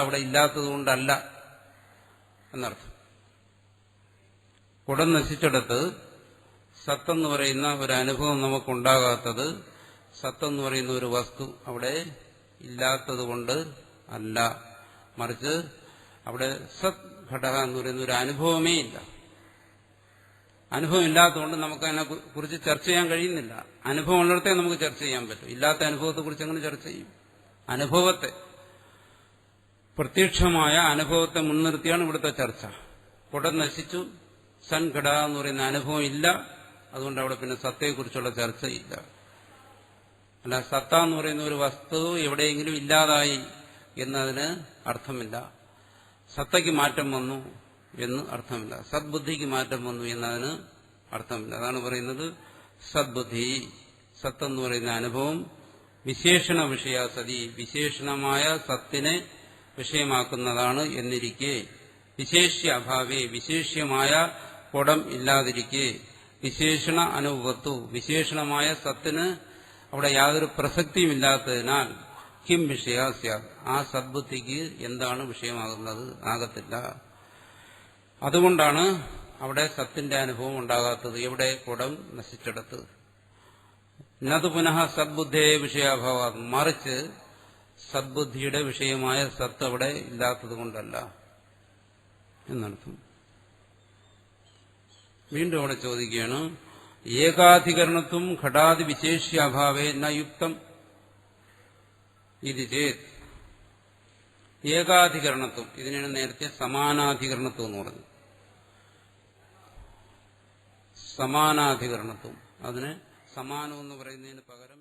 അവിടെ ഇല്ലാത്തതുകൊണ്ടല്ല എന്നർത്ഥം. കുടം നശിച്ചിടത്ത് സത്തെന്ന് പറയുന്ന ഒരു അനുഭവം നമുക്കുണ്ടാകാത്തത് സത്തെന്ന് പറയുന്ന ഒരു വസ്തു അവിടെ ഇല്ലാത്തതുകൊണ്ട് അല്ല, മറിച്ച് അവിടെ സത് ഘടക എന്ന് പറയുന്ന ഒരു അനുഭവമേ ഇല്ല. അനുഭവം ഇല്ലാത്തതുകൊണ്ട് നമുക്ക് അതിനെ കുറിച്ച് ചർച്ച ചെയ്യാൻ കഴിയുന്നില്ല. അനുഭവം ഉള്ളിടത്തേ നമുക്ക് ചർച്ച ചെയ്യാൻ പറ്റും. ഇല്ലാത്ത അനുഭവത്തെക്കുറിച്ച് എങ്ങനെ ചർച്ച ചെയ്യും? അനുഭവത്തെ, പ്രത്യക്ഷമായ അനുഭവത്തെ മുൻനിർത്തിയാണ് ഇവിടുത്തെ ചർച്ച. കുടം നശിച്ചു, സൻഘട എന്ന് പറയുന്ന അനുഭവം ഇല്ല, അതുകൊണ്ട് അവിടെ പിന്നെ സത്തയെക്കുറിച്ചുള്ള ചർച്ചയില്ല. അല്ല, സത്ത എന്ന് പറയുന്ന ഒരു വസ്തു എവിടെയെങ്കിലും ഇല്ലാതായി എന്നതിന് അർത്ഥമില്ല. സത്തയ്ക്ക് മാറ്റം വന്നു എന്ന് അർത്ഥമില്ല. സദ്ബുദ്ധിക്ക് മാറ്റം വന്നു എന്നതിന് അർത്ഥമില്ല. അതാണ് പറയുന്നത് സദ്ബുദ്ധി, സത്തെന്ന് പറയുന്ന അനുഭവം വിശേഷണ വിഷയ സതി, വിശേഷണമായ സത്തിനെ വിഷയമാക്കുന്നതാണ് എന്നിരിക്കെ വിശേഷ്യ അഭാവേ, വിശേഷ്യമായ കുടം ഇല്ലാതിരിക്കെ വിശേഷണ അനുഭവത്തു, വിശേഷണമായ സത്തിന് അവിടെ യാതൊരു പ്രസക്തിയുമില്ലാത്തതിനാൽ കിം വിഷയാസ്യ, ആ സദ്ബുദ്ധിക്ക് എന്താണ് വിഷയമാകുന്നത്? ആകത്തില്ല. അതുകൊണ്ടാണ് അവിടെ സത്തിന്റെ അനുഭവം ഉണ്ടാകാത്തത്. എവിടെ? കുടം നശിച്ചിടത്ത്. നത് പുനഃ സദ്ബുദ്ധേ വിഷയാഭാവ, മറിച്ച് സദ്ബുദ്ധിയുടെ വിഷയമായ സത്ത് അവിടെ ഇല്ലാത്തത് കൊണ്ടല്ല എന്നർത്ഥം. വീണ്ടും അവിടെ ചോദിക്കുകയാണ്, ഏകാധികരണത്വം ഘടാതി വിശേഷ്യാഭാവേ ന യുക്തം ഇത് ചേത്. ഏകാധികരണത്വം, ഇതിനാണ് നേരത്തെ സമാനാധികരണത്വം എന്ന് പറഞ്ഞത്. സമാനാധികരണത്വം, അതിന് സമാനം എന്ന് പറയുന്നതിന് പകരം